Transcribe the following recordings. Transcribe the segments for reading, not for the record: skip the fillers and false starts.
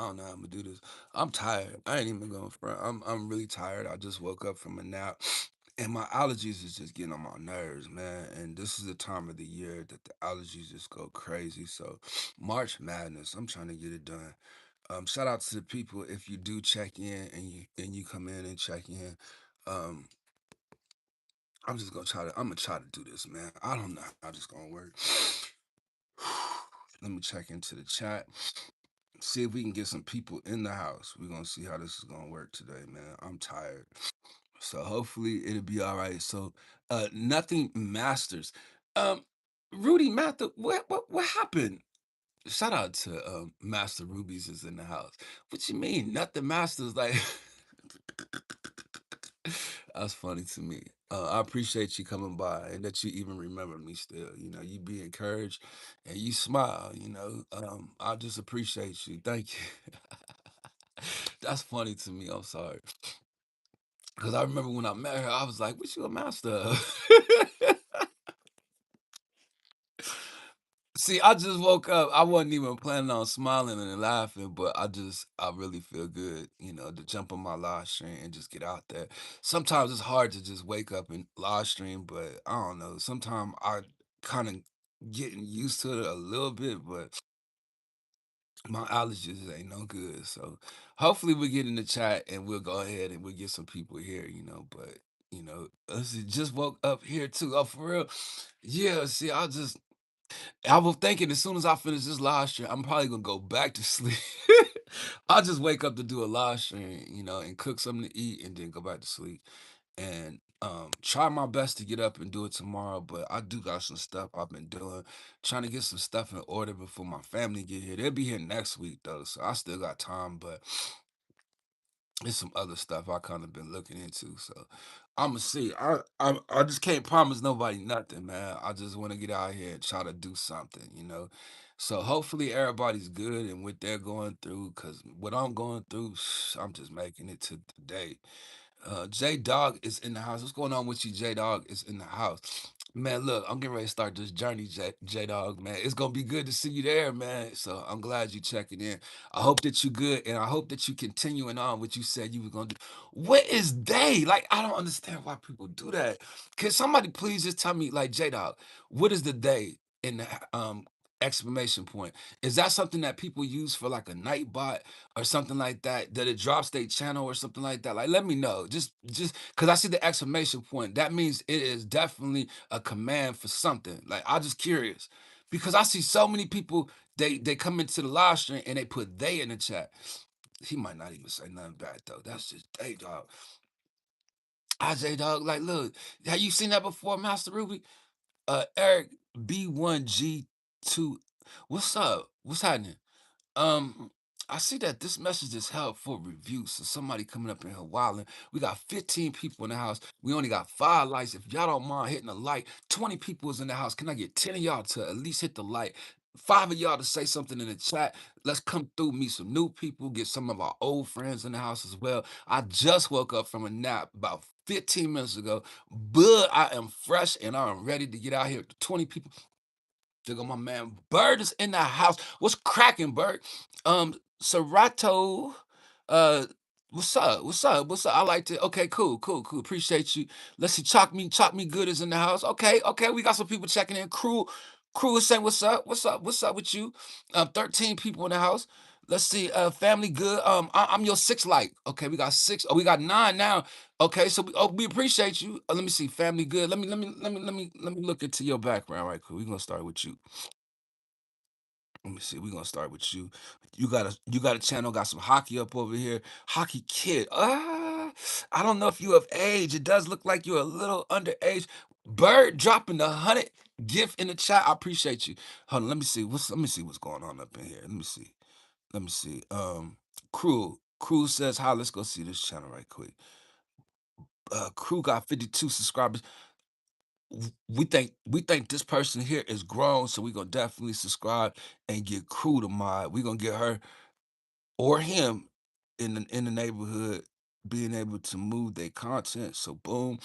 don't know how I'm gonna do this. I'm tired. I ain't even going front. I'm really tired. I just woke up from a nap. And my allergies is just getting on my nerves, man. And this is the time of the year that the allergies just go crazy. So March Madness, I'm trying to get it done. Shout out to the people if you do check in and you come in and check in. Um, I'm gonna try to do this, man. I don't know how this gonna work. Let me check into the chat. See if we can get some people in the house. We're gonna see how this is gonna work today, man. I'm tired. So hopefully it'll be all right. So nothing masters. Um Rudy Mather, what happened? Shout out to Master Rubies is in the house. What you mean? Nothing masters like that's funny to me. I appreciate you coming by and that you even remember me still. You know, you be encouraged and you smile, you know. I just appreciate you. Thank you. That's funny to me. I'm sorry. Because I remember when I met her, I was like, what you a master of? See, I just woke up. I wasn't even planning on smiling and laughing, but I really feel good, you know, to jump on my live stream and just get out there. Sometimes it's hard to just wake up and live stream, but I don't know. Sometimes I kind of getting used to it a little bit, but my allergies ain't no good. So hopefully we get in the chat and we'll go ahead and we'll get some people here, you know. But let's see, just woke up here too. Oh, for real. Yeah, see, I was thinking as soon as I finish this live stream, I'm probably gonna go back to sleep. I'll just wake up to do a live stream, you know, and cook something to eat and then go back to sleep. And try my best to get up and do it tomorrow. But I do got some stuff I've been doing, trying to get some stuff in order before my family get here. They'll be here next week though, so I still got time, but there's some other stuff I kind of been looking into. So I'ma see. I just can't promise nobody nothing, man. I just want to get out here and try to do something, you know. So hopefully everybody's good and what they're going through, cause what I'm going through, I'm just making it to today. J Dog is in the house. What's going on with you? J Dog is in the house. Man, look, I'm getting ready to start this journey, J Dog, man. It's gonna be good to see you there, man. So I'm glad you checking in. I hope that you good, and I hope that you continuing on what you said you were gonna do. What is they? Like, I don't understand why people do that. Can somebody please just tell me, like, J Dog, what is the day in the exclamation point? Is that something that people use for like a night bot or something like that? That it drops their channel or something like that? Like, let me know. Just because I see the exclamation point, that means it is definitely a command for something. Like, I'm just curious because I see so many people they come into the live stream and they put they in the chat. He might not even say nothing bad though. That's just they dog. I say dog. Like, look, have you seen that before, Master Ruby? Eric B1G2. What's up? What's happening? Um, I see that this message is held for review. So somebody coming up in here wilding. We got 15 people in the house. We only got 5 likes. If y'all don't mind hitting a like, 20 people is in the house. Can I get 10 of y'all to at least hit the like? 5 of y'all to say something in the chat. Let's come through, meet some new people, get some of our old friends in the house as well. I just woke up from a nap about 15 minutes ago, but I am fresh and I'm ready to get out here. 20 people. There go my man Bird is in the house. What's cracking, Bird? Serato, uh, what's up? What's up? What's up? I like to. Okay, cool, cool, cool. Appreciate you. Let's see. Chalk me good is in the house. Okay, okay. We got some people checking in. Crew is saying what's up? What's up? What's up with you? 13 people in the house. Let's see. Family good. I'm your sixth like. Okay, we got six. Oh, we got nine now. Okay, so we appreciate you. Let me see, family good. Let me look into your background right quick. We're gonna start with you. Let me see. We're gonna start with you. You got a channel, got some hockey up over here. Hockey kid. I don't know if you of age. It does look like you're a little underage. Bird dropping the 100 gift in the chat. I appreciate you. Hold on, let me see what's going on up in here. Let me see. Let me see. Crew says hi. Let's go see this channel right quick. Crew got 52 subscribers. We think this person here is grown, so we're gonna definitely subscribe and get Crew to mod. We're gonna get her or him in the neighborhood being able to move their content. So boom.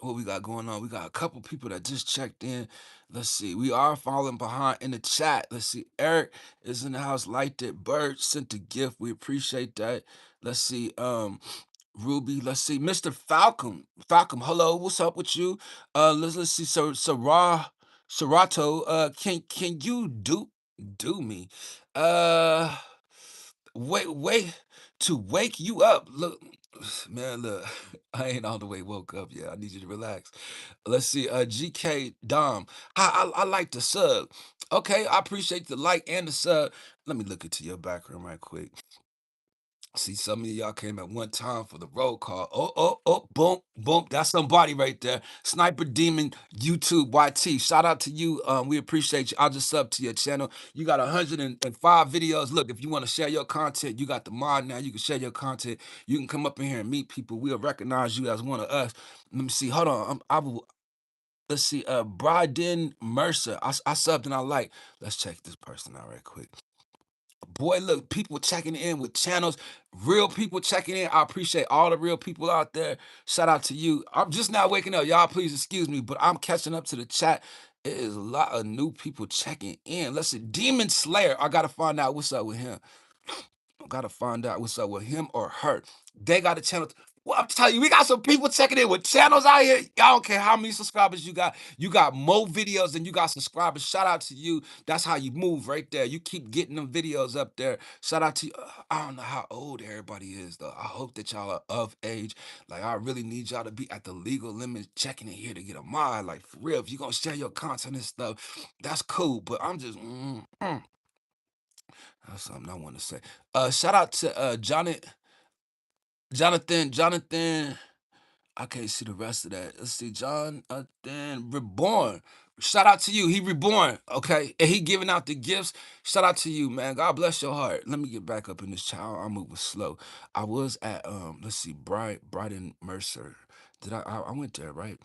What we got going on? We got a couple people that just checked in. Let's see. We are falling behind in the chat. Let's see. Eric is in the house. Liked it. Bird sent a gift. We appreciate that. Let's see. Ruby. Let's see. Mr. Falcon. Falcon. Hello. What's up with you? Let's see. So Sarah Serato. Can you do me? Uh. Wait to wake you up. Look, man, look, I ain't all the way woke up yet. I need you to relax. Let's see, GK Dom. I like the sub. Okay, I appreciate the like and the sub. Let me look into your background right quick. See, some of y'all came at one time for the roll call. Boom, boom. That's somebody right there. Sniper Demon YouTube YT. Shout out to you. We appreciate you. I'll just sub to your channel. You got 105 videos. Look, if you want to share your content, you got the mod now. You can share your content. You can come up in here and meet people. We'll recognize you as one of us. Let me see. Hold on. Let's see. Bryden Mercer. I subbed and I like. Let's check this person out right quick. Boy, look, people checking in with channels, real people checking in. I appreciate all the real people out there. Shout out to you. I'm just now waking up. Y'all, please excuse me, but I'm catching up to the chat. It is a lot of new people checking in. Let's see. Demon Slayer. I got to find out what's up with him. Gotta find out what's up with him or her. They got a channel. Well, I'm telling you, we got some people checking in with channels out here. Y'all don't care how many subscribers you got. You got more videos than you got subscribers. Shout out to you. That's how you move right there. You keep getting them videos up there. Shout out to you. I don't know how old everybody is, though. I hope that y'all are of age. Like, I really need y'all to be at the legal limit checking in here to get a mod. Like, for real, if you're going to share your content and stuff, that's cool. But I'm just, that's something I want to say. Shout out to Jonathan. I can't see the rest of that. Let's see, Jonathan Reborn. Shout out to you. He reborn, okay? And he giving out the gifts. Shout out to you, man. God bless your heart. Let me get back up in this child. I'm moving slow. I was at let's see, Bryden Mercer. Did I went there, right?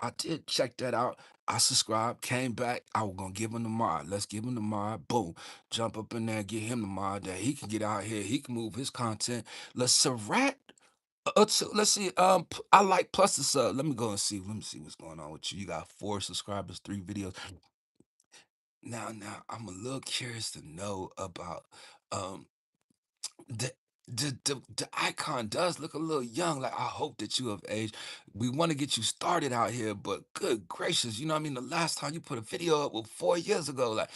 I did check that out. I subscribed, came back. I was gonna give him the mod. Let's give him the mod. Boom. Jump up in there, get him the mod that he can get out here. He can move his content. Let's Surratt. Let's see. I like plus the sub. Let me go and see. Let me see what's going on with you. You got 4 subscribers, 3 videos. Now, I'm a little curious to know about um the the icon does look a little young. Like I hope that you of age. We want to get you started out here, but good gracious, you know what I mean? The last time you put a video up was 4 years ago. Like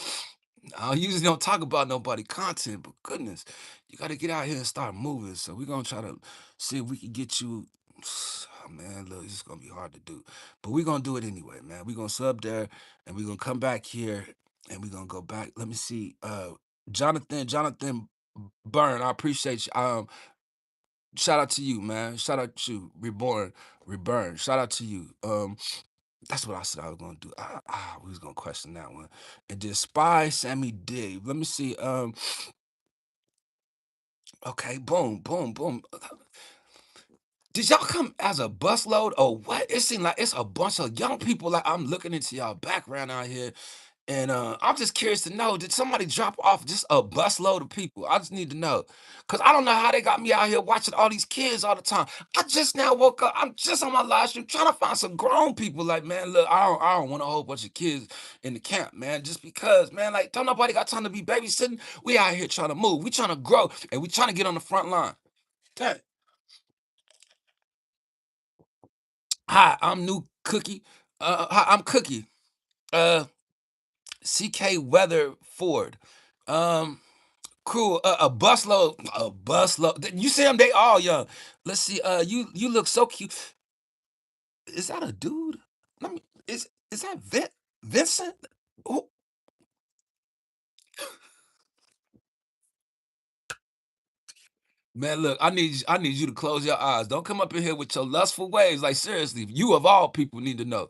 I usually don't talk about nobody content, but goodness, you got to get out here and start moving. So we're gonna try to see if we can get you. Oh, man, look, it's gonna be hard to do, but we're gonna do it anyway, man. We're gonna sub there, and we're gonna come back here, and we're gonna go back. Let me see. Jonathan Burn, I appreciate you. Shout out to you, man. Shout out to you, Reburn. Shout out to you. That's what I said I was gonna do. We was gonna question that one. And then Spy Sammy Dig. Let me see. Okay, boom, boom, boom. Did y'all come as a busload or what? It seemed like it's a bunch of young people. Like I'm looking into y'all background out here. And I'm just curious to know, did somebody drop off just a busload of people? I just need to know. Because I don't know how they got me out here watching all these kids all the time. I just now woke up. I'm just on my live stream trying to find some grown people. Like, man, look, I don't want a whole bunch of kids in the camp, man. Just because, man, like, don't nobody got time to be babysitting. We out here trying to move. We trying to grow. And we trying to get on the front line. Dang. Hi, I'm New Cookie. Hi, I'm Cookie. Uh, CK Weather Ford. Um, Cool. A busload. You see them? They all young. Let's see. You look so cute. Is that a dude? Let me. Is that Vincent? Oh, man, look. I need you to close your eyes. Don't come up in here with your lustful ways. Like seriously, you of all people need to know.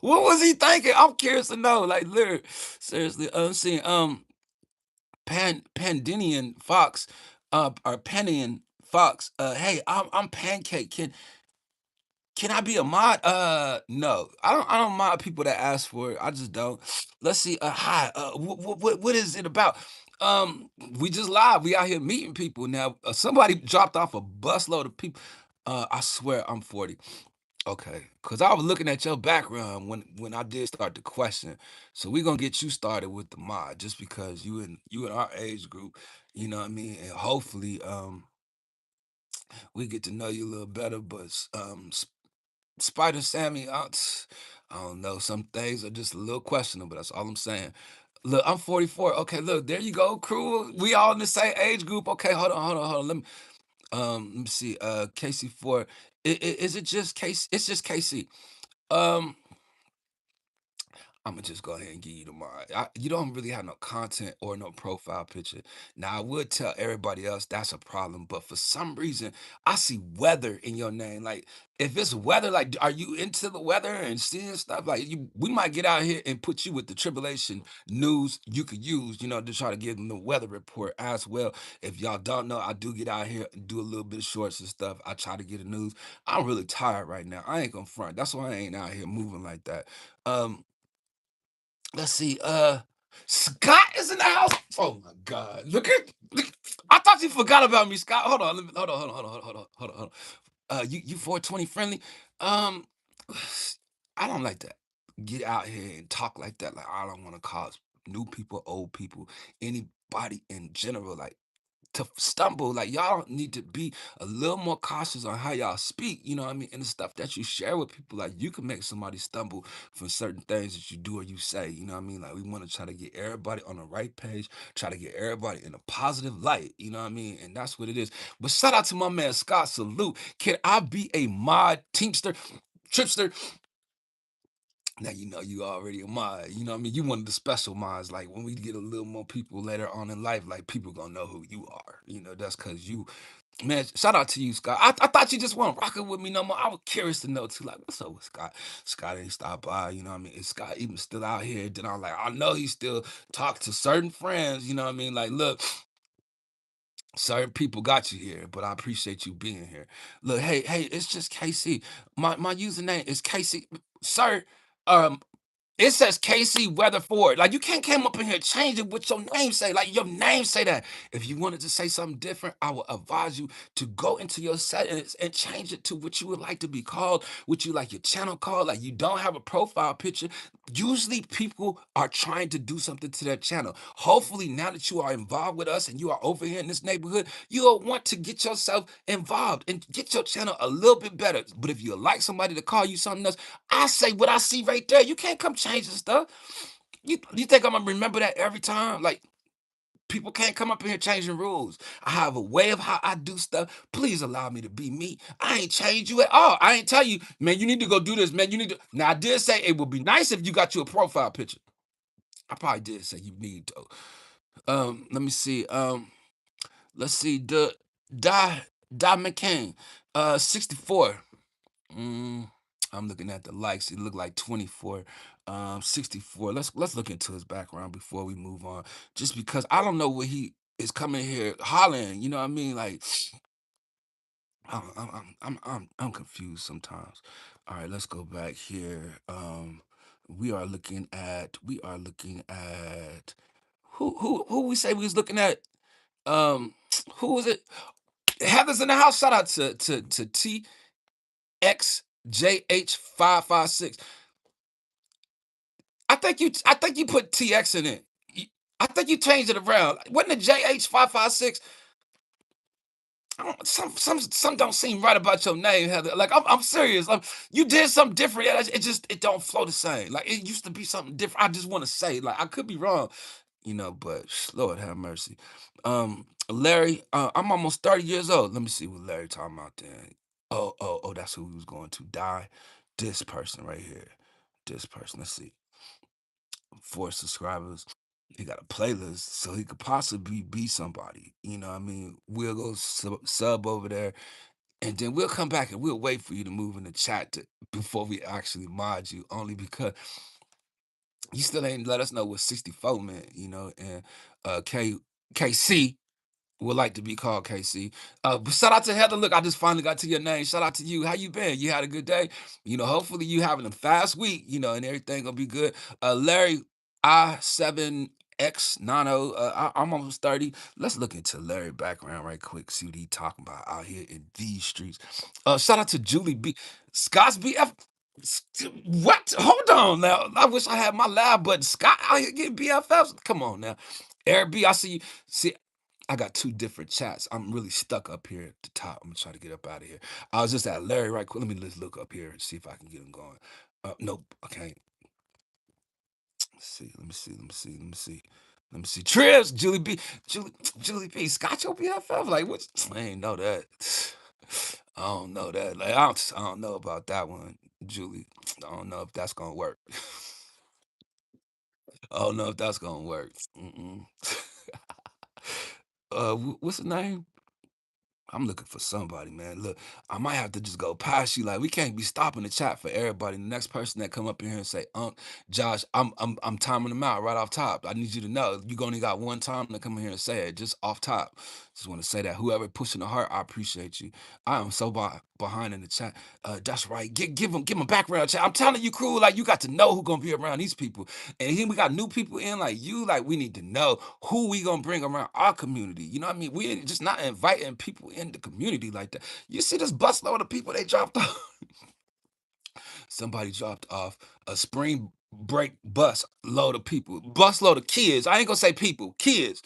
What was he thinking? I'm curious to know. Like, literally, seriously. I'm seeing Pandinian Fox, or Penian Fox. Hey, I'm Pancake. Can I be a mod? No. I don't mod people that ask for it. I just don't. Let's see. Hi. What is it about? We just live. We out here meeting people now. Somebody dropped off a busload of people. I swear I'm 40. Okay, cause I was looking at your background when I did start to question. So we're gonna get you started with the mod, just because you in our age group, you know what I mean? And hopefully we get to know you a little better. But Spider Sammy, I don't know. Some things are just a little questionable. That's all I'm saying. Look, I'm 44. Okay, look, there you go, crew. We all in the same age group. Okay, hold on. Let me see. KC4. Is it just KC? It's just KC. Um, Imma just go ahead and give you the mod. You don't really have no content or no profile picture. Now, I would tell everybody else that's a problem, but for some reason, I see weather in your name. Like, if it's weather, like, are you into the weather and seeing stuff? Like, we might get out here and put you with the tribulation news you could use, to try to give them the weather report as well. If y'all don't know, I do get out here and do a little bit of shorts and stuff. I try to get the news. I'm really tired right now. I ain't gonna front. That's why I ain't out here moving like that. Um, Let's see. Scott is in the house. Oh my God! Look. I thought you forgot about me, Scott. Hold on. Hold on. You 420 friendly. Um, I don't like that. Get out here and talk like that. Like, I don't want to cause new people, old people, anybody in general, like, to stumble. Like, y'all need to be a little more cautious on how y'all speak, you know what I mean? And the stuff that you share with people, like, you can make somebody stumble from certain things that you do or you say, you know what I mean? Like, we want to try to get everybody on the right page, try to get everybody in a positive light, you know what I mean? And that's what it is. But shout out to my man Scott. Salute. Can I be a mod teamster, tripster? Now you know you already a mod. You know what I mean? You one of the special mods. Like, when we get a little more people later on in life, like, people gonna know who you are. That's cause you, man. Shout out to you, Scott. I thought you just weren't rocking with me no more. I was curious to know too. Like, what's up with Scott? Scott ain't stopped by. You know what I mean? Is Scott even still out here? Then I'm like, I know he still talk to certain friends. You know what I mean? Like, look, certain people got you here, but I appreciate you being here. Look, hey, it's just KC. My username is KC. Sir, um, it says KC Weatherford. Like, you can't come up in here and change it with your name say. Like, your name say that. If you wanted to say something different, I would advise you to go into your settings and change it to what you would like to be called, what you like your channel called. Like, you don't have a profile picture. Usually people are trying to do something to their channel. Hopefully, now that you are involved with us and you are over here in this neighborhood, you'll want to get yourself involved and get your channel a little bit better. But if you like somebody to call you something else, I say what I see right there. You can't come changing stuff. You think I'm gonna remember that every time? Like, people can't come up in here changing rules. I have a way of how I do stuff. Please allow me to be me. I ain't changed you at all. I ain't tell you, man, you need to go do this, man. You need to. Now, I did say it would be nice if you got you a profile picture. I probably did say you need to. Let me see. Let's see. The Die McCain, 64. Mm, I'm looking at the likes. It looked like 24, 64. Let's look into his background before we move on. Just because I don't know what he is coming here hollering. You know what I mean? Like, I'm confused sometimes. All right, let's go back here. We are looking at who we say we was looking at. Who was it? Heather's in the house. Shout out to TXJH556. I think you put TX in it. I think you changed it around. Wasn't it JH556? Some don't seem right about your name, Heather. Like, I'm serious. You did something different. It don't flow the same. Like, it used to be something different. I just want to say, like, I could be wrong, but Lord have mercy. Larry, I'm almost 30 years old. Let me see what Larry talking about then. Oh, that's who he was going to die. This person right here. This person. Let's see. 4 subscribers. He got a playlist, so he could possibly be somebody. You know what I mean? We'll go sub over there, and then we'll come back and we'll wait for you to move in the chat before we actually mod you, only because you still ain't let us know what 64 meant, and KC would like to be called KC. But shout out to Heather. Look, I just finally got to your name. Shout out to you. How you been? You had a good day? Hopefully you having a fast week, and everything gonna be good. Larry, I7 X90. I'm almost 30. Let's look into Larry background right quick. See what he talking about out here in these streets. Shout out to Julie B. Scott's BF. What? Hold on now. I wish I had my lab, but Scott out here getting BFFs. Come on now. Eric B, I see you. See, I got two different chats. I'm really stuck up here at the top. I'm gonna try to get up out of here. I was just at Larry right quick. Let me just look up here and see if I can get him going. Nope, I can't. Let's see. Let me see. Let me see. Let me see. Let me see. Trips, Julie B. Julie B. Scott your BFF. Like, what? I ain't know that. I don't know that. Like, I don't know about that one, Julie. I don't know if that's gonna work. I don't know if that's gonna work. Mm-mm. What's the name? I'm looking for somebody, man. Look, I might have to just go past you. Like, we can't be stopping the chat for everybody. The next person that come up in here and say, Josh, I'm timing them out right off top. I need you to know you only got one time to come in here and say it, just off top. Just want to say that whoever pushing the heart, I appreciate you. I am so behind in the chat. That's right. Give them background chat. I'm telling you, crew, like you got to know who gonna be around these people. And here we got new people in like you. Like we need to know who we gonna bring around our community. You know what I mean? We ain't just not inviting people in the community like that. You see this busload of people they dropped off. Somebody dropped off a spring break bus load of people, bus load of kids. I ain't gonna say people, kids.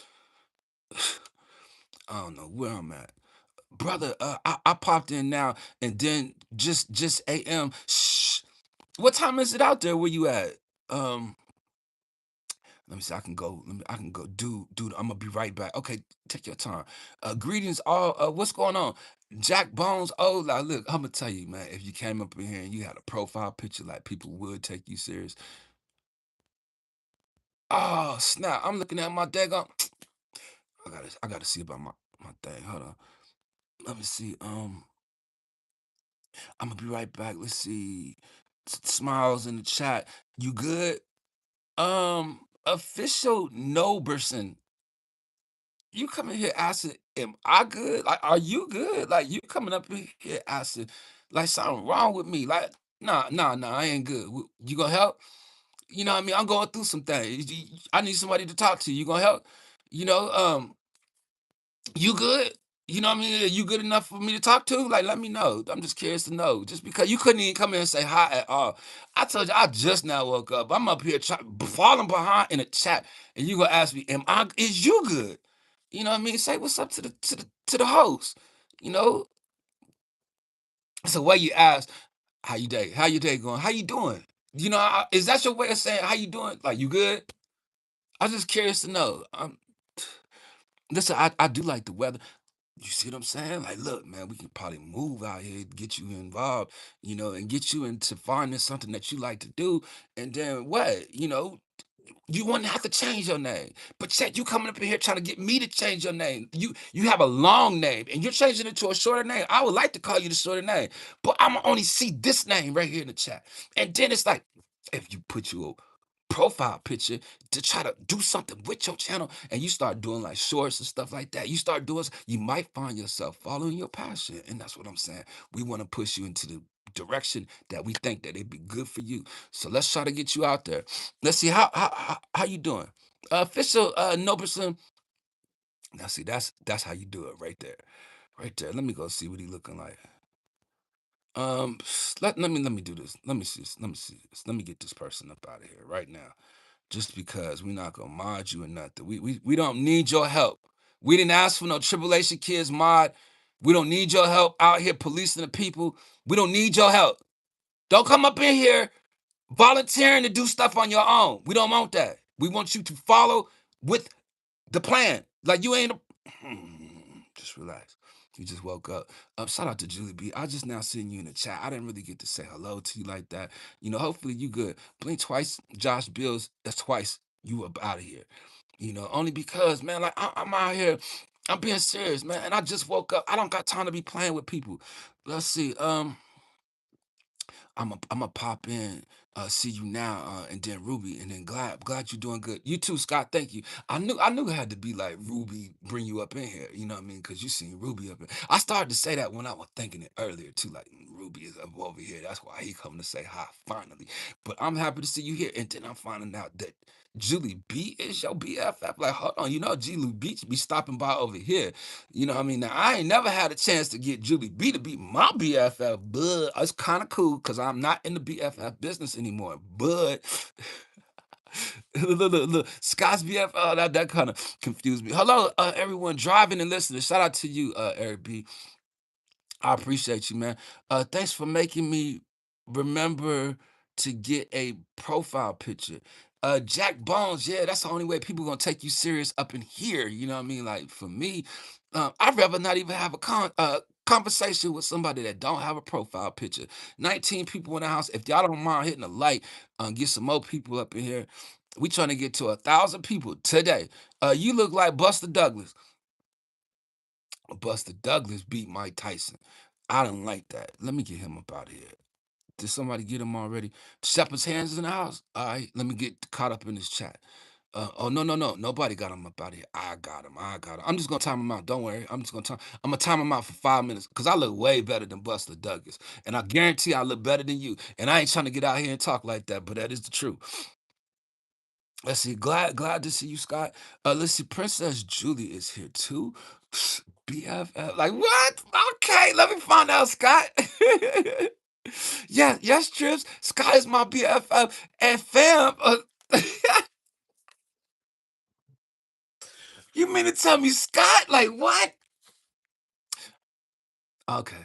I don't know where I'm at. Brother, I popped in now and then just AM. Shh. What time is it out there where you at? Um, Let me see. I can go. I can go. Dude. I'm gonna be right back. Okay, take your time. Greetings, all. What's going on? Jack Bones. Oh, like, look. I'm gonna tell you, man. If you came up in here and you had a profile picture, like people would take you serious. Oh snap! I'm looking at my daggone. I gotta see about my thing. Hold on. Let me see. I'm gonna be right back. Let's see. Smiles in the chat. You good? Official Noberson. You coming here asking, am I good? Like, are you good? Like, you coming up in here asking, like, something wrong with me? Like, nah, I ain't good. You gonna help? You know what I mean? I'm going through some things. I need somebody to talk to. You gonna help? You know, you good? You know what I mean? Are you good enough for me to talk to? Like, let me know. I'm just curious to know. Just because you couldn't even come in and say hi at all. I told you I just now woke up. I'm up here falling behind in a chat, and you gonna ask me, is you good? You know what I mean? Say what's up to the host. You know? It's a way you ask, how you day? How your day going? How you doing? You know, is that your way of saying how you doing? Like you good? I'm just curious to know. Listen, I do like the weather. You see what I'm saying? Like, look, man, we can probably move out here, get you involved, and get you into finding something that you like to do. And then what? You wouldn't have to change your name. But yet you coming up in here trying to get me to change your name. You have a long name and you're changing it to a shorter name. I would like to call you the shorter name, but I'm gonna only see this name right here in the chat. And then it's like, if you put your profile picture to try to do something with your channel and you start doing like shorts and stuff like that, you start doing, you might find yourself following your passion. And that's what I'm saying. We want to push you into the direction that we think that it'd be good for you. So let's try to get you out there. Let's see how you doing. Official Noberson. Now see that's how you do it right there. Right there. Let me go see what he looking like. Let me do this. Let me see this. Let me see this. Let me get this person up out of here right now. Just because we're not gonna mod you or nothing. We don't need your help. We didn't ask for no Tribulation Kidz mod. We don't need your help out here policing the people. We don't need your help. Don't come up in here volunteering to do stuff on your own. We don't want that. We want you to follow with the plan. Like you ain't just relax. You just woke up. Shout out to Julie B. I just now seeing you in the chat. I didn't really get to say hello to you like that. Hopefully you good. Blink twice, Josh Bills. That's twice you up out of here. Only because, man, like I'm out here. I'm being serious, man. And I just woke up. I don't got time to be playing with people. Let's see. I'm a pop in, see you now, and then Ruby, and then glad you're doing good. You too, Scott. Thank you. I knew it had to be like Ruby bring you up in here. You know what I mean? Because you seen Ruby up in. I started to say that when I was thinking it earlier too. Like Ruby is up over here. That's why he coming to say hi finally. But I'm happy to see you here. And then I'm finding out that Julie B is your BFF? Like, hold on, Julie B be stopping by over here. You know what I mean? Now, I ain't never had a chance to get Julie B to be my BFF, but it's kind of cool because I'm not in the BFF business anymore. But look, Scott's BFF, oh, that kind of confused me. Hello, everyone driving and listening. Shout out to you, Eric B. I appreciate you, man. Thanks for making me remember to get a profile picture. Jack Bones, yeah, that's the only way people gonna take you serious up in here. You know what I mean? Like for me, I'd rather not even have a conversation with somebody that don't have a profile picture. 19 people in the house. If y'all don't mind hitting a like, get some more people up in here. We trying to get to 1,000 people today. You look like Buster Douglas. Buster Douglas beat Mike Tyson. I don't like that. Let me get him up out of here. Did somebody get him already? Shepherd's hands is in the house. All right, let me get caught up in this chat. Oh no, no, no. Nobody got him up out of here. I got him. I got him. I'm just gonna time him out. Don't worry. I'm gonna time him out for 5 minutes because I look way better than Buster Douglas. And I guarantee I look better than you. And I ain't trying to get out here and talk like that, but that is the truth. Let's see. Glad to see you, Scott. Let's see. Princess Julie is here too. BFF. Like what? Okay, let me find out, Scott. Yeah, yes, Trips. Scott is my BFF. And fam, you mean to tell me Scott? Like what? Okay.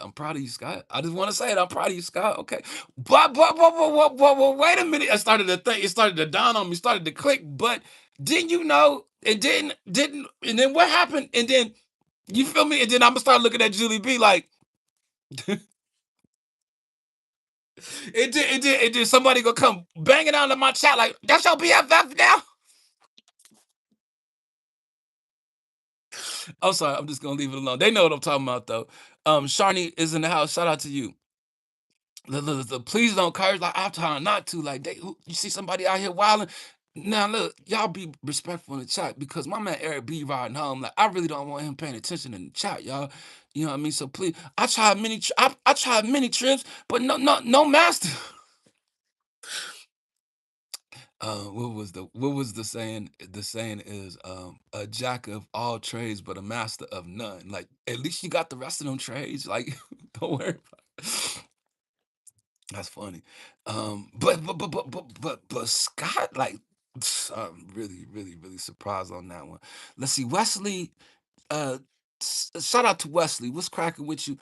I'm proud of you, Scott. I just want to say it. I'm proud of you, Scott. Okay. But, wait a minute. I started to think. It started to dawn on me. Started to click. But didn't you know? It didn't. And then what happened? And then you feel me? And then I'm gonna start looking at Julie B like it did. Somebody gonna come banging out in my chat like that's your BFF now. I'm sorry. I'm just gonna leave it alone. They know what I'm talking about though. Sharni is in the house. Shout out to you. Look, please don't curse. Like I'm trying not to. Like you see somebody out here wilding. Now look, y'all be respectful in the chat because my man Eric B riding home. Like I really don't want him paying attention in the chat, y'all. You know what I mean? So please, I tried many trips, but no master. What was the saying? The saying is a jack of all trades, but a master of none. Like at least you got the rest of them trades. Like don't worry. That's funny. But Scott, like, I'm really, really, really surprised on that one. Let's see, Wesley. Uh, Shout out to Wesley. What's cracking with you?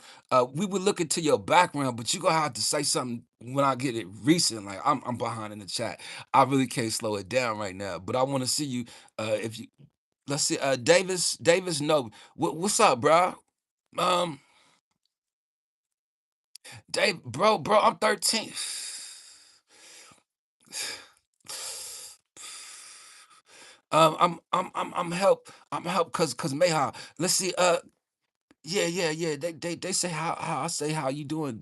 We would look into your background, but you gonna have to say something when I get it recent. Like I'm behind in the chat. I really can't slow it down right now, but I want to see you. If you let's see, Davis, no, what's up, bro? Um, Dave, bro, I'm 13. I'm help cause Mayha. Let's see. Yeah. They say how I say how you doing.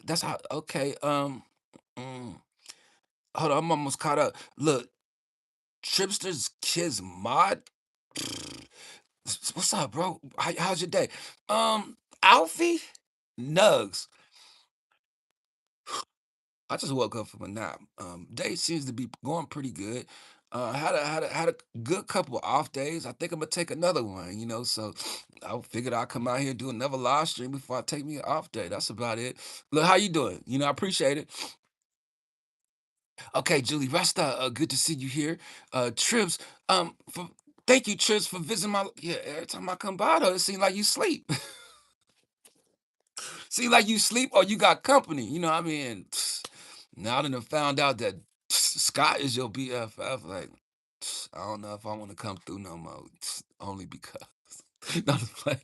That's how. Okay. Mm, Hold on. I'm almost caught up. Look, Tripsters Kids Mod. What's up, bro? How's your day? Alfie, Nugs. I just woke up from a nap. Day seems to be going pretty good. Had a good couple of off days. I think I'm gonna take another one. So I figured I'd come out here and do another live stream before I take me an off day. That's about it. Look, how you doing? I appreciate it. Okay, Julie Resta, good to see you here. Trips, thank you, Trips, for visiting my. Yeah, every time I come by, though, it seems like you sleep. See, like you sleep or you got company. What I mean, now that I found out that Scott is your BFF, like, I don't know if I want to come through no more. Only because. Not to play.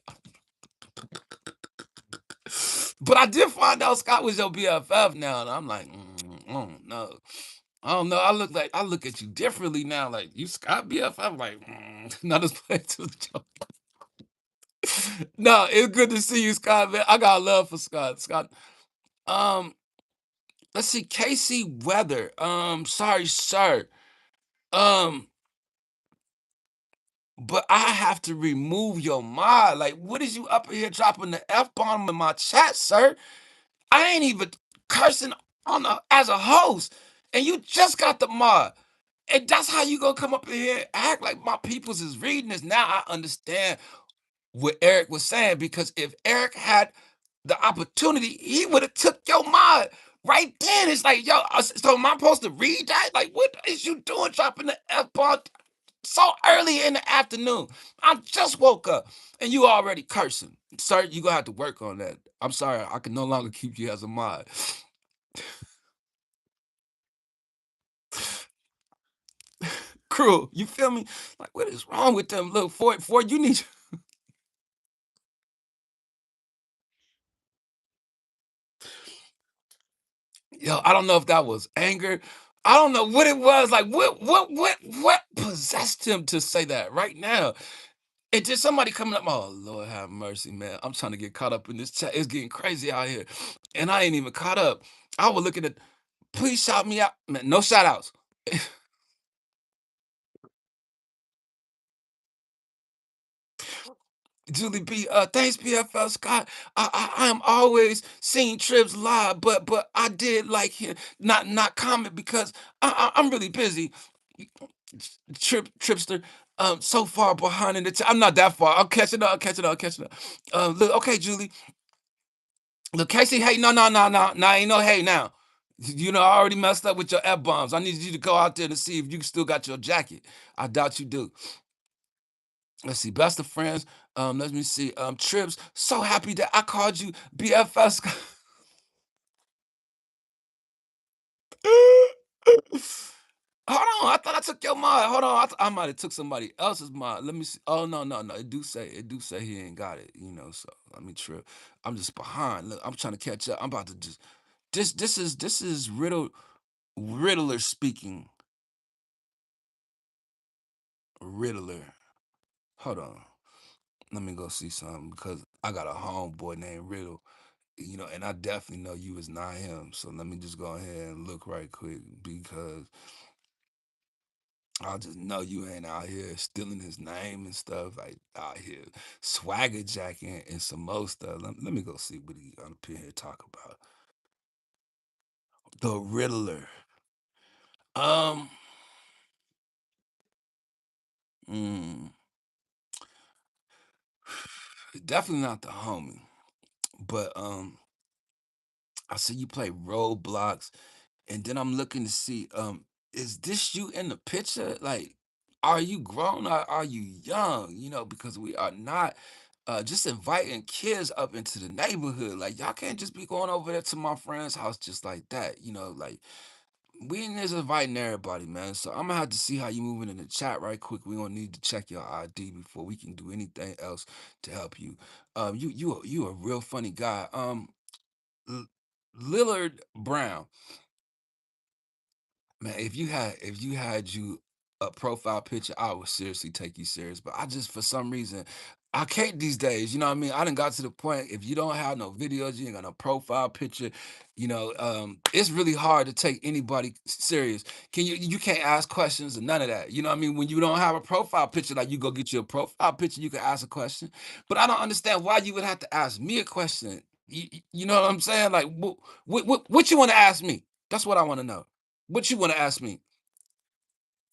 But I did find out Scott was your BFF now, and I'm like, oh no. I don't know. I look at you differently now. Like you Scott BFF, like not as play to the joke. No, it's good to see you, Scott, man. I got love for Scott. Scott. Um, let's see, Casey Weather. Sorry, sir. Um, but I have to remove your mod. Like, what is you up in here dropping the F bomb in my chat, sir? I ain't even cursing as a host. and you just got the mod. And that's how you gonna come up in here and act like my peoples is reading this. Now I understand what Eric was saying because if Eric had the opportunity, he would have took your mod right then. It's like, yo, so am I supposed to read that? Like, what is you doing dropping the F bomb so early in the afternoon? I just woke up and you already cursing. Sir, you gonna have to work on that. I'm sorry, I can no longer keep you as a mod. Cruel, you feel me? Like, what is wrong with them? Look, for you need. Yo, I don't know if that was anger. I don't know what it was. Like, what possessed him to say that right now? And just somebody coming up, oh Lord have mercy, man. I'm trying to get caught up in this chat. It's getting crazy out here. And I ain't even caught up. I was looking at, please shout me out. Man, no shout outs. Julie B, thanks, PFL Scott. I am always seeing Trips live, but I did like him not comment because I'm really busy. Tripster, so far behind in the I'm not that far. I'm catching up, catching up, catching up. Look, okay, Julie. Look, Casey, hey, no, ain't no hey now. You know, I already messed up with your F bombs. I need you to go out there to see if you still got your jacket. I doubt you do. Let's see, best of friends. Let me see. Trips, so happy that I called you BFS. Hold on, I thought I took your mod. Hold on, I might have took somebody else's mod. Let me see. Oh no. It do say he ain't got it. You know, so let me trip. I'm just behind. Look, I'm trying to catch up. I'm about to just this is Riddler speaking. Riddler. Hold on. Let me go see something because I got a homeboy named Riddle. You know, and I definitely know you is not him. So let me just go ahead and look right quick because I just know you ain't out here stealing his name and stuff, like out here swagger jacking and some more stuff. Let me go see what he on up here talk about. The Riddler. Um, mm, definitely not the homie, but I see you play Roblox, and then I'm looking to see, is this you in the picture? Like, are you grown or are you young? You know, because we are not just inviting kids up into the neighborhood. Like, y'all can't just be going over there to my friend's house just like that. You know, like we ain't just inviting everybody, man. So I'm gonna have to see how you moving in the chat right quick. We gonna need to check your ID before we can do anything else to help you. You a real funny guy. L- Lillard Brown. Man, if you had you a profile picture, I would seriously take you serious. But I just for some reason I can't these days. You know what I mean? I done got to the point if you don't have no videos, you ain't got no profile picture, it's really hard to take anybody serious. You can't ask questions and none of that. You know what I mean? When you don't have a profile picture, like you go get you a profile picture, you can ask a question. But I don't understand why you would have to ask me a question. You know what I'm saying? Like what you want to ask me? That's what I want to know. What you wanna ask me?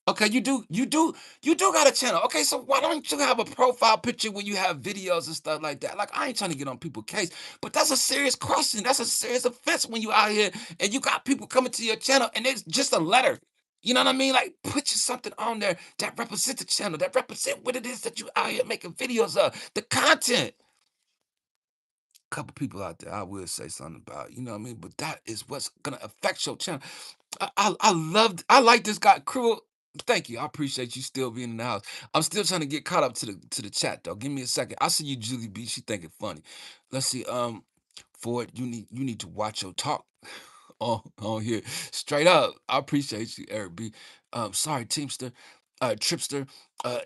Okay, you do got a channel. Okay, so why don't you have a profile picture when you have videos and stuff like that? Like, I ain't trying to get on people's case, but that's a serious question. That's a serious offense when you out here and you got people coming to your channel and it's just a letter. You know what I mean? Like, put you something on there that represent the channel, that represent what it is that you out here making videos of, the content. Couple people out there I will say something about, you know what I mean? But that is what's gonna affect your channel. I like this guy. Cruel. Thank you. I appreciate you still being in the house. I'm still trying to get caught up to the chat though. Give me a second. I see you, Julie B. She think it funny. Let's see. Ford, you need to watch your talk on here. Straight up. I appreciate you, Eric B. Sorry, Teamster, Tripster.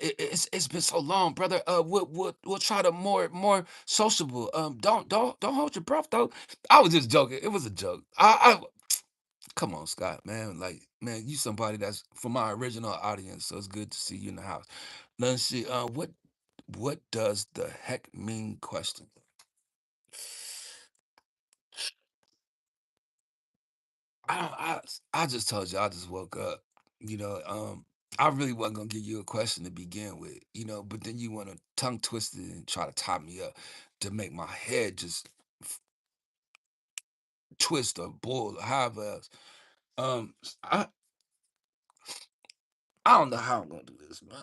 It's been so long, brother. We'll try to more sociable. Don't hold your breath though. I was just joking. It was a joke. I come on, Scott, man. Like, man, you somebody that's for my original audience, so it's good to see you in the house. Let's see. What does the heck mean? Question. I just told you I just woke up. You know, I really wasn't gonna give you a question to begin with, but then you want to tongue twist it and try to tie me up to make my head just twist or bull or however else. I don't know how I'm gonna do this, man.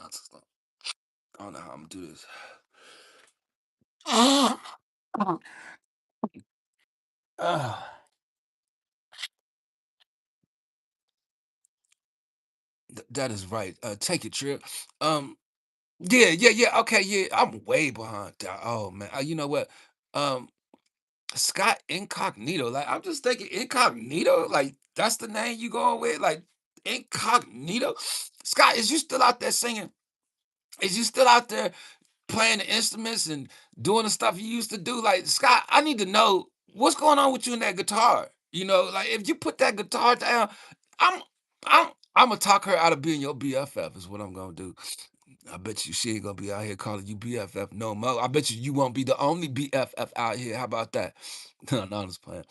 I don't know how I'm gonna do this. Ah, that is right. Take it, Trip. Um, yeah, yeah, yeah. Okay, yeah. I'm way behind. Oh man, you know what? Um, Scott Incognito. Like I'm just thinking Incognito. Like that's the name you going with. Like Incognito. Scott, is you still out there singing? Is you still out there playing the instruments and doing the stuff you used to do? Like Scott, I need to know what's going on with you and that guitar. Like if you put that guitar down, I'm I'm I'm gonna talk her out of being your BFF. Is what I'm gonna do. I bet you she ain't gonna be out here calling you BFF no more. I bet you won't be the only BFF out here. How about that? No, I'm just playing.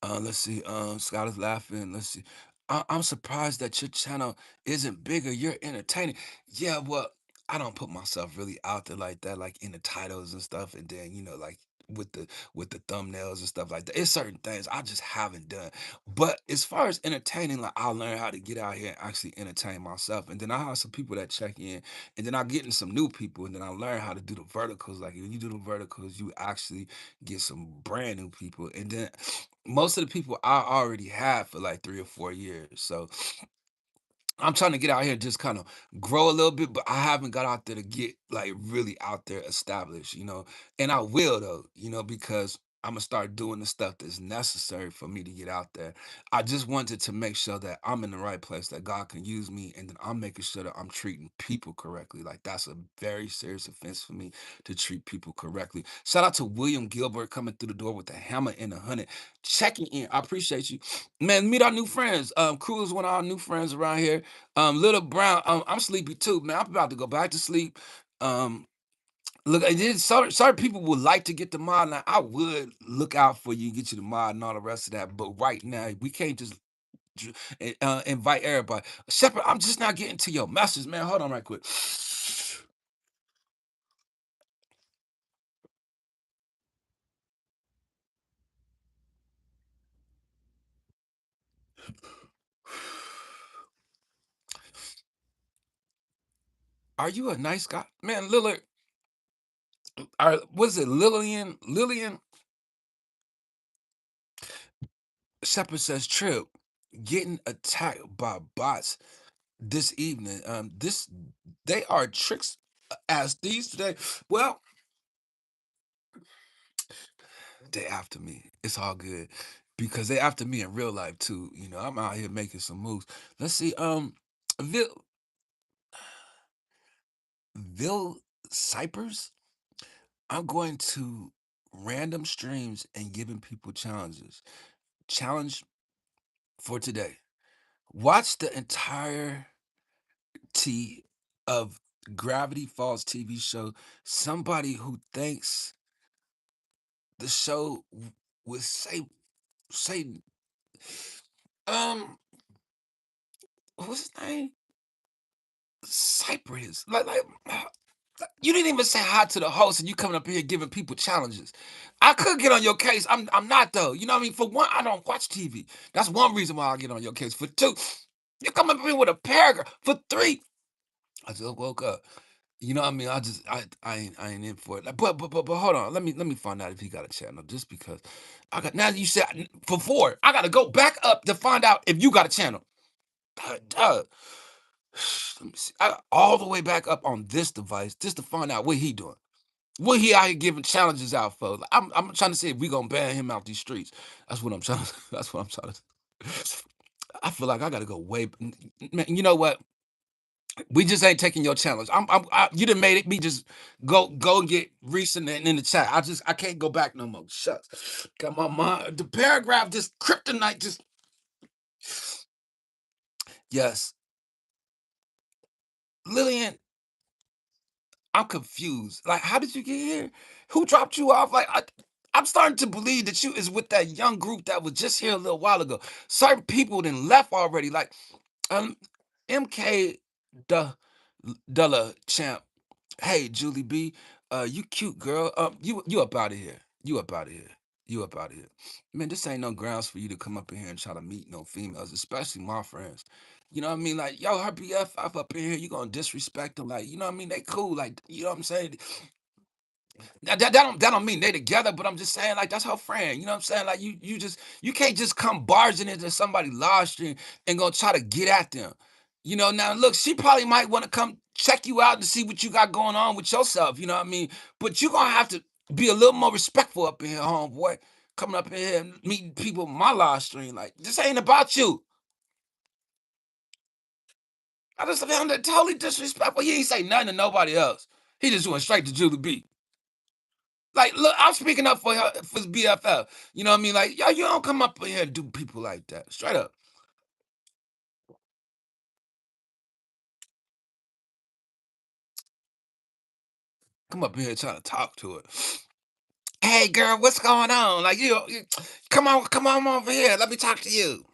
Let's see. Scott is laughing. Let's see. I'm surprised that your channel isn't bigger. You're entertaining. Yeah, well, I don't put myself really out there like that, like in the titles and stuff, and then like with the thumbnails and stuff like that. It's certain things I just haven't done. But as far as entertaining, like I learned how to get out here and actually entertain myself, and then I have some people that check in, and then I get in some new people, and then I learn how to do the verticals. Like when you do the verticals, you actually get some brand new people, and then most of the people I already had for like 3 or 4 years. So I'm trying to get out here and just kind of grow a little bit, but I haven't got out there to get like really out there established. And I will though, because I'm gonna start doing the stuff that's necessary for me to get out there. I just wanted to make sure that I'm in the right place, that God can use me, and then I'm making sure that I'm treating people correctly. Like that's a very serious offense for me to treat people correctly. Shout out to William Gilbert coming through the door with the hammer and a hundred, checking in. I appreciate you, man. Meet our new friends. Crew is one of our new friends around here. Little Brown, I'm sleepy too, man. I'm about to go back to sleep. Um, Look, and then certain people would like to get the mod. Now, I would look out for you, get you the mod and all the rest of that. But right now, we can't just invite everybody. Shepard, I'm just not getting to your message, man. Hold on right quick. Are you a nice guy? Man, Lillard, was it Lillian? Lillian Shepard says, Trip, getting attacked by bots this evening. They are tricks as thieves today. Well, they after me. It's all good because they after me in real life too. I'm out here making some moves. Let's see. Vil Vil Cypers. I'm going to random streams and giving people challenges. Challenge for today. Watch the entire T of Gravity Falls TV show. Somebody who thinks the show would say um what's his name? Cypress. Like you didn't even say hi to the host and you coming up here giving people challenges. I could get on your case. I'm not though. You know what I mean? For one, I don't watch TV. That's one reason why I get on your case. For two, you come up here with a paragraph. For three, I just woke up. You know what I mean? I ain't in for it. Like, but hold on. Let me find out if he got a channel. Just because I got now you said for four, I gotta go back up to find out if you got a channel. Uh, let me see. I got all the way back up on this device just to find out what he doing. What he out here giving challenges out for? Like, I'm trying to see if we gonna ban him out these streets. That's what I'm trying to. That's what I'm trying to. I feel like I gotta go way. Man, you know what? We just ain't taking your challenge. You done made it. Me just go and get recent and in the chat. I can't go back no more. Shucks. Got my mind. The paragraph just kryptonite. Just yes, Lillian. I'm confused. Like, how did you get here? Who dropped you off? Like, I'm starting to believe that you is with that young group that was just here a little while ago. Certain people then left already. Like um MK Della Champ. Hey, Julie B, you cute girl. You up out of here. You up out of here. You up out of here. Man, this ain't no grounds for you to come up in here and try to meet no females, especially my friends. You know what I mean? Like, yo, her BFF up in here, you gonna disrespect them. Like, you know what I mean? They cool. Like, you know what I'm saying? Now, that don't mean they together, but I'm just saying like that's her friend. You know what I'm saying? Like you can't just come barging into somebody live stream and gonna try to get at them. You know, now look, she probably might want to come check you out and see what you got going on with yourself. You know what I mean? But you gonna have to be a little more respectful up in here, homeboy. Coming up in here and meeting people on my live stream. Like, this ain't about you. I just found that totally disrespectful. He ain't say nothing to nobody else. He just went straight to Julie B. Like, look, I'm speaking up for his BFF. You know what I mean? Like, yo, you don't come up here and do people like that. Straight up. Come up here trying to talk to her. Hey, girl, what's going on? Like, come on over here. Let me talk to you.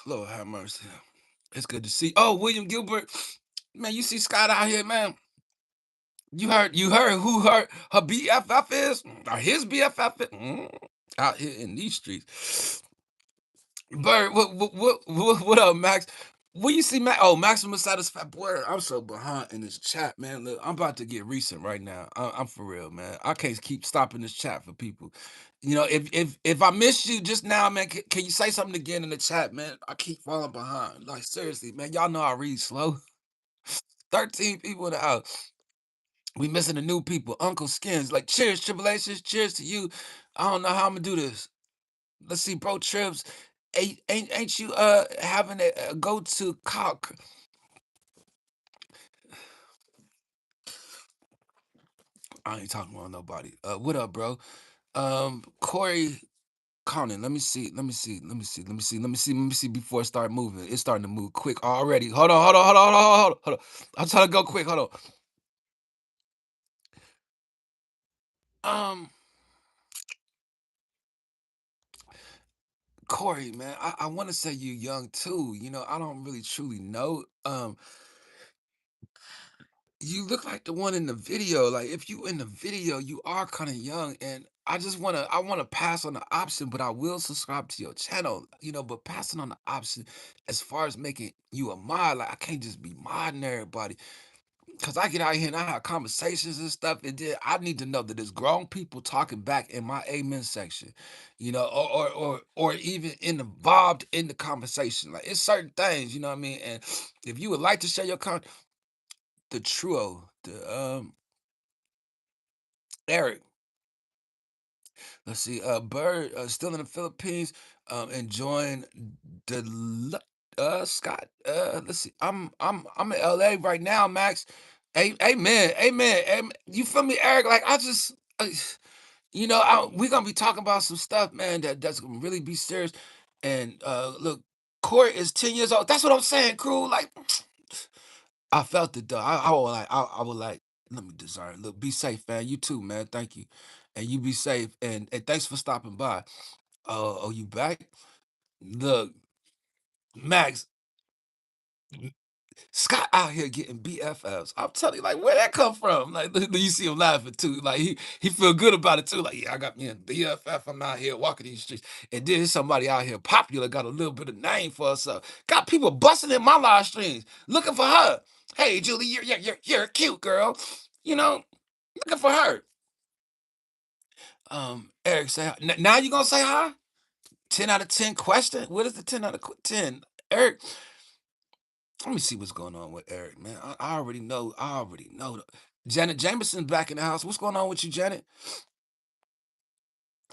Lord have mercy. It's good to see. Oh, William Gilbert, man, you see Scott out here, man. You heard who her BFF is? Or his BFF is? Out here in these streets. Bird, what up, Max? What you see, Max? Oh, Maximus Satisfied. Boy, I'm so behind in this chat, man. Look, I'm about to get recent right now. I'm for real, man. I can't keep stopping this chat for people. You know, if I missed you just now, man, can you say something again in the chat, man? I keep falling behind. Like seriously, man. Y'all know I read slow. 13 people in the house. We missing the new people. Uncle Skins. Like, cheers, tribulations. Cheers to you. I don't know how I'm gonna do this. Let's see, bro. Trips. Ain't you having a go to cock? I ain't talking about nobody. What up, bro? Corey Conan. Let me see. Let me see. Let me see. Let me see. Let me see. Let me see before it start moving. It's starting to move quick already. Hold on. Hold on. Hold on. Hold on. Hold on. Hold on. I'm trying to go quick. Hold on. Corey, man, I want to say you young too. You know, I don't really truly know. You look like the one in the video. Like if you in the video, you are kind of young, and I wanna pass on the option, but I will subscribe to your channel. You know, but passing on the option as far as making you a mod, like I can't just be modding everybody. Cause I get out here and I have conversations and stuff, and then I need to know that there's grown people talking back in my amen section, you know, or even involved in the conversation. Like it's certain things, you know what I mean. And if you would like to share your the trio, the Eric, let's see, Bird, still in the Philippines, enjoying the Scott. Let's see, I'm in LA right now, Max. Amen, amen, amen. You feel me, Eric? Like I just. You know, we're gonna be talking about some stuff, man, that's gonna really be serious. And look, Corey is 10 years old. That's what I'm saying, crew. Like, I felt it though. I would like, let me discern. Look, be safe, man. You too, man. Thank you. And you be safe. And thanks for stopping by. Oh, you back? Look, Max, Scott out here getting BFFs. I'm telling you, like, where that come from? Like, you see him laughing too. Like, he feel good about it too. Like, yeah, I got me a BFF. I'm out here walking these streets. And then there's somebody out here popular, got a little bit of name for herself. Got people busting in my live streams looking for her. Hey, Julie, you're a cute girl. You know, looking for her. Eric, say hi. Now you gonna say hi? 10 out of 10 question? What is the 10 out of 10? Eric, let me see what's going on with Eric, man. I already know. I already know. Janet Jameson's back in the house. What's going on with you, Janet?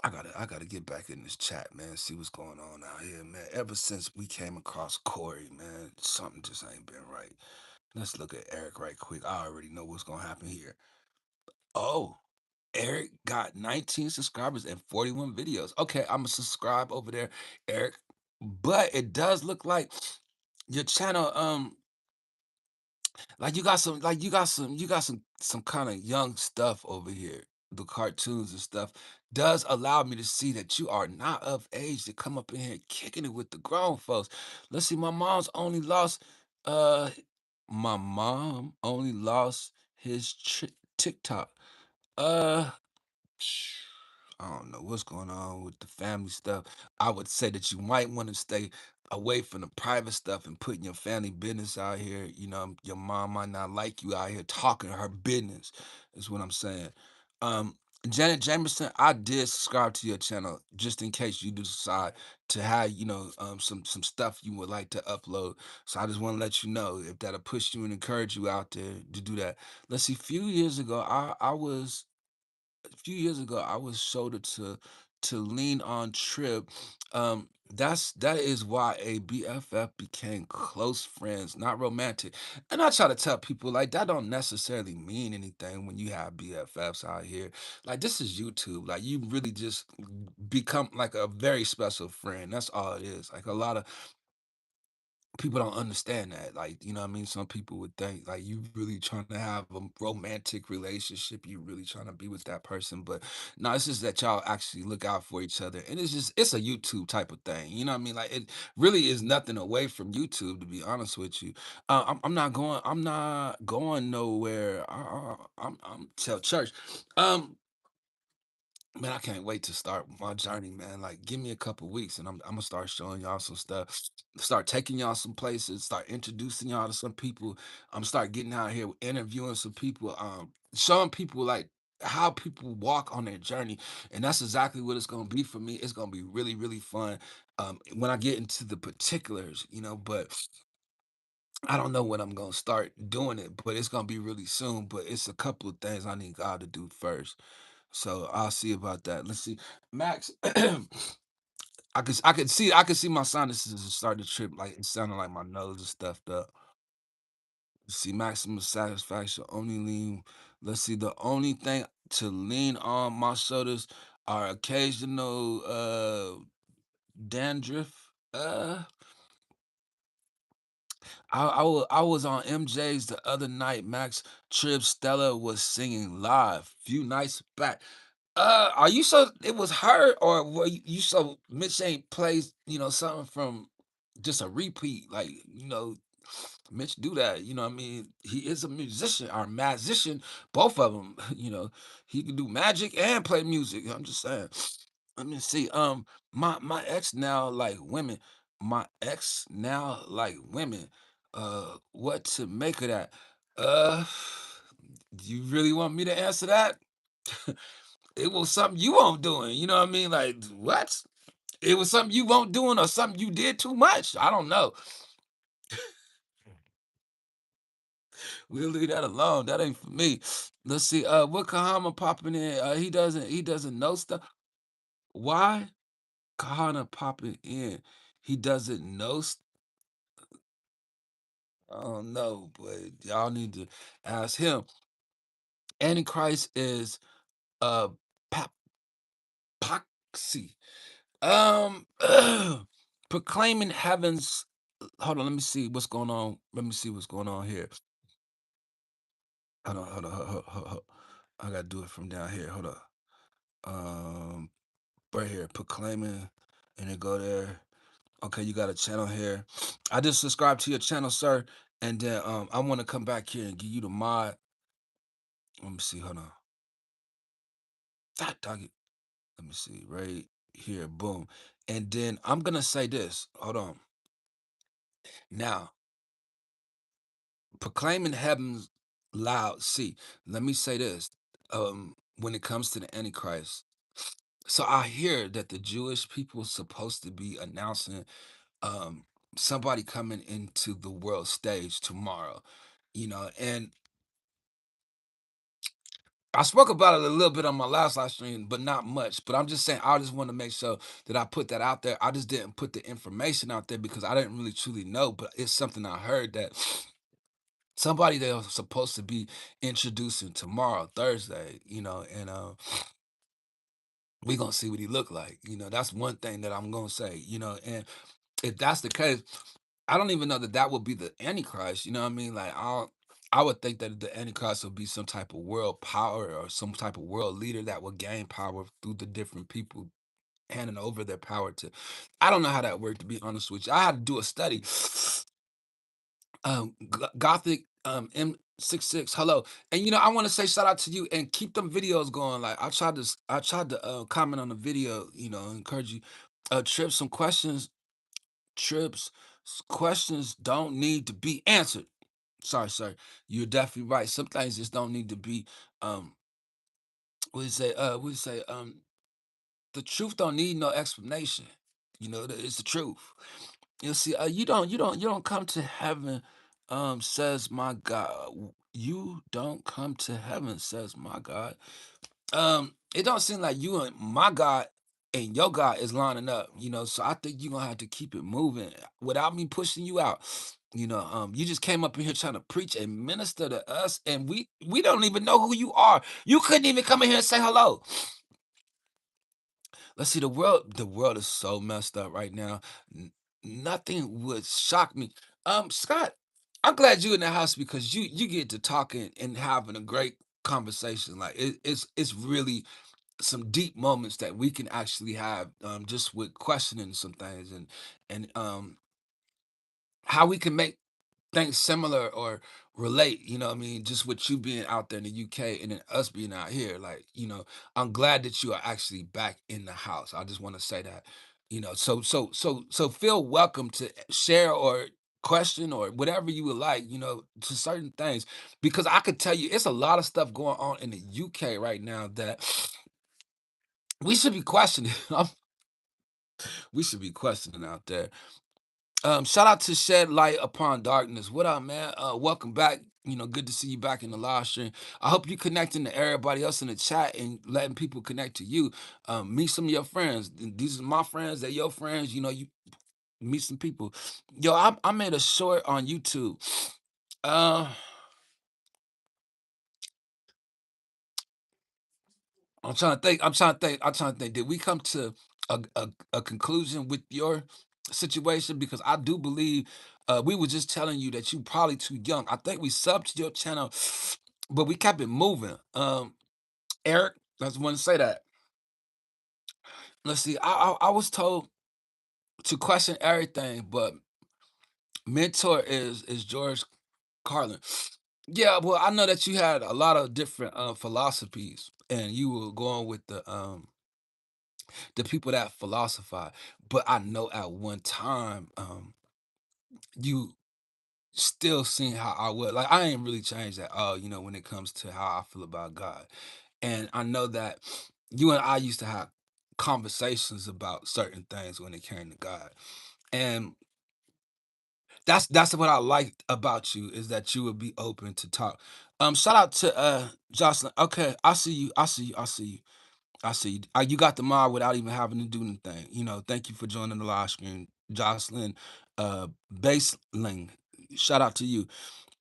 I gotta get back in this chat, man. See what's going on out here, man. Ever since we came across Corey, man, something just ain't been right. Let's look at Eric right quick. I already know what's gonna happen here. Oh, Eric got 19 subscribers and 41 videos. Okay, I'm gonna subscribe over there, Eric. But it does look like your channel, like you got some kind of young stuff over here. the cartoons and stuff does allow me to see that you are not of age to come up in here kicking it with the grown folks. Let's see, uh my mom only lost his TikTok. Uh I don't know what's going on with the family stuff. I would say that you might want to stay away from the private stuff and putting your family business out here. You know, your mom might not like you out here talking her business, is what I'm saying. Um, Janet Jameson, I did subscribe to your channel just in case you do decide to have, some stuff you would like to upload. So I just want to let you know if that'll push you and encourage you out there to do that. Let's see, a few years ago, I was shoulder to lean on Trip. That is why a BFF became close friends, not romantic. And I try to tell people like that don't necessarily mean anything when you have BFFs out here. Like this is YouTube. Like you really just become like a very special friend. That's all it is. Like a lot of people don't understand that. Like, you know what I mean? Some people would think like you really trying to have a romantic relationship, you really trying to be with that person. But no, it's just that y'all actually look out for each other. And it's a YouTube type of thing. You know what I mean? Like it really is nothing away from YouTube, to be honest with you. I'm not going nowhere. I'm tell church. Um Man, I can't wait to start my journey, man. Like, give me a couple weeks and I'm gonna start showing y'all some stuff, start taking y'all some places, start introducing y'all to some people. I'm start getting out here interviewing some people, showing people like how people walk on their journey. And that's exactly what it's gonna be for me. It's gonna be really, really fun. When I get into the particulars, but I don't know when I'm gonna start doing it, but it's gonna be really soon. But it's a couple of things I need God to do first. So I'll see about that. Let's see. Max, I could see my sinuses starting to trip, like it sounded like my nose is stuffed up. See, maximum satisfaction only lean. Let's see, the only thing to lean on my shoulders are occasional dandruff. I was on MJ's the other night. Max Trip Stella was singing live few nights back. Are you so it was her or were you so Mitch ain't plays, something from just a repeat, like, Mitch do that, what I mean? He is a musician or magician, both of them, he can do magic and play music. I'm just saying. Let me see. My ex now like women. My ex now like women. What to make of that? Uh, do you really want me to answer that? It was something you won't doing, you know what I mean? Like, what? It was something you won't doing or something you did too much. I don't know. We'll leave that alone. That ain't for me. Let's see. What Kahama popping in? He doesn't know stuff. Why Kahana popping in? He doesn't know. I don't know, but y'all need to ask him. Antichrist is uh pap poxy. Um proclaiming heaven's hold on, let me see what's going on. Let me see what's going on here. Hold on, hold. I gotta do it from down here. Hold on. Um right here, proclaiming and then go there. Okay, you got a channel here. I just subscribed to your channel, sir. And then I want to come back here and give you the mod. Let me see, hold on. God dog it. Let me see, right here, boom. And then I'm gonna say this. Hold on. Now, proclaiming heavens loud. See, let me say this. When it comes to the Antichrist, so I hear that the Jewish people are supposed to be announcing um somebody coming into the world stage tomorrow. And I spoke about it a little bit on my last live stream, but not much. But I'm just saying, I just want to make sure that I put that out there. I just didn't put the information out there because I didn't really truly know. But it's something I heard that somebody that was supposed to be introducing tomorrow, Thursday, and we gonna see what he look like. That's one thing that I'm gonna say. And if that's the case, I don't even know that that would be the Antichrist. You know what I mean? Like, I would think that the Antichrist would be some type of world power or some type of world leader that would gain power through the different people handing over their power to. I don't know how that worked, to be honest with you. I had to do a study. Gothic M66, hello. And I want to say shout out to you and keep them videos going. Like I tried to comment on the video, encourage you. Trips, some questions, trips, questions don't need to be answered. Sorry, sorry. You're definitely right. Some things just don't need to be what do you say? What do you say? The truth don't need no explanation. It's the truth. You see, you don't come to heaven, says my God. You don't come to heaven, says my God. It don't seem like you and my God and your God is lining up, so I think you're gonna have to keep it moving without me pushing you out. You just came up in here trying to preach and minister to us, and we don't even know who you are. You couldn't even come in here and say hello. Let's see, the world is so messed up right now. N- Nothing would shock me. Scott, I'm glad you in the house because you get to talking and having a great conversation. Like it's really some deep moments that we can actually have just with questioning some things and how we can make things similar or relate, what I mean? Just with you being out there in the UK and then us being out here, like, I'm glad that you are actually back in the house. I just want to say that, so feel welcome to share or question or whatever you would like, to certain things, because I could tell you it's a lot of stuff going on in the UK right now that we should be questioning. We should be questioning out there. Shout out to Shed Light Upon Darkness. What up, man? Welcome back. Good to see you back in the live stream. I hope you connecting to everybody else in the chat and letting people connect to you. Meet some of your friends. These are my friends. They're your friends. You meet some people. Yo, I made a short on YouTube. Uh, I'm trying to think. I'm trying to think. I'm trying to think. Did we come to a conclusion with your situation? Because I do believe we were just telling you that you probably too young. I think we subbed to your channel, but we kept it moving. Eric, I just want to say that. Let's see. I was told to question everything, but mentor is George Carlin. Yeah, well, I know that you had a lot of different philosophies, and you were going with the people that philosophize. But I know at one time, you still seen how I was. Like I ain't really changed at all, when it comes to how I feel about God. And I know that you and I used to have conversations about certain things when it came to God. And that's what I liked about you is that you would be open to talk. Shout out to Jocelyn. Okay, I see you. I see you. I see you. I see. You got the mod without even having to do anything. Thank you for joining the live stream, Jocelyn. Baseling. Shout out to you.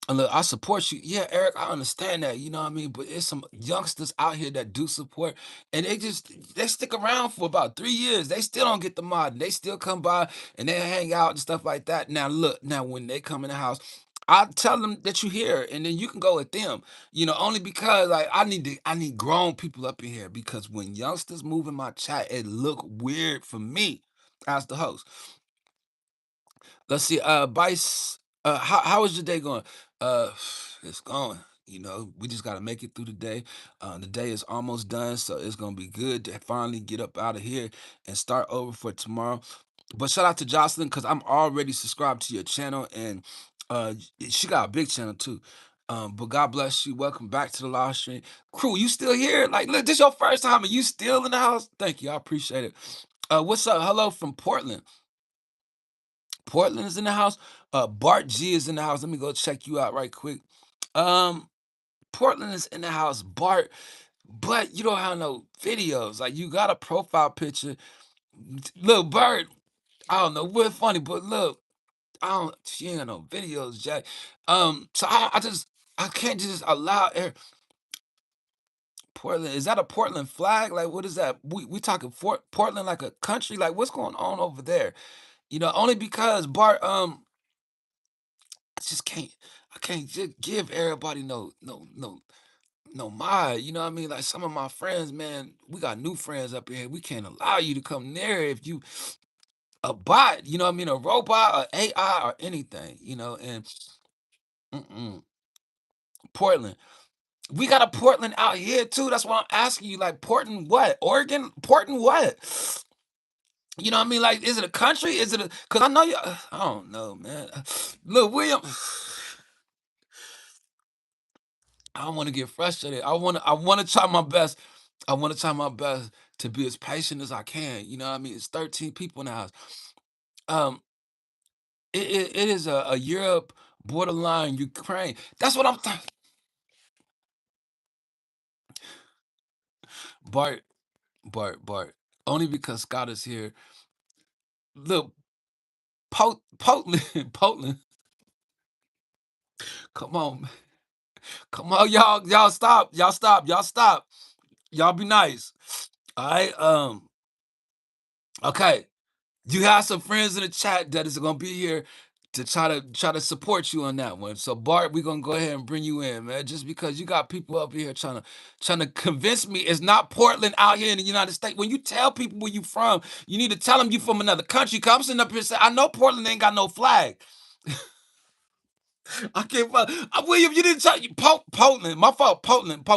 And look, I support you. Yeah, Eric, I understand that. You know what I mean? But it's some youngsters out here that do support, and they stick around for about 3 years. They still don't get the mod. They still come by and they hang out and stuff like that. Now, look, now when they come in the house, I tell them that you here, and then you can go with them. Only because like I need grown people up in here because when youngsters move in my chat, it look weird for me as the host. Let's see, Bice, how is your day going? Uh, it's going. We just gotta make it through the day. The day is almost done, so it's gonna be good to finally get up out of here and start over for tomorrow. But shout out to Jocelyn because I'm already subscribed to your channel, and she got a big channel too. But God bless you. Welcome back to the live stream. Crew, you still here? Like, look, this your first time and you still in the house? Thank you. I appreciate it. What's up? Hello from Portland. Portland is in the house. Bart G is in the house. Let me go check you out right quick. Um, Portland is in the house. Bart, but you don't have no videos. Like you got a profile picture. Look, Bart. I don't know what's funny, but look, I don't. She ain't got no videos, Jack. So I can't just allow air. Portland, is that a Portland flag? Like, what is that? We talking Portland like a country? Like, what's going on over there? Only because Bart. just can't I can't just give everybody no mind. You know what I mean? Like some of my friends, man, we got new friends up here. We can't allow you to come near if you a bot, you know what I mean, a robot or AI or anything, and mm-mm. Portland. We got a Portland out here too. That's why I'm asking you, like Portland what? Oregon? Portland what? You know what I mean? Like, is it a country? Is it a because I know you I don't know, man. Look, William, I don't want to get frustrated. I wanna try my best. I want to try my best to be as patient as I can. You know what I mean? It's 13 people in the house. Um, it is a Europe borderline Ukraine. That's what Bart, Bart. Only because Scott is here. Look, Portland, Portland. Come on, come on, y'all stop, y'all be nice. All right, okay. You have some friends in the chat that is gonna be here to try to support you on that one. So Bart, we're gonna go ahead and bring you in, man. Just because you got people up here trying to convince me it's not Portland out here in the United States. When you tell people where you from, you need to tell them you from another country. Cause I'm sitting up here saying I know Portland ain't got no flag. I can't. William, you didn't tell you Portland. My fault. Portland.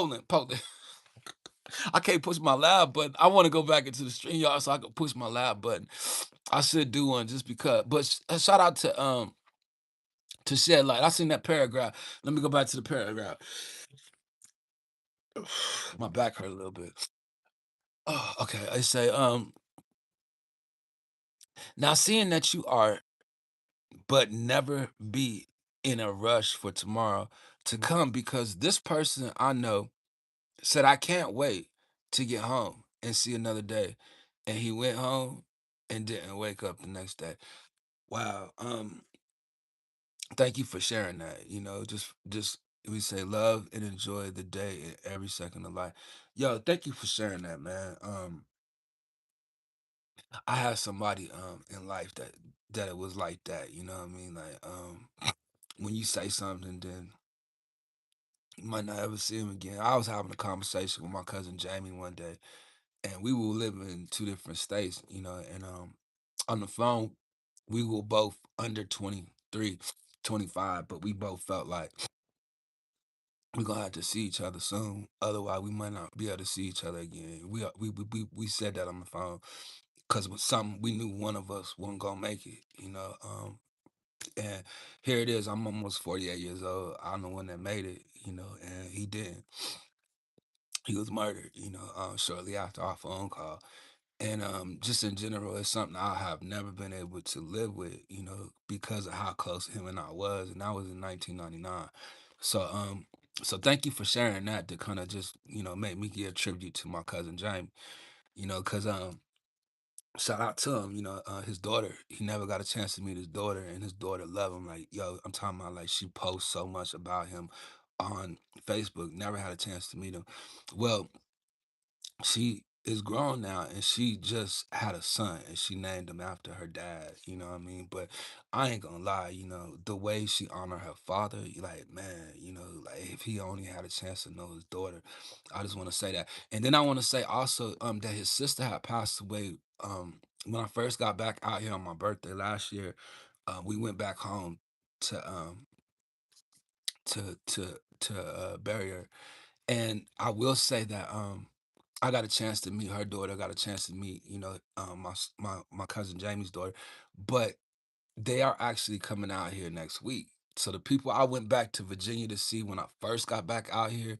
I can't push my live button. I want to go back into the stream, y'all, so I can push my live button. I should do one just because. But shout out to Shed Light. I seen that paragraph. Let me go back to the paragraph. My back hurt a little bit. Oh, okay. I say, now seeing that you are, but never be in a rush for tomorrow to come because this person I know said I can't wait to get home and see another day. And he went home and didn't wake up the next day. Wow. Thank you for sharing that. Just we say love and enjoy the day and every second of life. Yo, thank you for sharing that, man. I had somebody in life that it was like that, you know what I mean? Like when you say something, then you might not ever see him again. I was having a conversation with my cousin Jamie one day, and we were living in two different states, and on the phone, we were both under 23, 25, but we both felt like we're gonna have to see each other soon. Otherwise, we might not be able to see each other again. We said that on the phone because it was something we knew one of us wasn't gonna make it. And here it is. I'm almost 48 years old. I'm the one that made it. And he didn't. He was murdered. Shortly after our phone call. And just in general, it's something I have never been able to live with, because of how close him and I was, and that was in 1999. So so thank you for sharing that to kind of just make me give tribute to my cousin Jamie, because shout out to him, his daughter. He never got a chance to meet his daughter, and his daughter love him. Like, yo, I'm talking about like she posts so much about him on Facebook. Never had a chance to meet him. Well, she is grown now and she just had a son and she named him after her dad, you know what I mean? But I ain't gonna lie, the way she honored her father, you like, man, like if he only had a chance to know his daughter. I just want to say that. And then I want to say also that his sister had passed away when I first got back out here on my birthday last year. We went back home to bury her. And I will say that I got a chance to meet her daughter. I got a chance to meet, my cousin Jamie's daughter. But they are actually coming out here next week. So the people I went back to Virginia to see when I first got back out here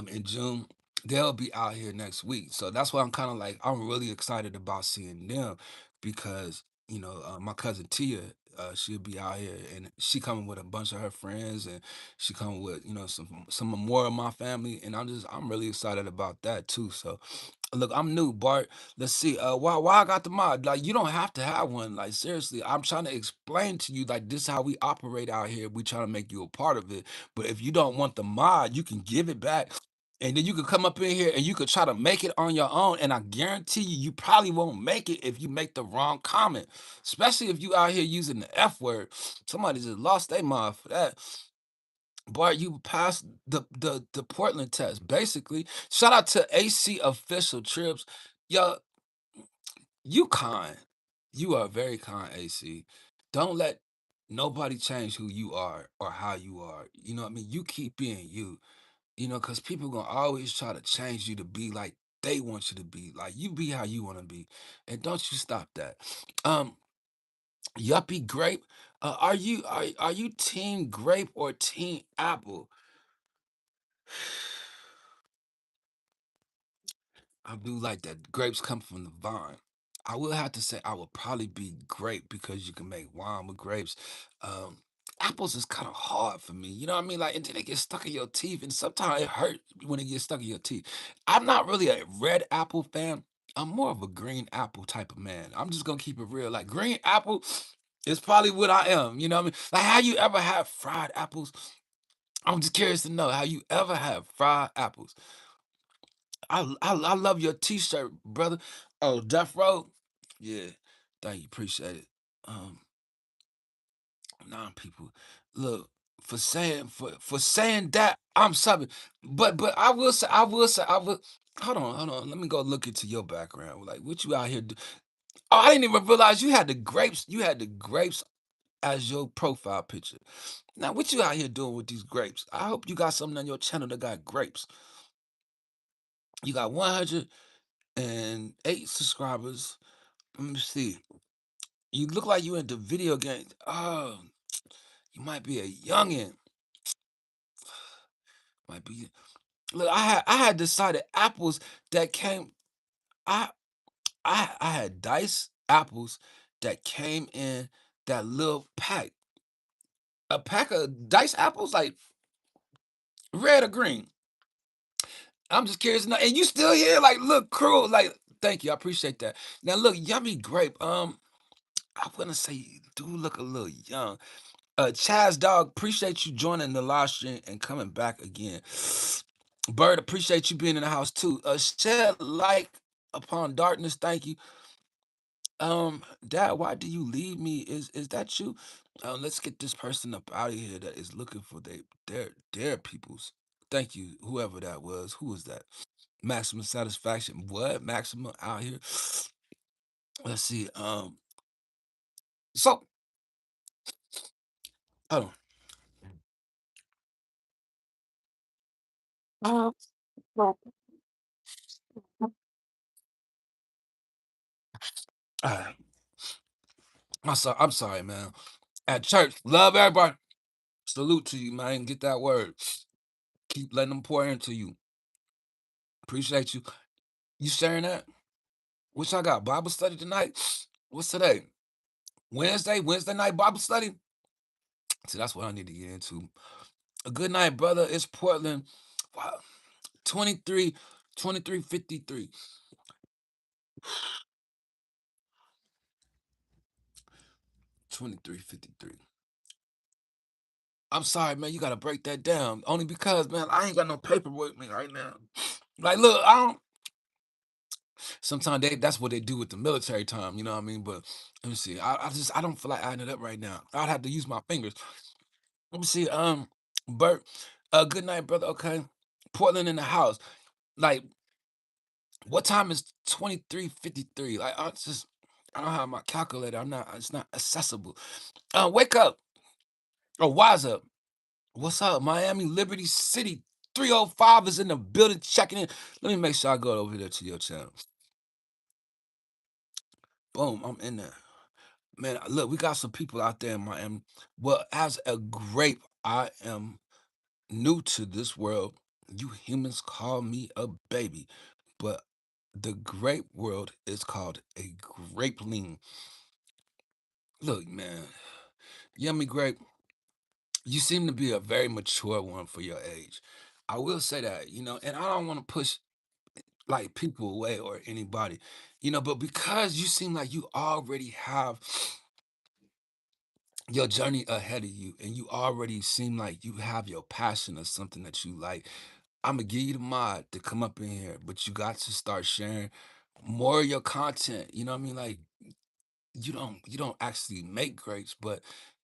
in June, they'll be out here next week. So that's why I'm kind of like I'm really excited about seeing them because my cousin Tia, she'll be out here and she coming with a bunch of her friends and she coming with some more of my family and I'm really excited about that too. So look, I'm new, Bart. Let's see. Why I got the mod? Like, you don't have to have one. Like, seriously, I'm trying to explain to you, like, this is how we operate out here. We trying to make you a part of it. But if you don't want the mod, you can give it back. And then you could come up in here and you could try to make it on your own, and I guarantee you, you probably won't make it if you make the wrong comment, especially if you out here using the F word. Somebody just lost their mind for that. Bart, you passed the Portland test. Basically, shout out to AC Official Trips. Yo, you kind. You are very kind, AC. Don't let nobody change who you are or how you are. You know what I mean? You keep being you. You know, because people gonna always try to change you to be like they want you to be. Like you be how you want to be, and don't you stop that. Um, Yuppie grape. Are you team grape or team apple? I do like that. Grapes come from the vine. I will have to say I would probably be grape because you can make wine with grapes. Um, Apples is kind of hard for me. You know what I mean? Like, and then they get stuck in your teeth, and sometimes it hurt when it gets stuck in your teeth. I'm not really a red apple fan. I'm more of a green apple type of man. I'm just gonna keep it real. Like green apple is probably what I am. You know what I mean? Like, have you ever had fried apples? I'm just curious to know, have you ever had fried apples? I love your T-shirt, brother. Oh, Death Row. Yeah, thank you, appreciate it. Um, nah, people, look for saying that I'm subbing, but I will. Hold on. Let me go look into your background. Like, what you out here do? Oh, I didn't even realize you had the grapes. You had the grapes as your profile picture. Now, what you out here doing with these grapes? I hope you got something on your channel that got grapes. You got 108 subscribers. Let me see. You look like you into video games. Oh, you might be a youngin. Might be. Look, I had decided apples that came. I I had dice apples that came in that little pack. A pack of dice apples, like red or green. I'm just curious to know. And you still here? Like, look, cruel. Like, thank you. I appreciate that. Now, look, yummy grape. I want to say you do look a little young. Chaz Dog, appreciate you joining the live stream and coming back again. Bird, appreciate you being in the house too. Shed light upon darkness. Thank you. Dad, why do you leave me? Is that you? Let's get this person up out of here that is looking for their peoples. Thank you, whoever that was. Who was that? Maximum satisfaction. What? Maximum out here. Let's see. So hold on. Uh, I'm sorry, man. At church, love everybody. Salute to you, man. Get that word. Keep letting them pour into you. Appreciate you. You sharing that? Which I got Bible study tonight. What's today? Wednesday night Bible study. See, that's what I need to get into. A good night, brother. It's Portland. Wow. 23, 23:53. 23:53. I'm sorry, man. You gotta break that down. Only because, man, I ain't got no paper with me right now. Like, look, I don't. Sometimes that's what they do with the military time. You know what I mean? But let me see. I don't feel like adding it up right now. I'd have to use my fingers. Let me see. Bert. Good night, brother. Okay. Portland in the house. Like, what time is 23:53? Like, I don't have my calculator. It's not accessible. Wake up. Oh, wise up. What's up? Miami Liberty City 305 is in the building checking in. Let me make sure I go over there to your channel. Boom, I'm in there. Man, look, we got some people out there in Miami. Well, as a grape, I am new to this world. You humans call me a baby, but the grape world is called a grapeling. Look, man, yummy grape, you seem to be a very mature one for your age. I will say that, and I don't want to push like people away or anybody, but because you seem like you already have your journey ahead of you and you already seem like you have your passion or something that you like, I'ma give you the mod to come up in here, but you got to start sharing more of your content. You know what I mean? Like you don't actually make grapes, but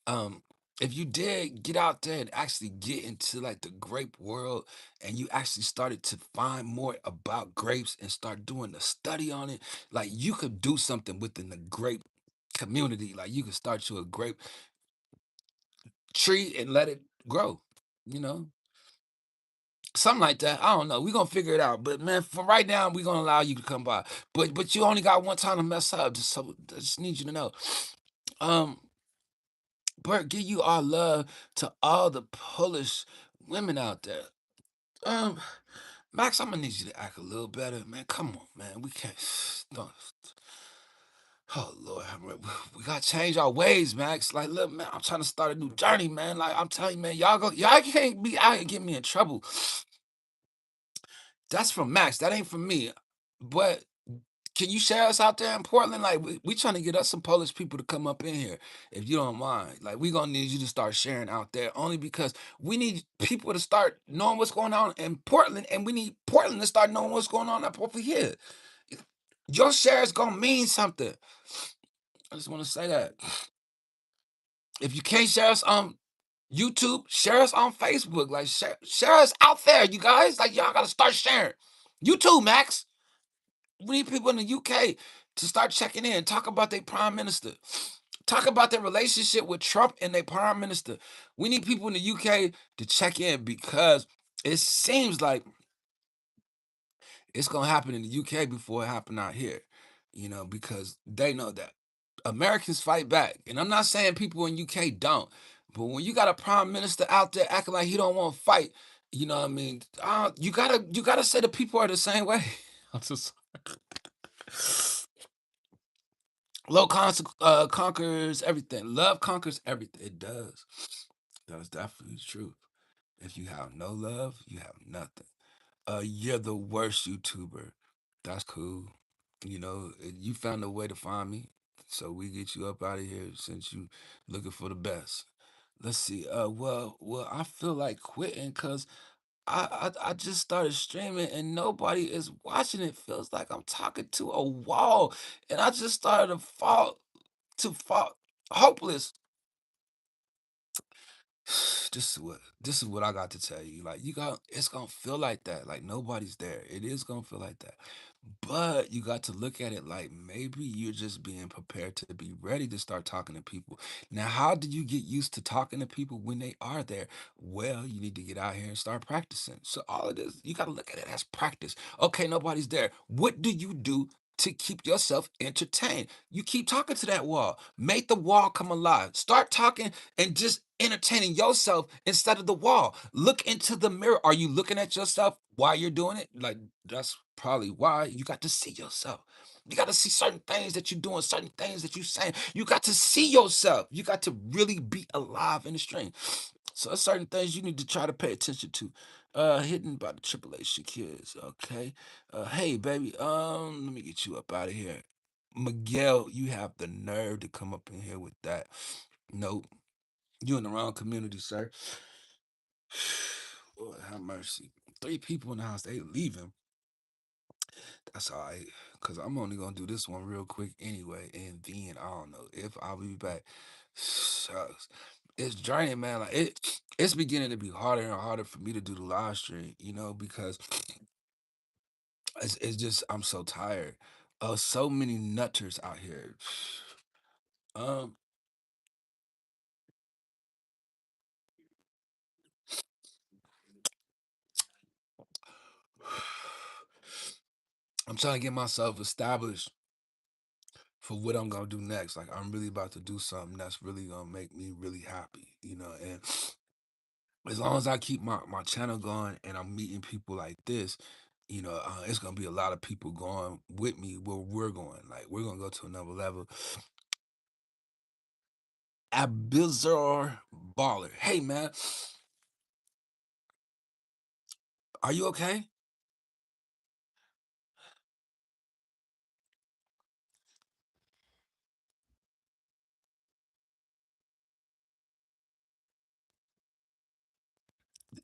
um if you did get out there and actually get into like the grape world and you actually started to find more about grapes and start doing the study on it, like you could do something within the grape community. Like you could start you a grape tree and let it grow, you know? Something like that. I don't know. We're gonna figure it out. But man, for right now, we're gonna allow you to come by. But you only got one time to mess up. Just so I just need you to know. Um, Bert, give you our love to all the Polish women out there. Um, Max, I'm gonna need you to act a little better, man. Come on, man. We can't. Don't, oh Lord, we gotta change our ways, Max. Like, look, man, I'm trying to start a new journey, man. Like, I'm telling you, man, y'all can't be out and get me in trouble. That's from Max. That ain't from me. But can you share us out there in Portland? Like we trying to get us some Polish people to come up in here, if you don't mind. Like we gonna need you to start sharing out there, only because we need people to start knowing what's going on in Portland, and we need Portland to start knowing what's going on up over here. Your share is gonna mean something. I just want to say that. If you can't share us on YouTube, share us on Facebook. Like share us out there, you guys. Like y'all gotta start sharing. You too, Max. We need people in the UK to start checking in, talk about their prime minister, talk about their relationship with Trump and their prime minister. We need people in the UK to check in because it seems like it's gonna happen in the UK before it happen out here, because they know that Americans fight back, and I'm not saying people in UK don't, but when you got a prime minister out there acting like he don't want to fight, you know what I mean? You gotta say the people are the same way. I'm just conquers everything. Love conquers everything. It does. That's definitely true. If you have no love, you have nothing. You're the worst YouTuber. That's cool. You found a way to find me, so we get you up out of here since you looking for the best. Let's see. Well, I feel like quitting because I just started streaming and nobody is watching. It feels like I'm talking to a wall, and I just started to fall hopeless. This is what I got to tell you. Like it's gonna feel like that. Like nobody's there. It is gonna feel like that. But you got to look at it like maybe you're just being prepared to be ready to start talking to people. Now, how do you get used to talking to people when they are there? Well, you need to get out here and start practicing. So all of this, you gotta look at it as practice. Okay, nobody's there. What do you do to keep yourself entertained? You keep talking to that wall. Make the wall come alive. Start talking and just entertaining yourself instead of the wall. Look into the mirror. Are you looking at yourself while you're doing it? Like that's probably why you got to see yourself. You got to see certain things that you're doing, certain things that you're saying. You got to see yourself. You got to really be alive in the stream. So there's certain things you need to try to pay attention to. Hidden by the Tribulation Kids. Okay. Hey baby, let me get you up out of here. Miguel, you have the nerve to come up in here with that. Nope. You in the wrong community, sir. Lord have mercy. Three people in the house, they leaving. That's all right. Cause I'm only gonna do this one real quick anyway. And then I don't know if I'll be back. Shucks. It's draining, man. Like it's beginning to be harder and harder for me to do the live stream, because it's just I'm so tired. So many nutters out here. Um, I'm trying to get myself established for what I'm gonna do next. Like I'm really about to do something that's really gonna make me really happy. And as long as I keep my channel going and I'm meeting people like this, it's gonna be a lot of people going with me where we're going. Like we're gonna go to another level. Abizar Baller. Hey man, are you okay?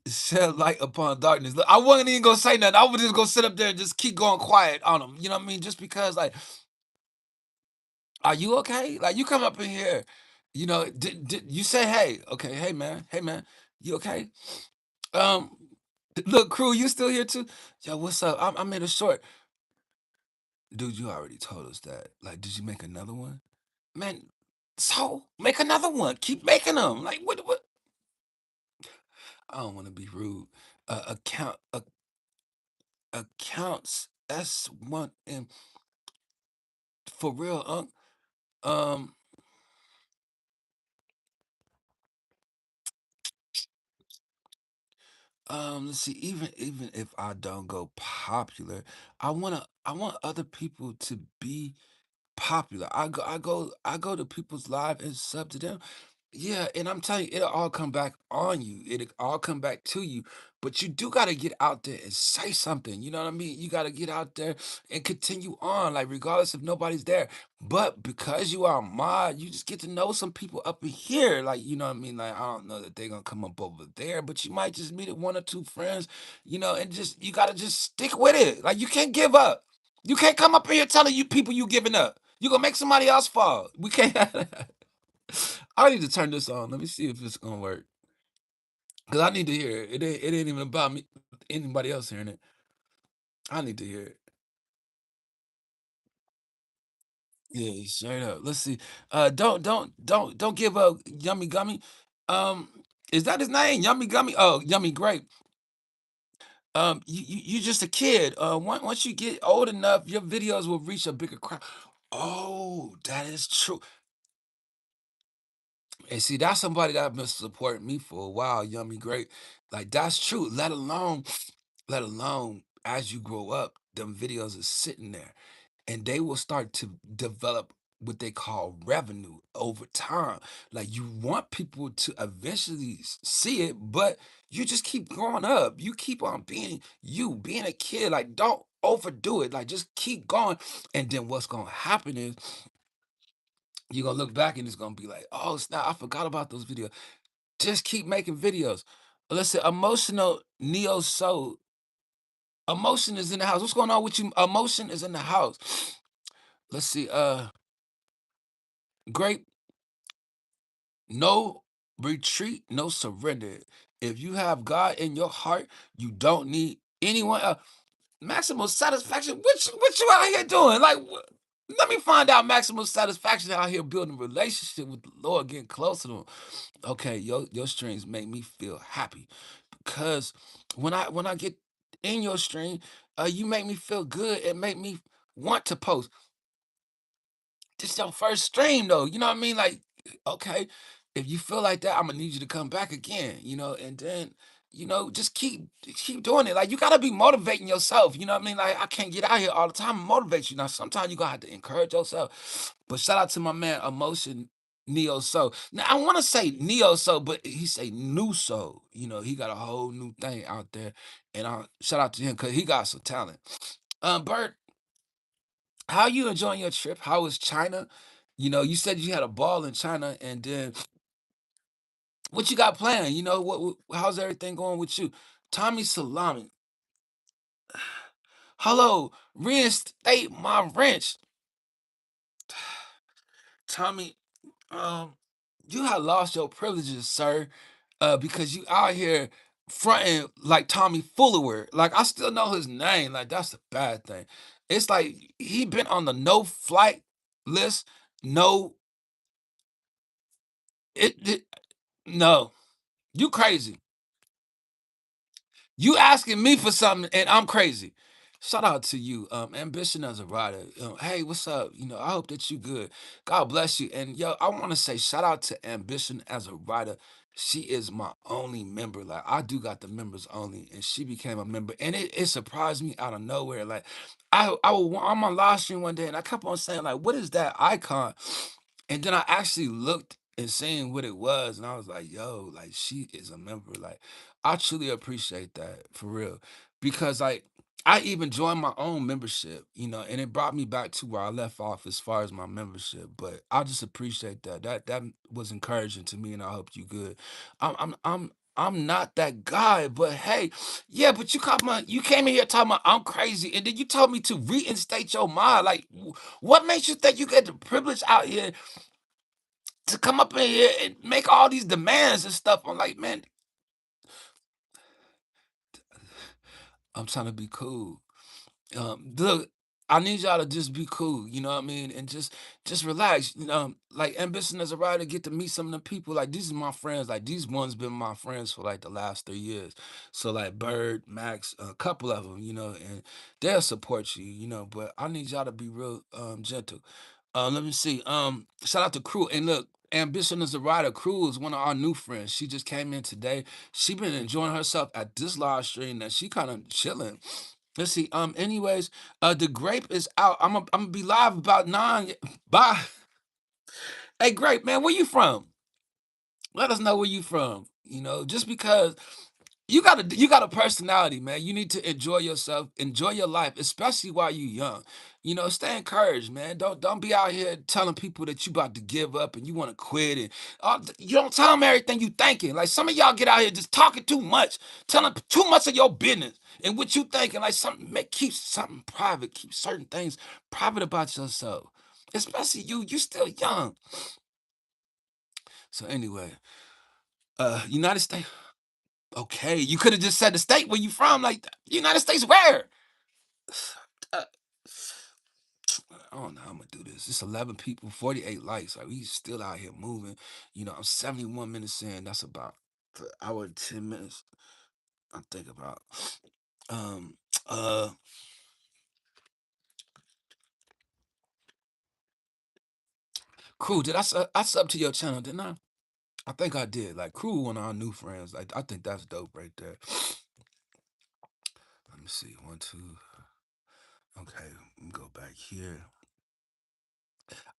Shed light upon darkness. Look, I wasn't even gonna say nothing. I was just gonna sit up there and just keep going quiet on them. You know what I mean? Just because, like, are you okay? Like, you come up in here, did you say, hey, okay, hey man, you okay? Um, look, crew, you still here too? Yo, what's up? I'm in a short. Dude, you already told us that. Like, did you make another one? Man, so make another one. Keep making them. Like, what? I don't want to be rude. Accounts S1 and for real, um, let's see. Even if I don't go popular, I want other people to be popular. I go to people's live and sub to them. Yeah, and I'm telling you, it'll all come back on you. It'll all come back to you. But you do gotta get out there and say something. You know what I mean? You gotta get out there and continue on, like regardless if nobody's there. But because you are a mod, you just get to know some people up in here. Like, you know what I mean? Like, I don't know that they're gonna come up over there, but you might just meet one or two friends, and just you gotta just stick with it. Like, you can't give up. You can't come up in here telling you people you giving up. You gonna make somebody else fall. We can't have that. I need to turn this on. Let me see if it's gonna work. Cause I need to hear it. It ain't even about me. Anybody else hearing it? I need to hear it. Yeah, straight up. Let's see. Don't give up, Yummy Gummy. Um, is that his name? Yummy Gummy. Oh, Yummy Grape. You just a kid. Once you get old enough, your videos will reach a bigger crowd. Oh, that is true. And see, that's somebody that been supporting me for a while, Yummy Great. Like that's true. Let alone as you grow up, them videos are sitting there and they will start to develop what they call revenue over time. Like you want people to eventually see it, but you just keep growing up. You keep on being you, being a kid. Like don't overdo it. Like just keep going. And then what's gonna happen is you're gonna look back and it's gonna be like, oh snap, I forgot about those videos. Just keep making videos. Listen, emotional neo soul. Emotion is in the house. What's going on with you? Emotion is in the house. Let's see. Great. No retreat, no surrender. If you have God in your heart, you don't need anyone else. Maximal satisfaction. What you out here doing? Like, let me find out. Maximal satisfaction out here building a relationship with the Lord, getting closer to Him. Okay, your streams make me feel happy because when I get in your stream, you make me feel good. It make me want to post. This your first stream though, you know what I mean? Like, okay, if you feel like that, I'm gonna need you to come back again, and then, just keep doing it. Like you gotta be motivating yourself, you know what I mean? Like I can't get out here all the time and motivate you. Now sometimes you gonna have to encourage yourself. But shout out to my man Emotion Neo Soul. Now I wanna say Neo Soul, but he say new soul. He got a whole new thing out there. And I shout out to him because he got some talent. Bert, how you enjoying your trip? How was China? You said you had a ball in China, and then what you got planned? How's everything going with you? Tommy Salami. Hello, reinstate my wrench. Tommy, um, you have lost your privileges, sir, because you out here fronting like Tommy Fullerword. Like I still know his name. Like that's the bad thing. It's like he been on the no flight list. No, it no. You crazy. You asking me for something and I'm crazy. Shout out to you, Ambition as a writer. Hey, what's up? I hope that you good. God bless you. And yo, I want to say shout out to Ambition as a writer. She is my only member. Like I do got the members only, and she became a member, and it surprised me out of nowhere. Like I was on my live stream one day, and I kept on saying like, "What is that icon?" And then I actually looked and seen what it was, and I was like, "Yo, like she is a member." Like I truly appreciate that for real, because like I even joined my own membership, and it brought me back to where I left off as far as my membership. But I just appreciate that. That was encouraging to me, and I hope you good. I'm I'm not that guy, but hey, yeah, but you came in here talking about I'm crazy, and then you told me to reinstate your mind. Like, what makes you think you get the privilege out here to come up in here and make all these demands and stuff? I'm like, man, I'm trying to be cool. Look, I need y'all to just be cool, you know what I mean, and just relax. Like ambition as a writer, get to meet some of the people. Like these are my friends. Like these ones been my friends for like the last 3 years. So like Bird, Max, a couple of them, and they'll support you, But I need y'all to be real gentle. Let me see. Shout out to Crew. And look, Ambition as a writer, Crew is one of our new friends. She just came in today. She been enjoying herself at this live stream. That she kind of chilling. Let's see. Anyways, the grape is out. I'm gonna be live about 9. Bye. Hey, Grape, man, where you from? Let us know where you from. Just because you got a personality, man. You need to enjoy yourself, enjoy your life, especially while you young. Stay encouraged, man. Don't be out here telling people that you about to give up and you want to quit, and you don't tell them everything you thinking. Like some of y'all get out here just talking too much, telling too much of your business and what you thinking. Like something, keep something private, keep certain things private about yourself. Especially you still young. So anyway, United States. Okay, you could have just said the state where you from. Like United States, where? Uh, I don't know how I'm gonna do this. It's 11 people, 48 likes. Like we still out here moving. I'm 71 minutes in. That's about an hour and 10 minutes. I'm thinking about. Um, uh, Crew, I sub to your channel, didn't I? I think I did. Like Crew, one of our new friends. Like I think that's dope right there. Let me see. One, two. Okay, let me go back here.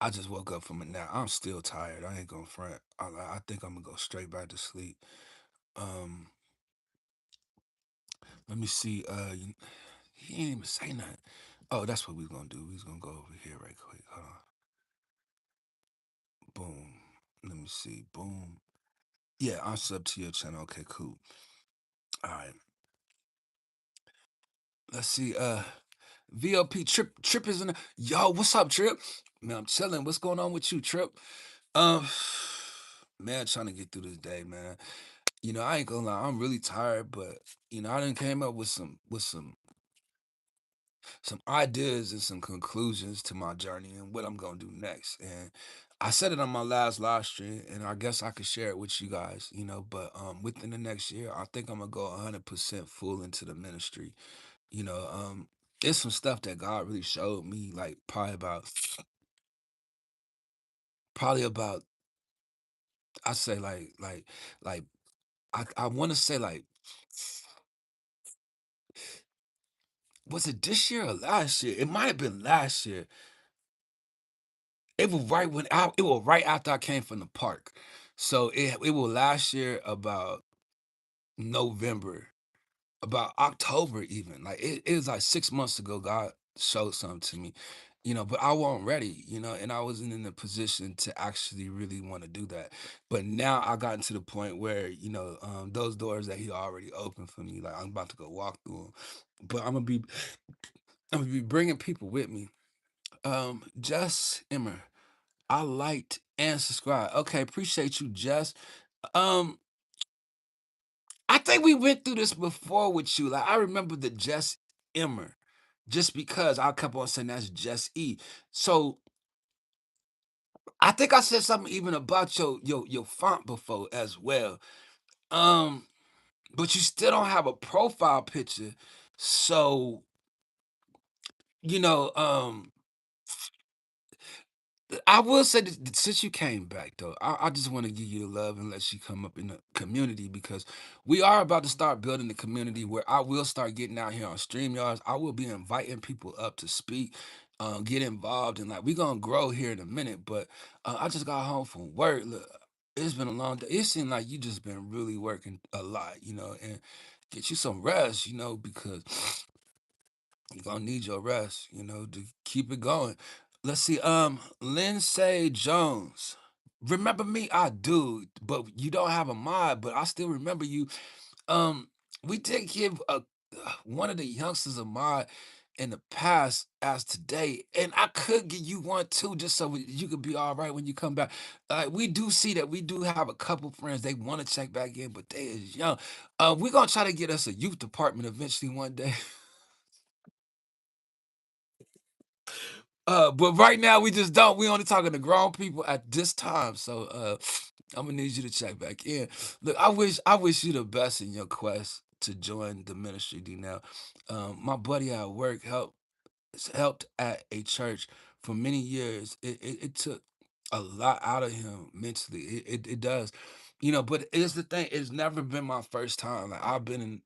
I just woke up from a nap. I'm still tired. I ain't gonna front. I think I'm gonna go straight back to sleep. Um, Let me see. He ain't even say nothing. Oh, that's what we was gonna do. We was gonna go over here right quick. Hold on. Boom. Let me see. Boom. Yeah, I'm sub to your channel. Okay, cool. All right. Let's see. VLP Trip is in the. Yo, what's up, Trip? Man, I'm chilling. What's going on with you, Trip? Um, man, trying to get through this day, man. I ain't gonna lie. I'm really tired, but I done came up with some ideas and some conclusions to my journey and what I'm gonna do next. And I said it on my last live stream, and I guess I could share it with you guys, But within the next year, I think I'm gonna go 100% full into the ministry. You know, um, it's some stuff that God really showed me, like probably about I say like I want to say like was it this year or last year? It might have been last year. It was right after I came from the park. So it was last year about November, about October even. Like it was like 6 months ago God showed something to me. But I wasn't ready, and I wasn't in the position to actually really want to do that. But now I gotten to the point where, those doors that he already opened for me, like I'm about to go walk through them. But I'm gonna be bringing people with me. Jess Emmer. I liked and subscribed. Okay, appreciate you, Jess. Um, I think we went through this before with you. Like I remember the Jess Emmer, just because I kept on saying that's Jess E. So I think I said something even about your font before as well. Um, but you still don't have a profile picture. So, you know, um, I will say that since you came back though, I just want to give you the love and let you come up in the community because we are about to start building the community where I will start getting out here on StreamYards. I will be inviting people up to speak, get involved, and like we're gonna grow here in a minute. But I just got home from work. Look, it's been a long day. It seemed like you just been really working a lot, and get you some rest, because you're gonna need your rest, to keep it going. Let's see. Lindsay Jones. remember me? I do, but you don't have a mod, but I still remember you. Um, we did give one of the youngsters a mod in the past as today, and I could give you one too, just so you could be all right when you come back. We do see that we do have a couple friends they want to check back in, but they is young. We're gonna try to get us a youth department eventually one day. But right now we just don't. We only talking to grown people at this time. So I'm gonna need you to check back in. Look, I wish you the best in your quest to join the ministry, D now. My buddy at work helped at a church for many years. It took a lot out of him mentally. It does. But it's the thing, it's never been my first time. Like I've been in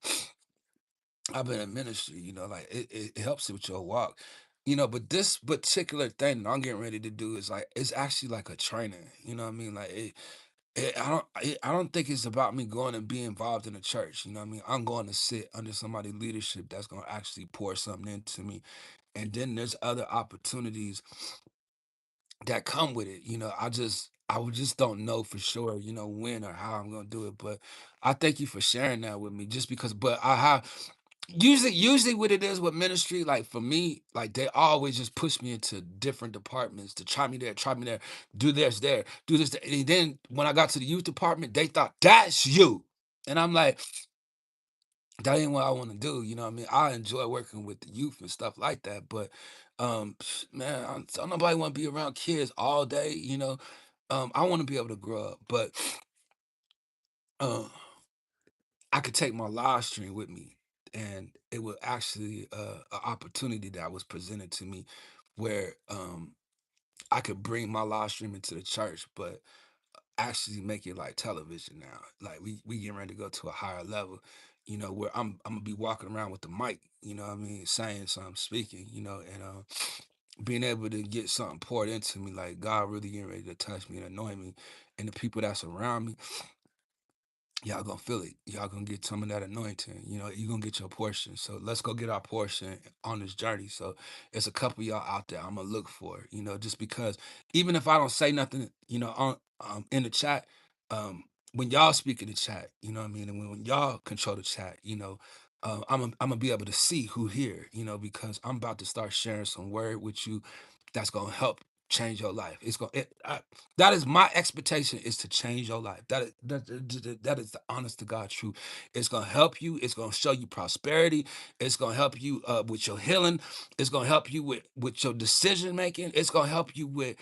ministry, like it helps with your walk. But this particular thing that I'm getting ready to do is like it's actually like a training. You know what I mean? Like I don't think it's about me going and be involved in a church. You know what I mean? I'm going to sit under somebody's leadership that's going to actually pour something into me. And then there's other opportunities that come with it. I just don't know for sure, when or how I'm gonna do it. But I thank you for sharing that with me. Just because, but I have usually what it is with ministry, like for me, like they always just push me into different departments to try me there, do this there, do this there. And then when I got to the youth department, they thought that's you. And I'm like, that ain't what I want to do. You know what I mean? I enjoy working with the youth and stuff like that. But man, don't nobody want to be around kids all day, I want to be able to grow up, but uh, I could take my live stream with me, and it was actually an opportunity that was presented to me where I could bring my live stream into the church, but actually make it like television now. Like we getting ready to go to a higher level, where I'm gonna be walking around with the mic, what I mean, saying something, speaking, and being able to get something poured into me, like God really getting ready to touch me and anoint me, and the people that's around me, y'all gonna feel it. Y'all gonna get some of that anointing. You're gonna get your portion. So let's go get our portion on this journey. So it's a couple of y'all out there I'm gonna look for, just because even if I don't say nothing, in the chat, when y'all speak in the chat, you know what I mean? And when y'all control the chat, I'm gonna be able to see who here, because I'm about to start sharing some word with you that's gonna help change your life. That is my expectation, is to change your life. That is the honest to God truth. It's gonna help you. It's gonna show you prosperity. It's gonna help you with your healing. It's gonna help you with your decision making. It's gonna help you with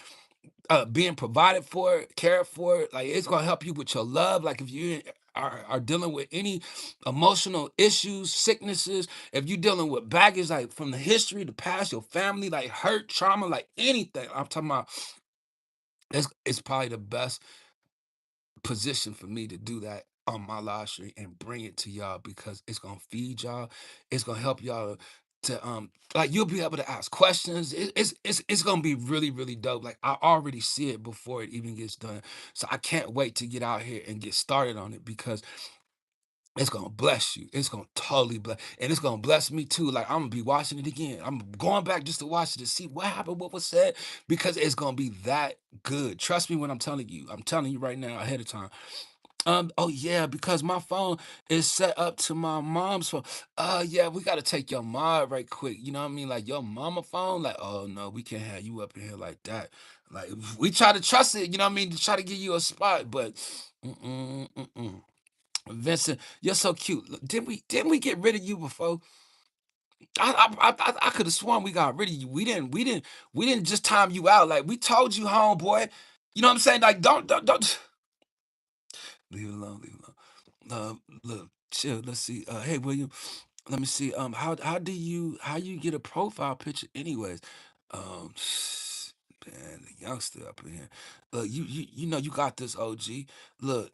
being provided for, cared for. Like it's gonna help you with your love. Like if you are dealing with any emotional issues, sicknesses, if you're dealing with baggage like from the history, the past, your family, like hurt, trauma, like anything. I'm talking about it's probably the best position for me to do that on my live stream and bring it to y'all because it's gonna feed y'all. It's gonna help y'all to like you'll be able to ask questions. It's gonna be really really dope. Like I already see it before it even gets done. So I can't wait to get out here and get started on it because it's gonna bless you. It's gonna totally bless, and it's gonna bless me too. Like I'm gonna be watching it again. I'm going back just to watch it to see what happened, what was said, because it's gonna be that good. Trust me when I'm telling you. I'm telling you right now ahead of time. Oh yeah, because my phone is set up to my mom's phone. Yeah, we gotta take your mom right quick. You know what I mean? Like your mama phone. Like, oh no, we can't have you up in here like that. Like we try to trust it. You know what I mean? To try to give you a spot, but. Mm-mm. Vincent, you're so cute. Look, didn't we get rid of you before? I could have sworn we got rid of you. We didn't just time you out. Like we told you, homeboy. You know what I'm saying? Like don't leave it alone. Leave it alone. Look, chill. Let's see. Hey, William. Let me see. How you get a profile picture, anyways? Um, man, the youngster up in here. Look, you got this, OG. Look,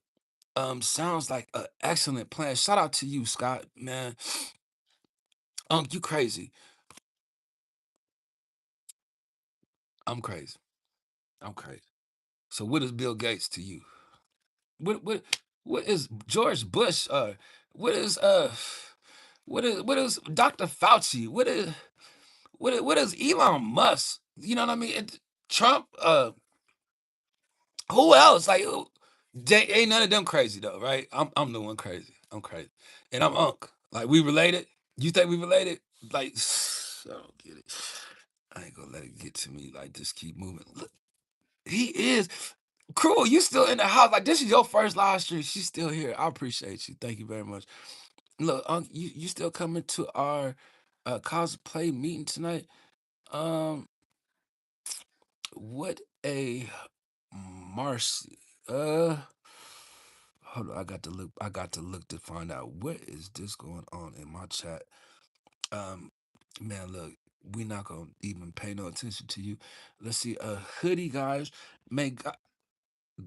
sounds like an excellent plan. Shout out to you, Scott, man. You crazy. I'm crazy. I'm crazy. So what is Bill Gates to you? What is George Bush? What is Dr. Fauci? What is Elon Musk? You know what I mean? Trump, Who else? Like, ain't none of them crazy though, right? I'm the one crazy. I'm crazy, and I'm Unc. Like, we related? You think we related? Like, I don't get it. I ain't gonna let it get to me. Like, just keep moving. Look, he is. Cruel, you still in the house. Like, this is your first live stream. She's still here. I appreciate you. Thank you very much. Look, Unc, you still coming to our cosplay meeting tonight? Um, what a Marcy. Hold on, I got to look. I got to look to find out what is this going on in my chat. Um, man, look, we not gonna even pay no attention to you. Let's see, hoodie guys. Man,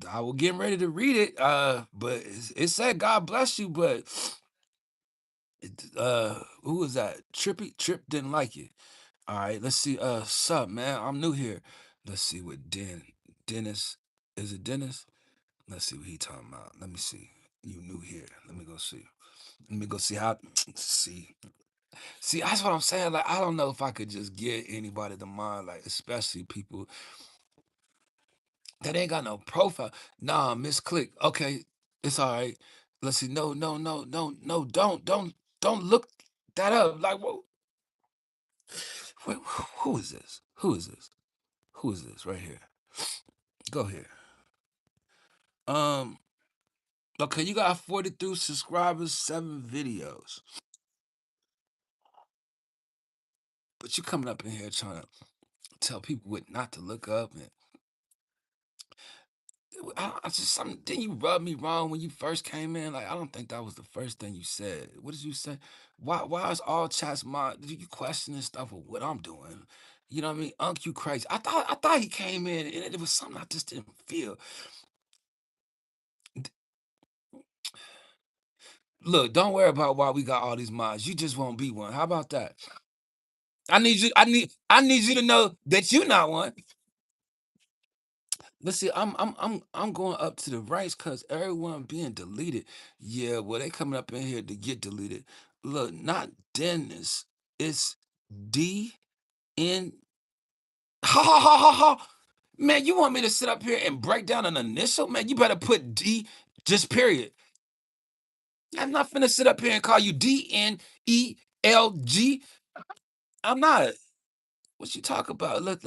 I was getting ready to read it. But it said God bless you, but who was that? Trip didn't like it. All right, let's see. Sup, man? I'm new here. Let's see what Dennis. Is it Dennis? Let's see what he talking about. Let me see. You new here. Let me go see. Let me go see how. See, see. That's what I'm saying. Like, I don't know if I could just get anybody to mind. Like, especially people that ain't got no profile. Nah, misclick. Okay, it's all right. Let's see. No, no, no, no, no. Don't look that up. Like, whoa. Wait, who is this? Who is this? Who is this right here? Go here. Um. Okay, you got 42 subscribers, 7 videos, but you coming up in here trying to tell people what not to look up, and I just something. Didn't you rub me wrong when you first came in? Like, I don't think that was the first thing you said. What did you say? Why is all chats my? Did you questioning stuff of what I'm doing? You know what I mean? Unc, you crazy. I thought he came in and it was something I just didn't feel. Look, don't worry about why we got all these mods. You just won't be one. How about that? I need you to know that you're not one. Let's see, I'm going up to the rights because everyone being deleted. Yeah, well, they coming up in here to get deleted. Look, not Dennis. It's DN. Ha ha ha ha ha. Man, you want me to sit up here and break down an initial? Man, you better put D, just period. I'm not finna sit up here and call you DNELG. I'm not. What you talk about? Look,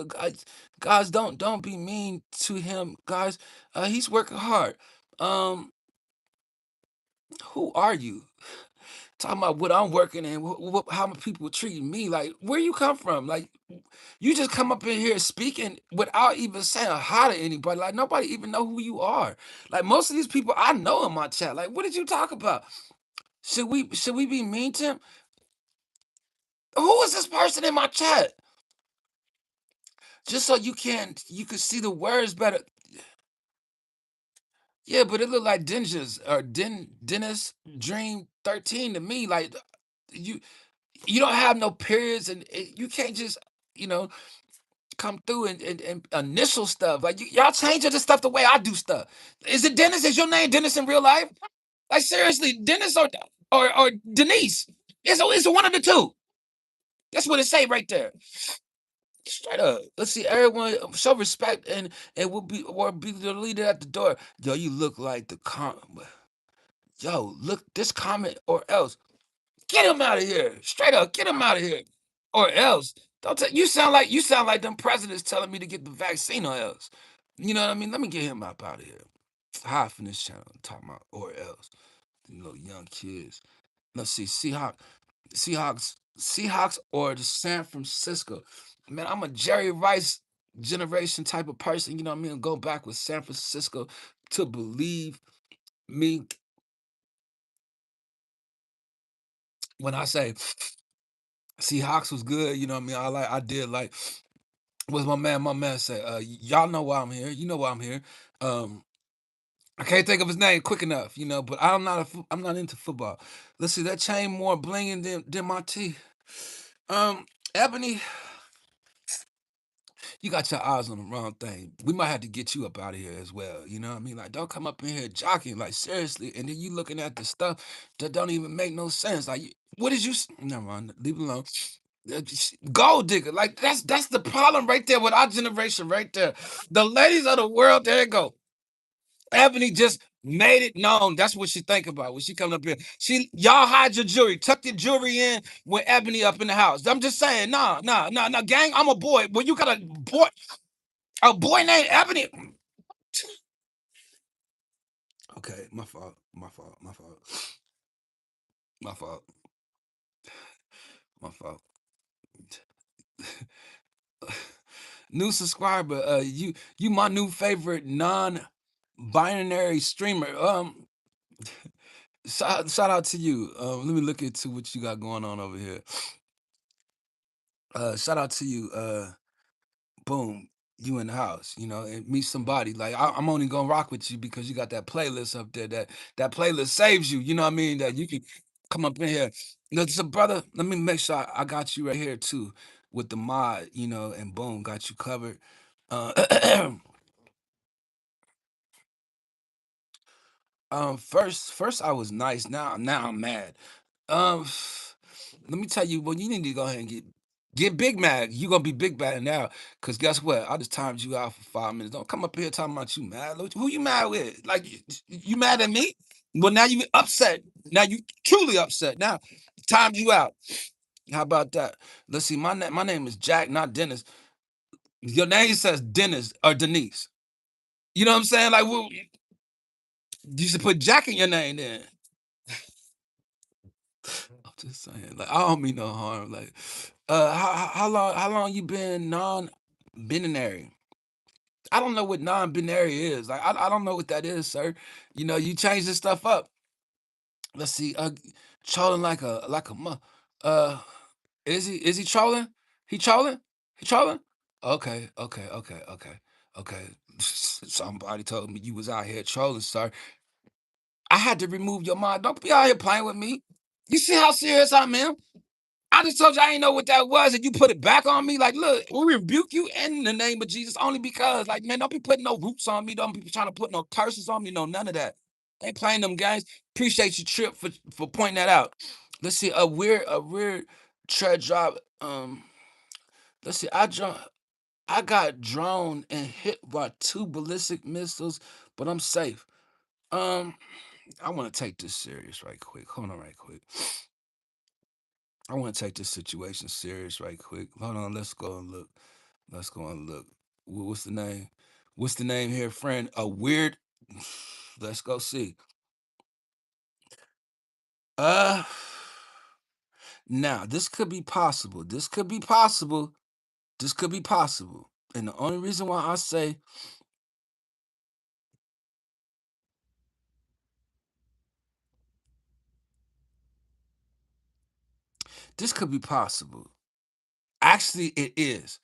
guys, don't be mean to him, guys. He's working hard. Um, who are you? Talking about what I'm working and how my people treating me. Like, where you come from? Like, you just come up in here speaking without even saying hi to anybody. Like, nobody even know who you are. Like, most of these people I know in my chat. Like, what did you talk about? Should we be mean to him? Who is this person in my chat? Just so you can see the words better. Yeah, but it looked like Dennis Dream 13 to me. Like, you you don't have no periods, and you can't just you know come through and initial stuff. Like, y'all changing the stuff the way I do stuff. Is it Dennis? Is your name Dennis in real life? Like, seriously, Dennis or Denise? It's one of the two. That's what it say right there. Straight up. Let's see, everyone show respect and will be deleted at the door. Yo, you look like the Yo, look this comment or else. Get him out of here. Straight up, get him out of here. Or else. Don't tell you sound like them presidents telling me to get the vaccine or else. You know what I mean? Let me get him up out of here. High from this channel talking about or else. You know, young kids. Let's see, Seahawks or the San Francisco. Man, I'm a Jerry Rice generation type of person, you know what I mean? Go back with San Francisco to believe me when I say Seahawks was good, you know what I mean? I did like what's my man said, y'all know why I'm here. You know why I'm here. Um I can't think of his name quick enough, but I'm not into football. Let's see, that chain more blinging than my teeth. Um, Ebony, you got your eyes on the wrong thing. We might have to get you up out of here as well. You know what I mean? Like, don't come up in here jockeying, like, seriously. And then you looking at the stuff that don't even make no sense. Like, what did you? Never mind. Leave it alone. Gold digger. Like, that's the problem right there with our generation right there. The ladies of the world. There you go. Ebony just made it known. That's what she think about when she coming up here. Y'all hide your jewelry, tuck your jewelry in with Ebony up in the house. I'm just saying, nah, nah, nah, nah, gang. I'm a boy. When you got a boy named Ebony. Okay, my fault, my fault, my fault, my fault, my fault. New subscriber, you my new favorite non-binary streamer. Shout out to you. Let me look into what you got going on over here. Shout out to you. Boom, you in the house, and meet somebody. Like I'm only gonna rock with you because you got that playlist up there. That playlist saves you. You know what I mean? That you can come up in here. So brother, let me make sure I got you right here too with the mod. And boom, got you covered. Uh, first I was nice. Now I'm mad. Um, Let me tell you, well, you need to go ahead and get Big Mad. You gonna be Big Bad now, cause guess what? I just timed you out for 5 minutes. Don't come up here talking about you mad. Who you mad with? Like you mad at me? Well, now you upset. Now you truly upset. Now timed you out. How about that? Let's see. My name is Jack, not Dennis. Your name says Dennis or Denise. You know what I'm saying? Like, well, you should put Jack in your name then. I'm just saying, like, I don't mean no harm. Like, how long you been non-binary? I don't know what non-binary is. Like, I don't know what that is, sir. You change this stuff up. Let's see. Trolling like a uh, is he trolling? He trolling? He trolling? Okay, okay, okay, okay, okay. Somebody told me you was out here trolling, sir. I had to remove your mind. Don't be out here playing with me. You see how serious I am? I just told you I didn't know what that was, and you put it back on me. Like, look, we rebuke you in the name of Jesus only because, like, man, don't be putting no roots on me. Don't be trying to put no curses on me. No, none of that. Ain't playing them guys. Appreciate you, Trip, for pointing that out. Let's see, a weird tread drop. Let's see, I got drone and hit by 2 ballistic missiles, but I'm safe. Um, I want to take this serious right quick. Hold on, right quick. I want to take this situation serious right quick. Hold on, let's go and look. Let's go and look. What's the name? What's the name here, friend? A weird. Let's go see. Uh, Now this could be possible. This could be possible. This could be possible. And the only reason why I say this could be possible, actually, it is.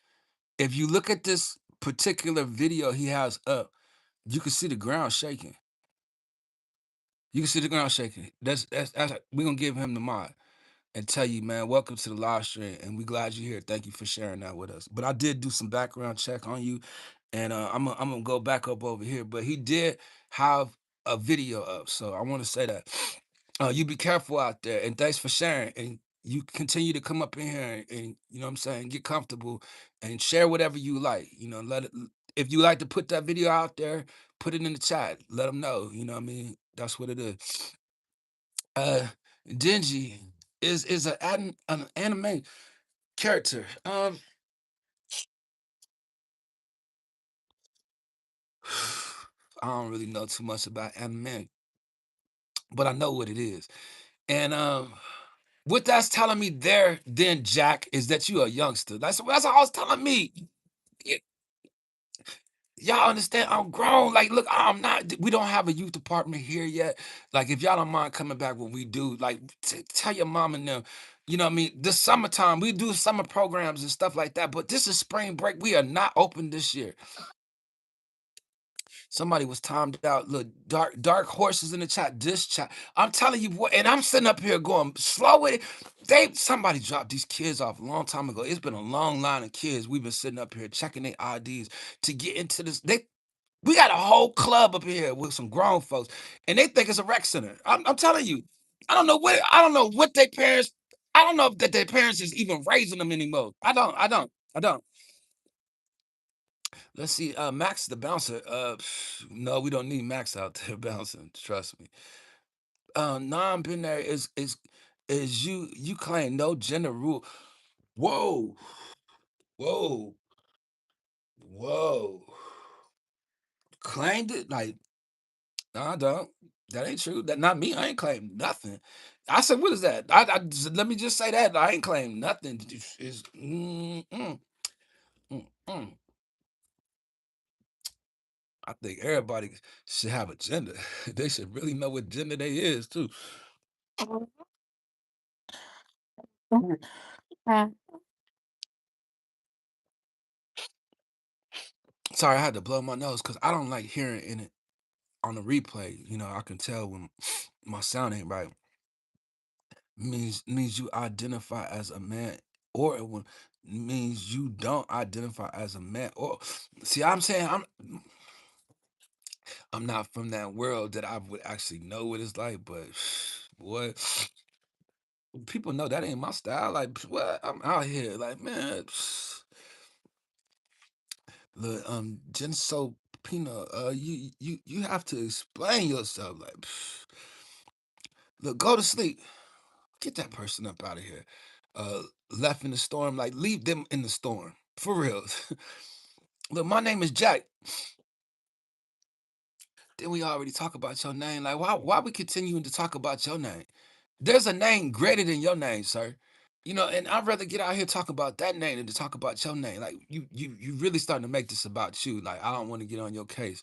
If you look at this particular video he has up, you can see the ground shaking. You can see the ground shaking. That's we're gonna give him the mod and tell you, man, welcome to the live stream, and we glad you're here. Thank you for sharing that with us. But I did do some background check on you, and I'm gonna go back up over here. But he did have a video up, so I want to say that you be careful out there, and thanks for sharing. And you continue to come up in here and you know what I'm saying, get comfortable and share whatever you like. Let it. If you like to put that video out there, put it in the chat. Let them know. You know what I mean? That's what it is. Uh, Dingy is an anime character. I don't really know too much about anime, but I know what it is. And what that's telling me there, then Jack, is that you a youngster. That's all it's telling me. Y- Y'all understand? I'm grown. Like, look, I'm not. We don't have a youth department here yet. Like, if y'all don't mind coming back when we do, like, tell your mom and them. You know what I mean? This summertime, we do summer programs and stuff like that. But this is spring break. We are not open this year. Somebody was timed out. Look, dark horses in the chat. This chat. I'm telling you what, and I'm sitting up here going slow with it. Somebody dropped these kids off a long time ago. It's been a long line of kids. We've been sitting up here checking their IDs to get into this. We got a whole club up here with some grown folks, and they think it's a rec center. I'm telling you, I don't know what their parents. I don't know if that their parents is even raising them anymore. I don't. Let's see. Max the bouncer. No, we don't need Max out there bouncing. Trust me. Non-binary is you claim no gender rule. Whoa, whoa, whoa. Claimed it like no, I don't. That ain't true. That not me. I ain't claimed nothing. I said, what is that? Let me just say that I ain't claimed nothing. Is mm, mm. I think everybody should have a gender. They should really know what gender they is too. Sorry, I had to blow my nose because I don't like hearing in it on the replay. You know, I can tell when my sound ain't right. Means you identify as a man, or means you don't identify as a man. Or see, I'm saying I'm not from that world that I would actually know what it's like. But boy, people know that ain't my style. Like what? I'm out here like man. Look, Jen so Pina, you have to explain yourself. Like, look, go to sleep. Get that person up out of here. Uh, Left in the storm. Like, leave them in the storm for real. Look, my name is Jack. Then we already talk about your name. Like, why we continuing to talk about your name? There's a name greater than your name, sir. You know, and I'd rather get out here talk about that name than to talk about your name. Like, you really starting to make this about you. Like, I don't want to get on your case.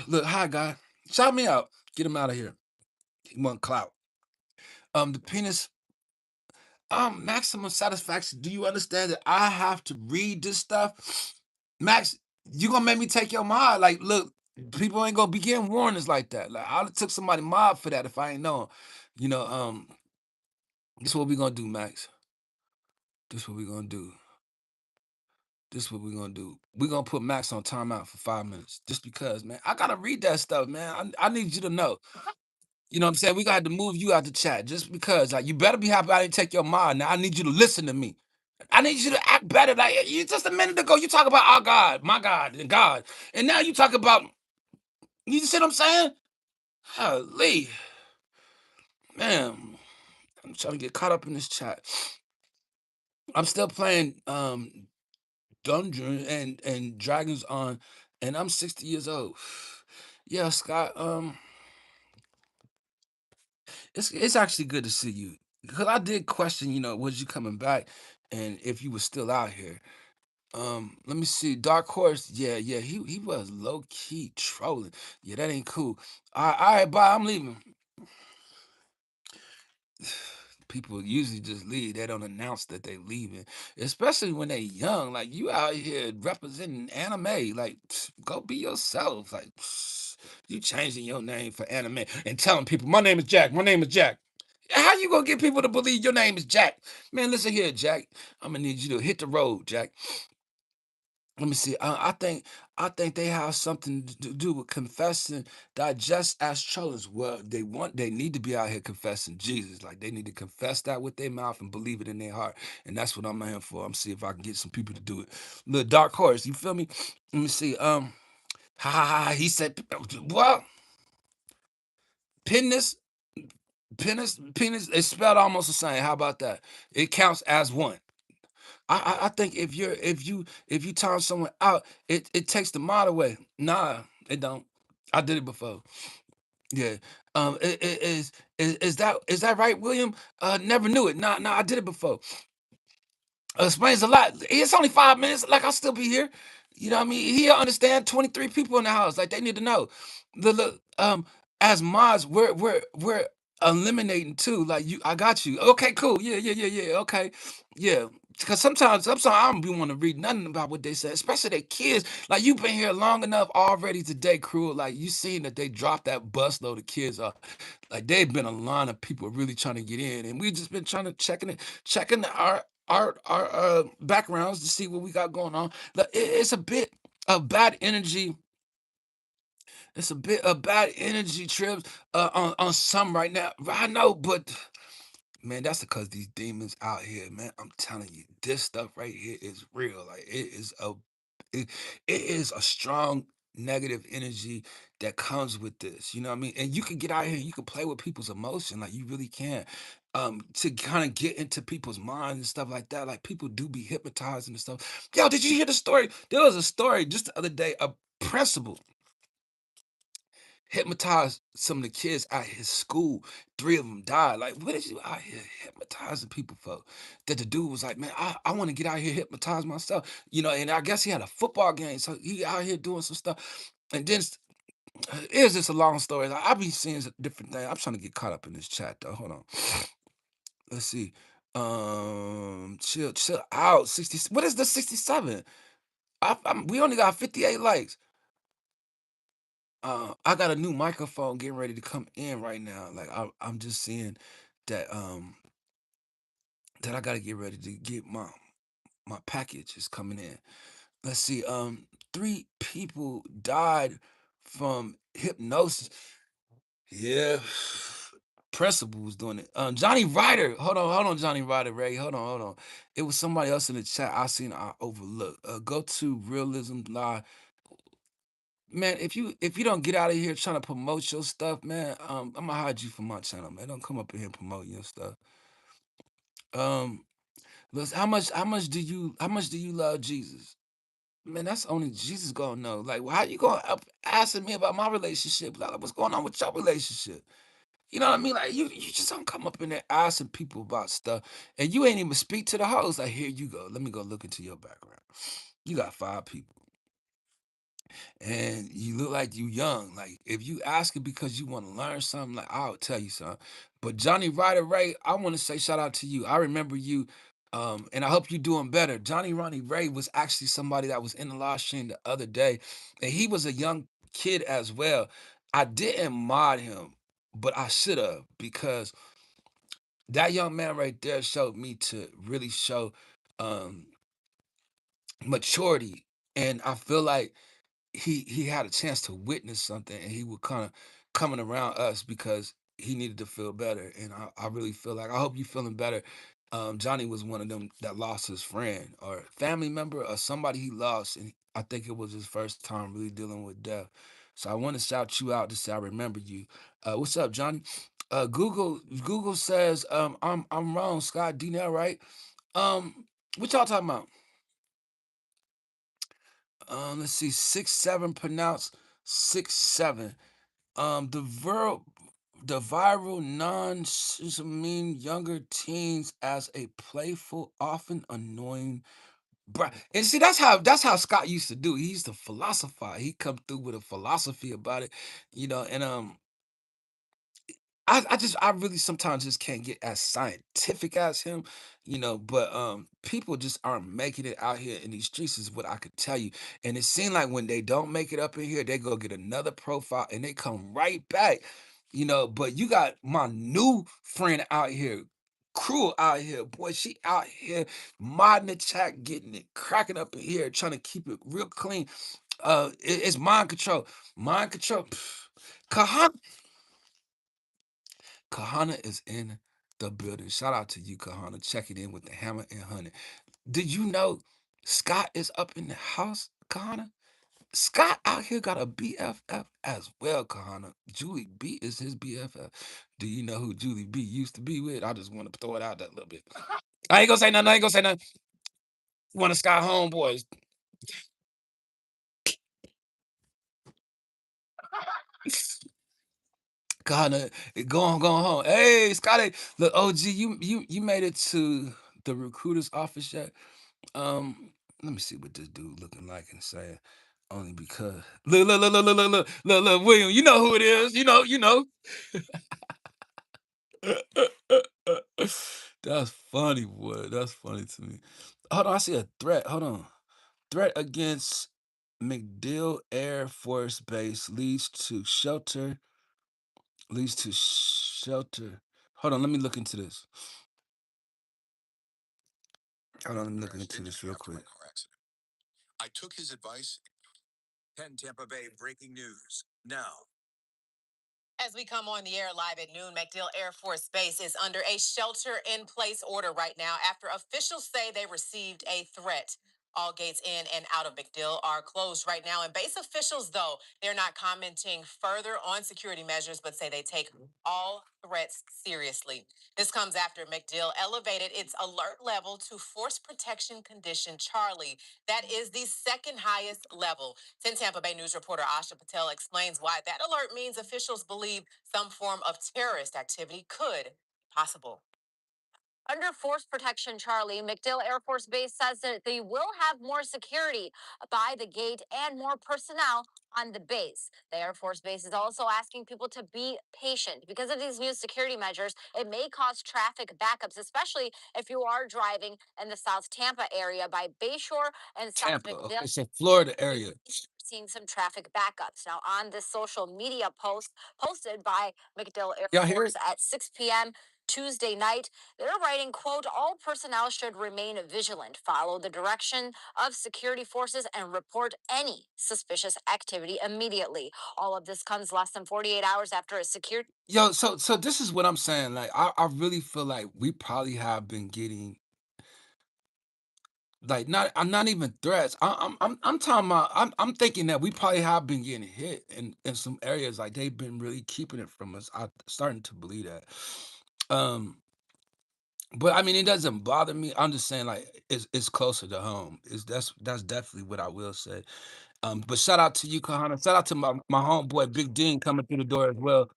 Look, hi guy. Shout me out. Get him out of here. He want clout. The penis. Maximum satisfaction. Do you understand that I have to read this stuff? Max, you gonna make me take your mod. Like, look, people ain't gonna be getting warnings like that. Like, I took somebody mod for that if I ain't know. You know, this what we gonna do, Max. This what we gonna do. This what we gonna do. We gonna put Max on timeout for 5 minutes. Just because, man. I gotta read that stuff, man. I need you to know. You know what I'm saying? We got to move you out the chat just because. Like, you better be happy I didn't take your mind. Now I need you to listen to me. I need you to act better. Like you just a minute ago, you talk about our God, my God, and God, and now you talk about. You see what I'm saying? Holy man, I'm trying to get caught up in this chat. I'm still playing Dungeons and Dragons on, and I'm 60 years old. Yeah, Scott. It's actually good to see you because I did question, you know, was you coming back, and if you were still out here. Let me see. Dark Horse, yeah, he was low key trolling. Yeah, that ain't cool. All right, bye. I'm leaving. People usually just leave. They don't announce that they leaving, especially when they young. Like you out here representing anime. Like go be yourself. Like you changing your name for anime and telling people my name is Jack. My name is Jack. How you gonna get people to believe your name is Jack? Man, listen here, Jack. I'm gonna need you to hit the road, Jack. Let me see. I think they have something to do with confessing that just as trolls. Well, they need to be out here confessing Jesus. Like they need to confess that with their mouth and believe it in their heart. And that's what I'm here for. I'm see if I can get some people to do it. The dark horse, you feel me? Let me see. Ha ha ha. He said, well, penis, penis is spelled almost the same. How about that? It counts as one. I think if you time someone out, it takes the mod away. Nah, it don't. I did it before. Yeah. Is that right, William? Never knew it. Nah, I did it before. Explains a lot. It's only 5 minutes. Like I'll still be here. You know what I mean? He'll understand 23 people in the house. Like they need to know. As mods, we're eliminating too. Like I got you. Okay, cool. Yeah. Okay. Yeah. Because sometimes I don't be want to read nothing about what they said, especially their kids. Like you've been here long enough already today, crew. Like you seen that they dropped that busload of kids off. Like they've been a line of people really trying to get in, and we just been trying to checking our backgrounds to see what we got going on. Like, it's a bit of bad energy. It's a bit of bad energy trips on some right now. I know, but Man, that's because these demons out here, man. I'm telling you, this stuff right here is real. Like it, it is a strong negative energy that comes with this. You know what I mean? And you can get out here, you can play with people's emotion, like you really can. To kind of get into people's minds and stuff like that. Like people do be hypnotized and stuff. Yo, did you hear the story? There was a story just the other day, a principal hypnotized some of the kids at his school. Three of them died. Like, what is you out here hypnotizing people for? That the dude was like, man, I want to get out here hypnotize myself. You know, and I guess he had a football game, so he out here doing some stuff. And then it's just a long story. Like, I be seeing different things. I'm trying to get caught up in this chat though. Hold on. Let's see. Chill out. 60. What is the 67? We only got 58 likes. I got a new microphone getting ready to come in right now. Like I'm just seeing that that I gotta get ready to get my package is coming in. Let's see. Three people died from hypnosis. Yeah. Principal was doing it. Johnny Ryder. Hold on, Johnny Ryder, Ray. Hold on. It was somebody else in the chat I seen I overlooked. Go to Realism Live. Man, if you don't get out of here trying to promote your stuff, man, I'm gonna hide you from my channel, man. Don't come up in here promoting your stuff. Um, listen, how much do you love Jesus? Man, that's only Jesus gonna know. Like, well, how you gonna up asking me about my relationship? Like, what's going on with your relationship? You know what I mean? Like, you just don't come up in there asking people about stuff, and you ain't even speak to the host. Like, here you go. Let me go look into your background. You got five people. And you look like you young. Like if you ask it because you want to learn something, like I'll tell you something. But Johnny Ryder Ray, I want to say shout out to you. I remember you, and I hope you're doing better. Johnny Ronnie Ray was actually somebody that was in the live stream the other day, and he was a young kid as well. I didn't mod him, but I should have because that young man right there showed me to really show um maturity. And I feel like he had a chance to witness something and he was kind of coming around us because he needed to feel better. And I really feel like I hope you feeling better. Johnny was one of them that lost his friend or family member or somebody he lost, and I think it was his first time really dealing with death. So I want to shout you out to say I remember you. What's up, Johnny? Google says I'm wrong, Scott Dnell, right? What y'all talking about? Let's see, 6-7 pronounced 6-7. The viral non mean younger teens as a playful, often annoying and see that's how Scott used to do. He used to philosophize. He come through with a philosophy about it, and I really sometimes just can't get as scientific as him, but people just aren't making it out here in these streets is what I could tell you. And it seems like when they don't make it up in here, they go get another profile and they come right back. But you got my new friend out here, Cruel out here, boy. She out here modding the chat, getting it cracking up in here, trying to keep it real clean. It's mind control. Mind control. Kahana Kahana is in the building. Shout out to you, Kahana, checking in with the hammer and honey. Did you know Scott is up in the house, Kahana? Scott out here got a BFF as well, Kahana. Julie B is his BFF. Do you know who Julie B used to be with? I just want to throw it out that little bit. I ain't gonna say nothing. I ain't gonna say nothing. One of Scott homeboys. Kahana, going home. Hey, Scotty, look, OG, you made it to the recruiter's office yet? Let me see what this dude looking like and saying. Only because look, William, you know who it is. You know. That's funny, boy. That's funny to me. Hold on, I see a threat. Hold on. Threat against McDill Air Force Base leads to shelter. Hold on, let me look into this. Hold on, let me look into this real quick. As we come on the air live at noon, MacDill Air Force Base is under a shelter in place order right now after officials say they received a threat. All gates in and out of MacDill are closed right now. And base officials, though, they're not commenting further on security measures, but say they take all threats seriously. This comes after MacDill elevated its alert level to force protection condition Charlie. That is the second highest level. 10 Tampa Bay News reporter Asha Patel explains why that alert means officials believe some form of terrorist activity could be possible. Under Force Protection Charlie, MacDill Air Force Base says that they will have more security by the gate and more personnel on the base. The Air Force Base is also asking people to be patient. Because of these new security measures, it may cause traffic backups, especially if you are driving in the South Tampa area by Bayshore and South Tampa. MacDill. Okay, so Florida area. Seeing some traffic backups. Now, on this social media post posted by MacDill Air Y'all hear Force it? at 6 p.m. Tuesday night, they're writing, quote, all personnel should remain vigilant, follow the direction of security forces, and report any suspicious activity immediately. All of this comes less than 48 hours after a security. Yo, so this is what I'm saying. Like, I really feel like we probably have been getting like not I'm not even threats. I'm talking about I'm thinking that we probably have been getting hit in some areas. Like they've been really keeping it from us. I'm starting to believe that. Um, but I mean it doesn't bother me. I'm just saying like it's closer to home. Is that's definitely what I will say. But shout out to you, Kahana. Shout out to my homeboy Big Dean coming through the door as well.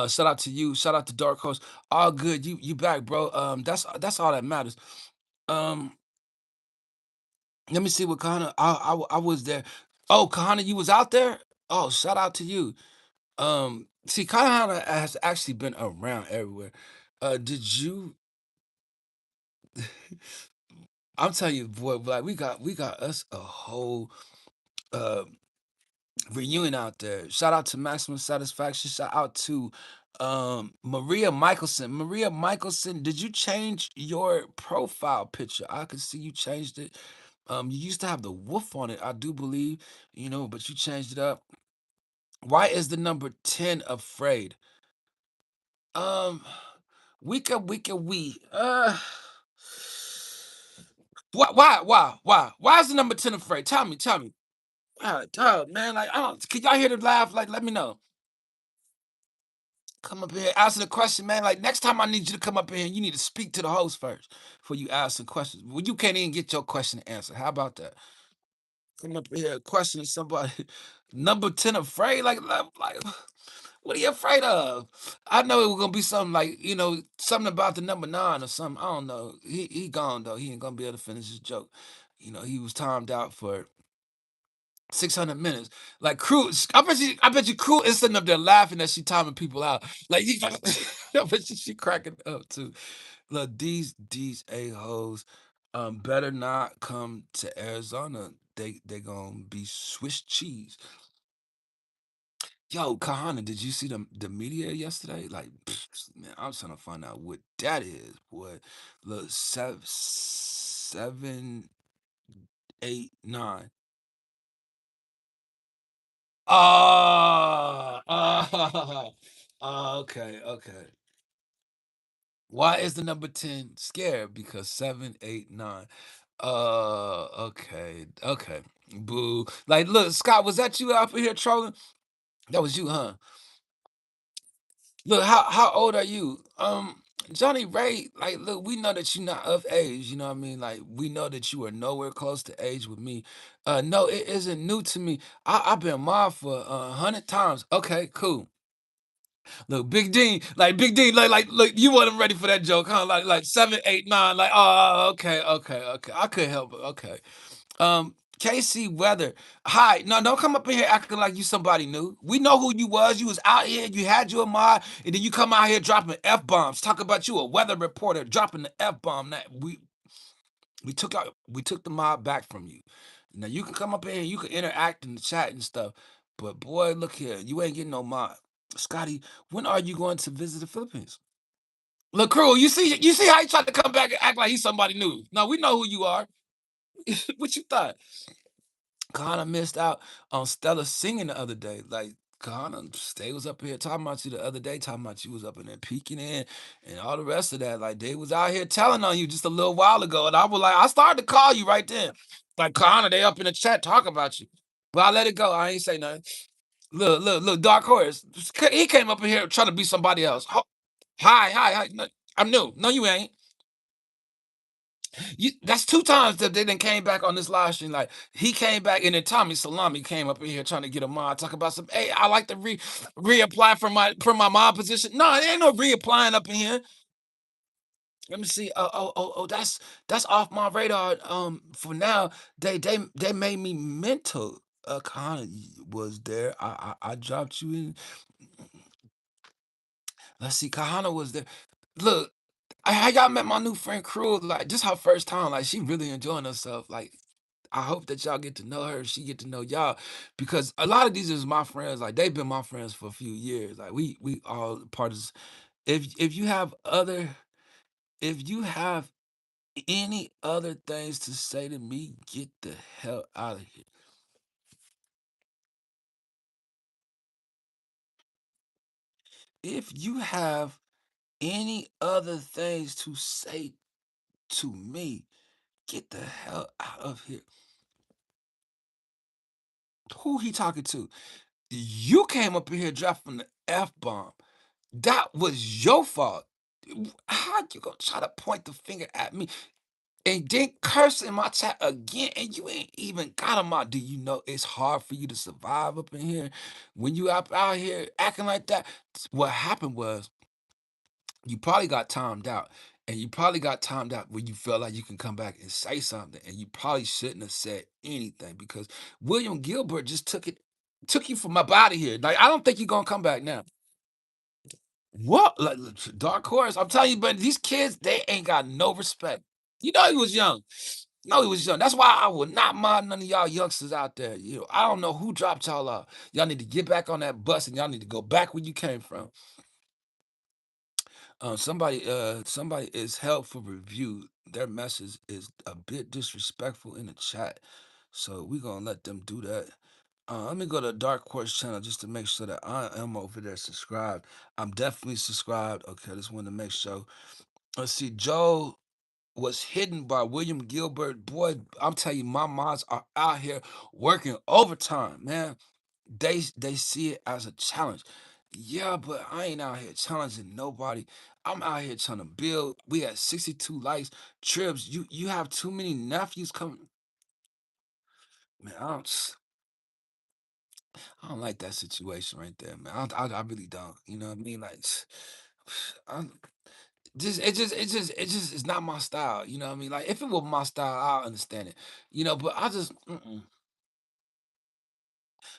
Shout out to you. Shout out to Dark Horse. All good. You back, bro. That's all that matters. Um, let me see what Kahana. I was there. Oh, Kahana, you was out there. Oh, shout out to you. See, Kahana has actually been around everywhere. Did you? I'm telling you, boy. Like we got us a whole uh reunion out there. Shout out to Maximum Satisfaction. Shout out to Maria Michelson. Maria Michelson, did you change your profile picture? I could see you changed it. You used to have the wolf on it, I do believe, but you changed it up. Why is the number 10 afraid? Um, we. Why is the number 10 afraid? Tell me. Dog, man, like, I don't, can y'all hear the laugh? Like, let me know. Come up here, answer the question, man. Like next time I need you to come up here, you need to speak to the host first before you ask some questions. Well, you can't even get your question answered. How about that? Come up here, question somebody. Number 10 afraid? Like what are you afraid of? I know it was gonna be something like, something about the number 9 or something. I don't know. He gone though. He ain't gonna be able to finish his joke. He was timed out for 600 minutes. Like Crew, I bet you Crew is sitting up there laughing that she timing people out. Like I bet you she cracking up too. Look, these a-hoes better not come to Arizona. They gonna be Swiss cheese. Yo, Kahana, did you see the media yesterday? Like, man, I'm trying to find out what that is, boy. Look, 7, 8, 9. Oh, okay, okay. Why is the number 10 scared? Because 7, 8, 9. Okay, okay. Boo. Like, look, Scott, was that you out here trolling? That was you, huh? Look, how old are you? Johnny Ray, like, look, we know that you're not of age, you know what I mean? Like, we know that you are nowhere close to age with me. No, it isn't new to me. I've been mobbed for 100 times. Okay, cool. Look, Big Dean, look, you wasn't ready for that joke, huh? Like 7, 8, 9, like, oh, okay, okay, okay. I couldn't help it. Okay. KC Weather. Hi. No, don't come up in here acting like you somebody new. We know who you was. You was out here, you had your mod, and then you come out here dropping F-bombs. Talk about you a weather reporter dropping the F-bomb. That we took the mod back from you. Now you can come up in here, you can interact in the chat and stuff. But boy, look here, you ain't getting no mod. Scotty, when are you going to visit the Philippines? Look, Crew, you see how he tried to come back and act like he's somebody new. No, we know who you are. What you thought? Kinda missed out on Stella singing the other day. Like, Connor, they was up here talking about you the other day, talking about you was up in there peeking in and all the rest of that. Like they was out here telling on you just a little while ago. And I was like, I started to call you right then. Like Connor, they up in the chat talking about you. But I let it go. I ain't say nothing. Look, Dark Horse. He came up in here trying to be somebody else. Hi. No, I'm new. No, you ain't. That's two times that they then came back on this live stream. Like he came back and then Tommy Salami came up in here trying to get a mod, talk about some. Hey, I like to reapply for my mod position. No, there ain't no reapplying up in here. Let me see. That's off my radar. For now, they made me mental. Connor was there. I dropped you in. Let's see. Kahana was there. Look, I y'all met my new friend Crew. Like, just her first time. Like, she really enjoying herself. Like, I hope that y'all get to know her. She get to know y'all, because a lot of these is my friends. Like, they've been my friends for a few years. Like, we all part of. If you have other, if you have any other things to say to me, get the hell out of here. If you have any other things to say to me, get the hell out of here. Who he talking to? You came up in here dropping the F bomb. That was your fault. How you gonna try to point the finger at me and then curse in my chat again? And you ain't even got him out. Do you know it's hard for you to survive up in here when you out here acting like that? What happened was you probably got timed out. And you probably got timed out when you felt like you can come back and say something. And you probably shouldn't have said anything, because William Gilbert just took you from up out of here. Like, I don't think you're gonna come back now. What? Like, Dark Horse. I'm telling you, but these kids, they ain't got no respect. You know he was young. No, he was young. That's why I would not mind none of y'all youngsters out there. I don't know who dropped y'all out. Y'all need to get back on that bus and y'all need to go back where you came from. Somebody is held for review. Their message is a bit disrespectful in the chat, so we're gonna let them do that. Let me go to Dark Horse channel just to make sure that I am over there subscribed. I'm definitely subscribed. Okay, just want to make sure. Let's see. Joe was hidden by William Gilbert. Boy, I'm telling you, my mods are out here working overtime, man. They see it as a challenge. Yeah, but I ain't out here challenging nobody. I'm out here trying to build. We had 62 likes. Trips, you have too many nephews coming. Man, I don't like that situation right there, man. I really don't. You know what I mean? Like, I'm it just is not my style. You know what I mean? Like, if it was my style, I'll understand it. But I just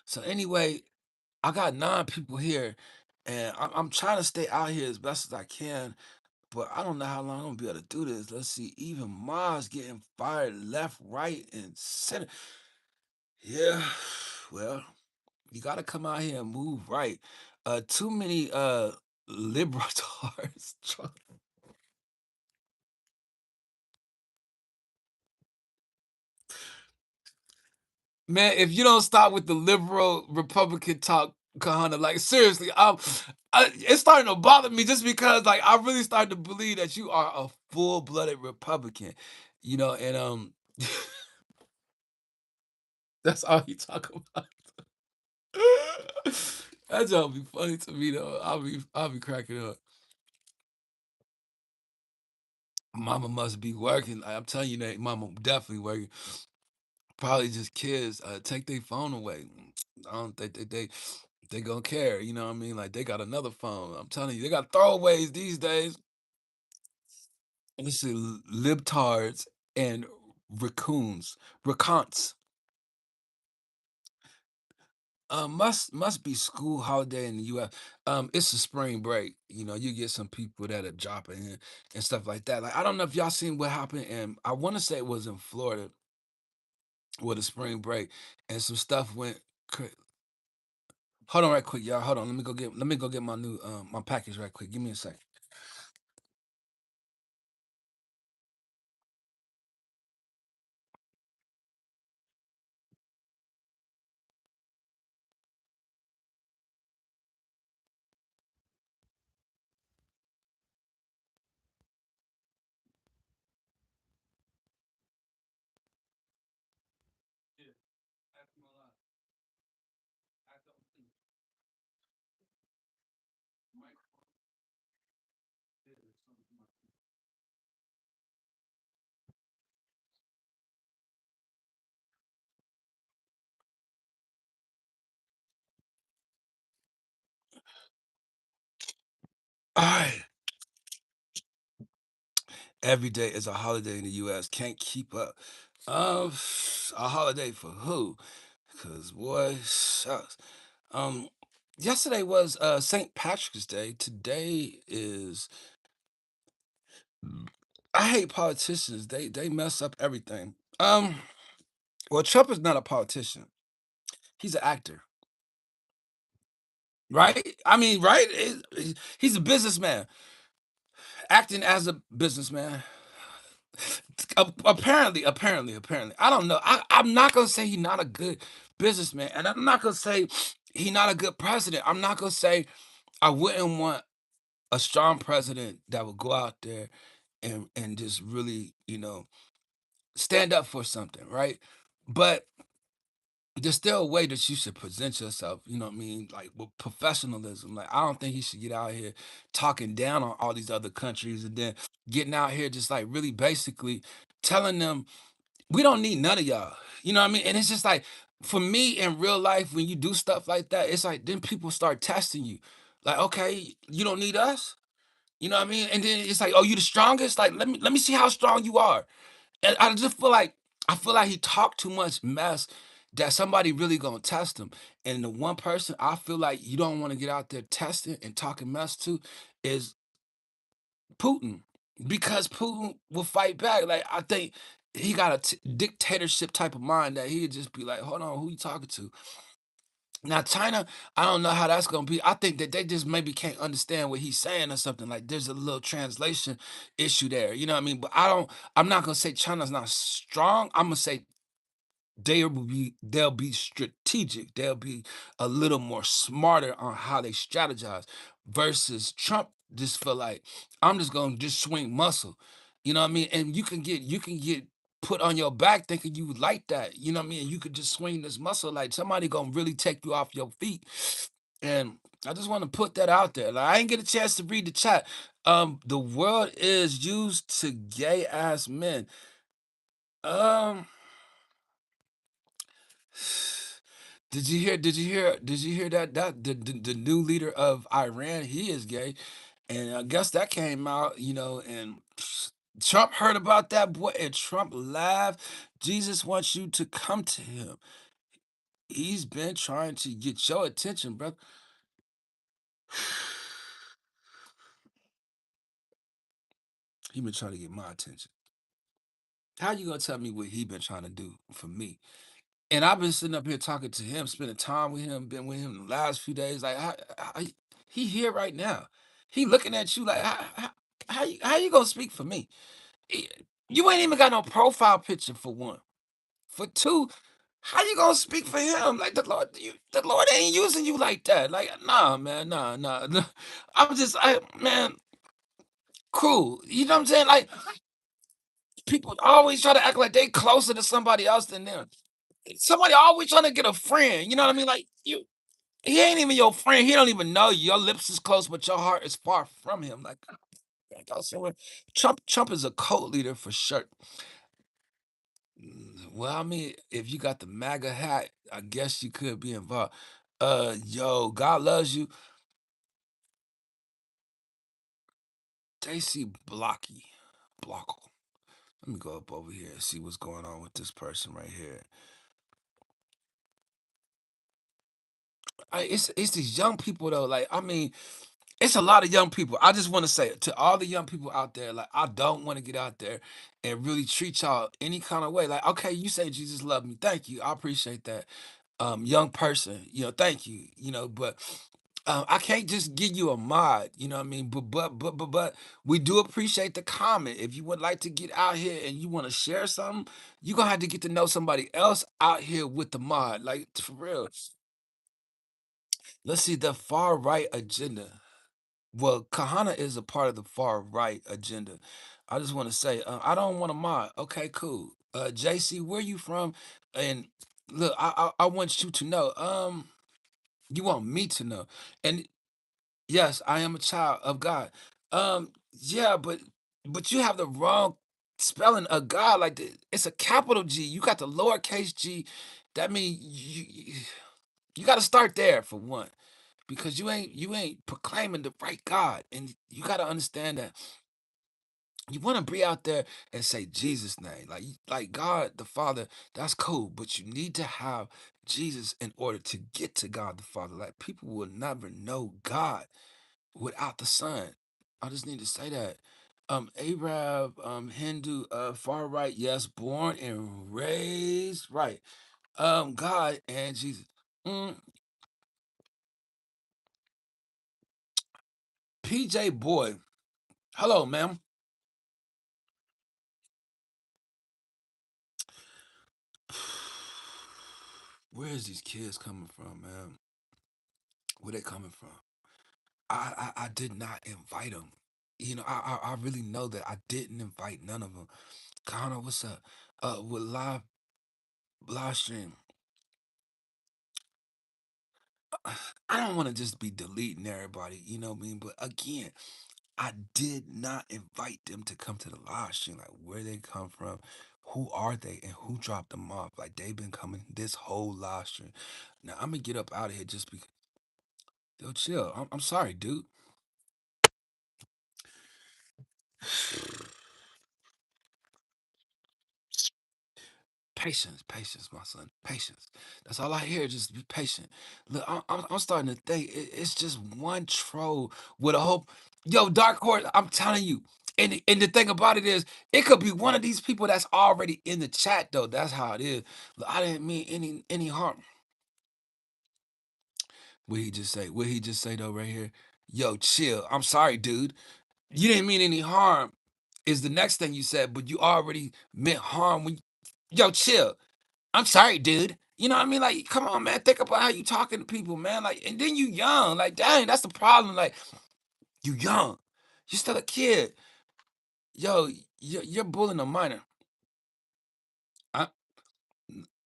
so anyway, I got 9 people here, and I'm trying to stay out here as best as I can. But I don't know how long I'm gonna be able to do this. Let's see. Even Mars getting fired left, right, and center. Yeah. Well, you gotta come out here and move right. Too many libertars. Man, if you don't stop with the liberal Republican talk, Kahana, like seriously, it's starting to bother me, just because like I really started to believe that you are a full-blooded Republican, and that's all you talk about. That's gonna be funny to me though. I'll be cracking up. Mama must be working. Like, I'm telling you that mama definitely working. Probably just kids take their phone away. I don't think they gonna care. You know what I mean? Like they got another phone. I'm telling you, they got throwaways these days. Let's see, libtards and raccoons, raconts. Must be school holiday in the U.S. It's a spring break. You get some people that are dropping in and stuff like that. Like, I don't know if y'all seen what happened, and I want to say it was in Florida with a spring break, and some stuff went. Hold on, right quick, y'all. Hold on. Let me go get my new my package right quick. Give me a second. Alright. Every day is a holiday in the US. Can't keep up. Um, a holiday for who? Cause boy, shucks. Um, yesterday was St. Patrick's Day. Today is. I hate politicians. They mess up everything. Well, Trump is not a politician. He's an actor, right? I mean, right? He's a businessman acting as a businessman. Apparently, I don't know. I'm not gonna say he's not a good businessman, and I'm not gonna say he's not a good president. I'm not gonna say I wouldn't want a strong president that would go out there and just really, stand up for something, right? But there's still a way that you should present yourself, you know what I mean? Like with professionalism. Like I don't think he should get out here talking down on all these other countries and then getting out here just like really basically telling them we don't need none of y'all. You know what I mean? And it's just like for me in real life, when you do stuff like that, it's like then people start testing you. Like, okay, you don't need us? You know what I mean? And then it's like, oh, you the strongest? Like, let me see how strong you are. And I feel like he talked too much mess that somebody really gonna test him. And the one person I feel like you don't want to get out there testing and talking mess to is Putin. Because Putin will fight back. Like I think he got a dictatorship type of mind that he'd just be like, hold on, who you talking to? Now China, I don't know how that's gonna be. I think that they just maybe can't understand what he's saying or something. Like there's a little translation issue there. You know what I mean? But I'm not gonna say China's not strong. I'm gonna say they'll be strategic. They'll be a little more smarter on how they strategize versus Trump just feel like I'm just gonna just swing muscle. You know what I mean? And you can get put on your back thinking you like that. You know what I mean? You could just swing this muscle like somebody gonna really take you off your feet. And I just want to put that out there. Like I didn't get a chance to read the chat. The world is used to gay ass men. Um Did you hear that the new leader of Iran, he is gay. And I guess that came out, and Trump heard about that boy and Trump laughed. Jesus wants you to come to him. He's been trying to get your attention, bro. He been trying to get my attention. How you gonna tell me what he been trying to do for me? And I've been sitting up here talking to him, spending time with him, been with him the last few days. Like, he here right now. He looking at you like, how you gonna speak for me? Eh, You ain't even got no profile picture for one. For two, how you gonna speak for him? Like the Lord ain't using you like that. Like, nah, man, nah. Man, cool. You know what I'm saying? Like, people always try to act like they closer to somebody else than them. Somebody always trying to get a friend. You know what I mean? Like he ain't even your friend. He don't even know you. Your lips is close, but your heart is far from him. Like I said, Trump is a cult leader for sure. Well, I mean, if you got the MAGA hat, I guess you could be involved. Yo, God loves you. JC Blockle. Let me go up over here and see what's going on with this person right here. It's these young people though. Like, I mean, it's a lot of young people. I just want to say to all the young people out there, like, I don't want to get out there and really treat y'all any kind of way. Like, okay, you say Jesus love me. Thank you. I appreciate that. Young person, thank you. But I can't just give you a mod, you know what I mean? But we do appreciate the comment. If you would like to get out here and you want to share something, you're gonna have to get to know somebody else out here with the mod. Like for real. Let's see the far right agenda. Well, Kahana is a part of the far right agenda. I just want to say, I don't want to mod. Okay, cool. JC, where you from? And look, I want you to know. You want me to know. And yes, I am a child of God. Yeah, but you have the wrong spelling of God. Like it's a capital G. You got the lowercase G. That means you got to start there for one. because you ain't proclaiming the right God, and you got to understand that you want to be out there and say Jesus' name, like God the Father. That's cool, but you need to have Jesus in order to get to God the Father. Like people will never know God without the Son. I just need to say that. Arab, Hindu, far right, yes, born and raised right. God and Jesus. Mm, PJ Boy, hello, ma'am. Where is these kids coming from, man? Where they coming from? I did not invite them. I really know that I didn't invite none of them. Connor, what's up? With live stream, I don't want to just be deleting everybody. You know what I mean? But again, I did not invite them to come to the live stream. Like where they come from, who are they, and who dropped them off? Like they've been coming this whole live stream. Now I'm gonna get up out of here just because. Yo, chill. I'm sorry, dude. Patience, patience, my son. Patience. That's all I hear. Just be patient. Look, I'm starting to think it's just one troll with a whole. Yo, Dark Horse. I'm telling you. And the thing about it is, it could be one of these people that's already in the chat though. That's how it is. Look, I didn't mean any harm. What he just say? What he just say though? Right here. Yo, chill. I'm sorry, dude. You didn't mean any harm. Is the next thing you said, but you already meant harm when. Yo, chill. I'm sorry, dude. You know what I mean? Like, come on, man. Think about how you talking to people, man. Like, and then you young. Like, dang, that's the problem. Like, you young. You still a kid. Yo, you're bullying a minor. I,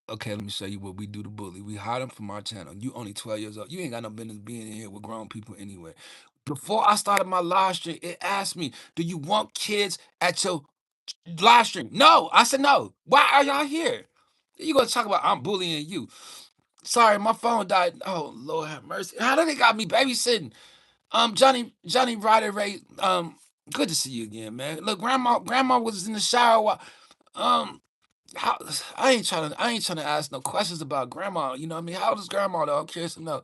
okay, let me show you what we do to bully. We hide them from our channel. You only 12 years old. You ain't got no business being in here with grown people anyway. Before I started my live stream, it asked me, do you want kids at your live stream? No. I said no. Why are y'all here? You gonna talk about I'm bullying you. Sorry, my phone died. Oh Lord have mercy. How did they got me babysitting? Johnny Ryder Ray. Good to see you again, man. Look, grandma was in the shower um how I ain't trying to ask no questions about grandma. You know what I mean? How old is grandma though? I'm curious to know.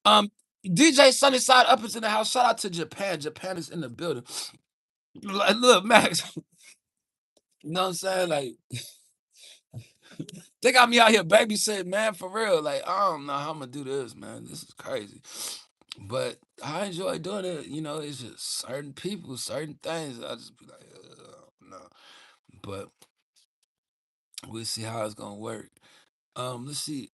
Um DJ Sunnyside up is in the house. Shout out to Japan. Japan is in the building. Like, look, Max, you know what I'm saying? Like they got me out here babysitting, man, for real. Like, I don't know how I'm gonna do this, man. This is crazy. But I enjoy doing it. It's just certain people, certain things. I just be like, no. But we'll see how it's gonna work. Let's see.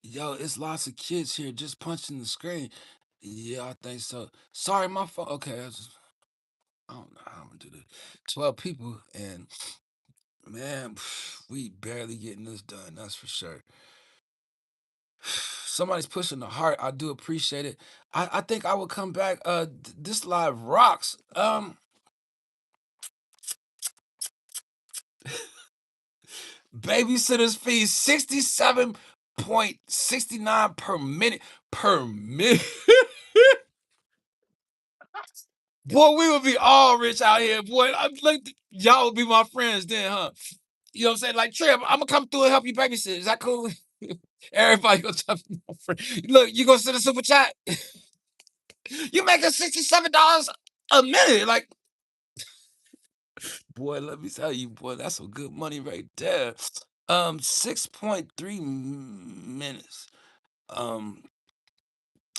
Yo, it's lots of kids here just punching the screen. Yeah, I think so. Sorry, my phone. Okay, I don't know how I'm gonna do this. 12 people, and man, we barely getting this done. That's for sure. Somebody's pushing the heart. I do appreciate it. I think I will come back. This live rocks. Babysitter's fee 67.69 per minute. Per minute. Boy, we would be all rich out here, boy. Like, y'all would be my friends then, huh? You know what I'm saying? Like, Trip, I'm gonna come through and help you babysit. Is that cool? Everybody gonna tell me my friend. Look, you gonna send a super chat? You making $67 a minute. Like, boy, let me tell you, boy, that's some good money right there. 6.3 minutes. Um,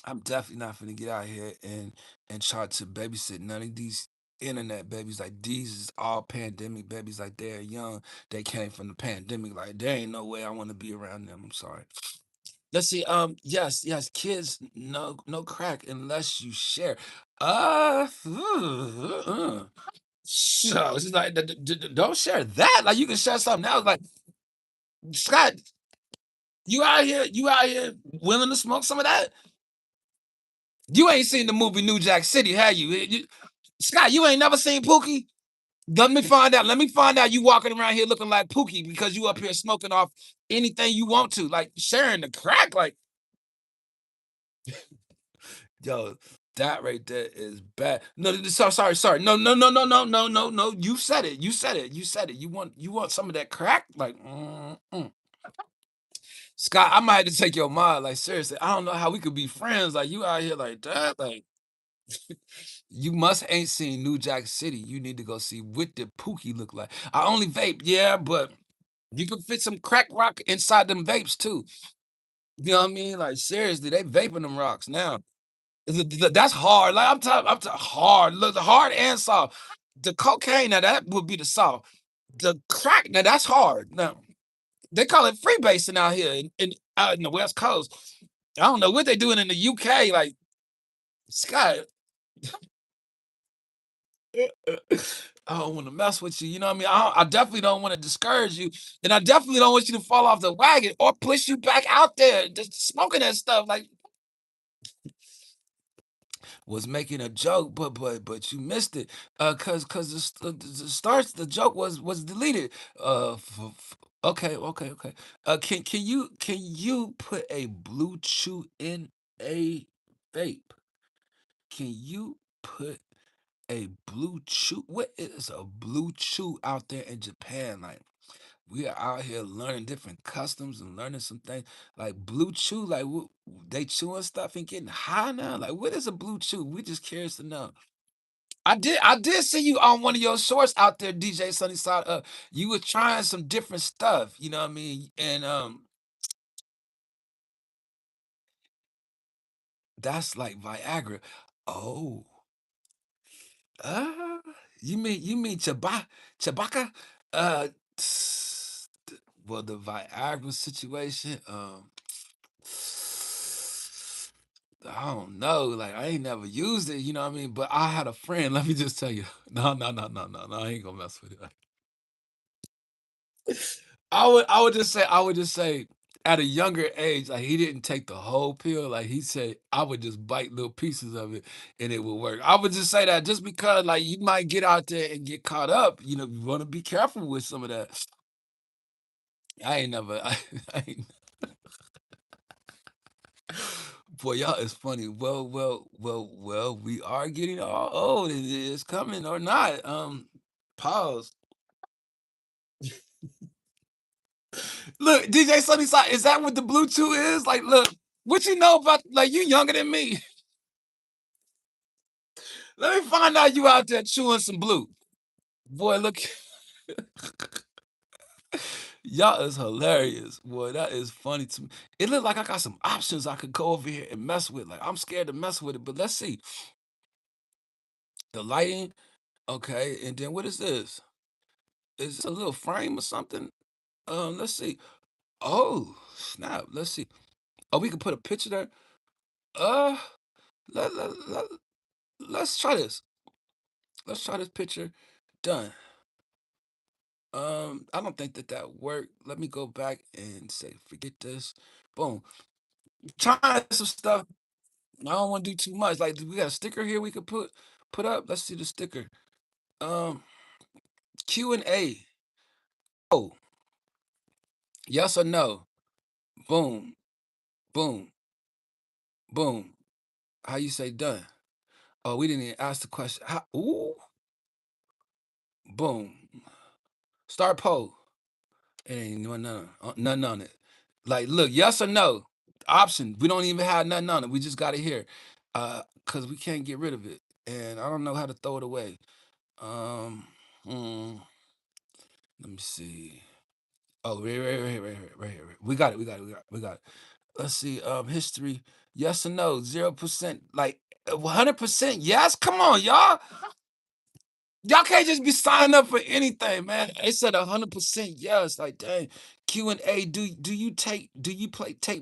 I'm definitely not gonna get out here and try to babysit none of these internet babies. Like these is all pandemic babies. Like they're young. They came from the pandemic. Like there ain't no way I want to be around them. I'm sorry. Let's see. Yes, kids, no crack unless you share. So it's like don't share that. Like you can share something else. Like Scott, you out here willing to smoke some of that? You ain't seen the movie New Jack City, have you? Scott, you ain't never seen Pookie? Let me find out. Let me find out you walking around here looking like Pookie because you up here smoking off anything you want to, like sharing the crack. Like Yo, that right there is bad. No, sorry. No, no, no, no, no, no, no, no. You said it. You said it. You said it. You want some of that crack? Like, Scott, I might have to take your mind. Like, seriously, I don't know how we could be friends. Like, you out here like that. Like, you must ain't seen New Jack City. You need to go see what the Pookie look like. I only vape, yeah, but you can fit some crack rock inside them vapes too. You know what I mean? Like, seriously, they vaping them rocks now. That's hard. Like I'm talking hard. Look, the hard and soft. The cocaine, now that would be the soft. The crack, now that's hard. Now they call it freebasing out here in out in the West Coast. I don't know what they doing in the UK. Like Scott, I don't want to mess with you. You know what I mean? I definitely don't want to discourage you, and I definitely don't want you to fall off the wagon or push you back out there just smoking that stuff. Like was making a joke, but you missed it. Cause the starts the joke was deleted. Okay. Can you put a blue chew in a vape? Can you put a blue chew? What is a blue chew out there in Japan? Like we are out here learning different customs and learning some things like blue chew. Like they chewing stuff and getting high now. Like what is a blue chew? We just curious to know. I did see you on one of your shorts out there, DJ Sunnyside. You were trying some different stuff. You know what I mean? And that's like Viagra. Oh, uh, you mean Chewbacca? Uh, well, the Viagra situation. I don't know. Like I ain't never used it, you know what I mean? But I had a friend, let me just tell you. No, no, no, no, no, no. I ain't gonna mess with it. I would just say at a younger age, like he didn't take the whole pill. Like he said, I would just bite little pieces of it and it would work. I would just say that just because like you might get out there and get caught up, you want to be careful with some of that. I ain't never I ain't Boy, y'all is funny. Well, we are getting all old. It is coming or not. Pause. Look, DJ Sunnyside, is that what the Bluetooth is? Like, look, what you know about like you younger than me? Let me find out you out there chewing some blue. Boy, look, y'all is hilarious. Boy, that is funny to me. It look like I got some options I could go over here and mess with. Like, I'm scared to mess with it, but let's see. The lighting, okay, and then what is this? Is this a little frame or something? Let's see. Oh, snap. Let's see. Oh, we can put a picture there. Uh, let, let, let, let's try this. Let's try this picture. Done. I don't think that worked. Let me go back and say, forget this. Boom. Trying some stuff. I don't want to do too much. Like we got a sticker here we could put up. Let's see the sticker. Um, Q&A. Oh, yes or no? Boom, boom, boom. How you say done? Oh, we didn't even ask the question. Ooh, boom. Start poll. It ain't nothing on it. Like, look, yes or no? Option. We don't even have nothing on it. We just got it here. Cause we can't get rid of it. And I don't know how to throw it away. Um, hmm, let me see. Oh, right here. We got it. Let's see. History. Yes or no? 0%. Like 100% yes. Come on, y'all. Y'all can't just be signing up for anything, man. It said 100% yes. Like, dang. Q&A. Do you take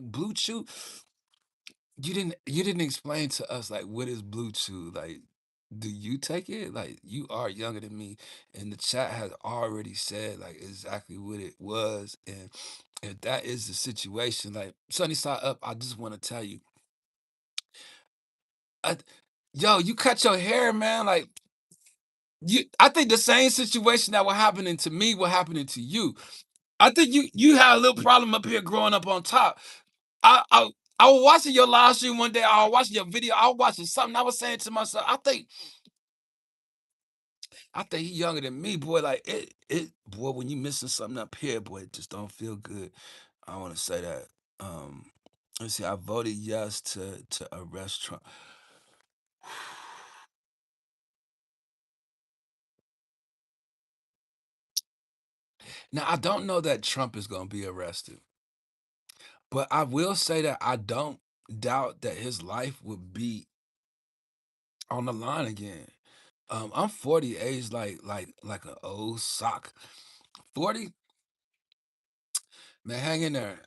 Blue Chew? You didn't explain to us like what is Blue Chew? Like, do you take it? Like, you are younger than me, and the chat has already said like exactly what it was. And if that is the situation, like Sunny side up, I just want to tell you, I, yo, you cut your hair, man. Like I think the same situation that was happening to me was happening to you. I think you had a little problem up here growing up on top. I I I was watching your live stream one day. I was watching your video. I was watching something. I was saying to myself, I think he younger than me, boy. Like boy, when you missing something up here, boy, it just don't feel good. I want to say that. Um, let's see. I voted yes to arrest Trump. Now I don't know that Trump is gonna be arrested, but I will say that I don't doubt that his life would be on the line again. I'm 40, age like an old sock. 40, man, hang in there.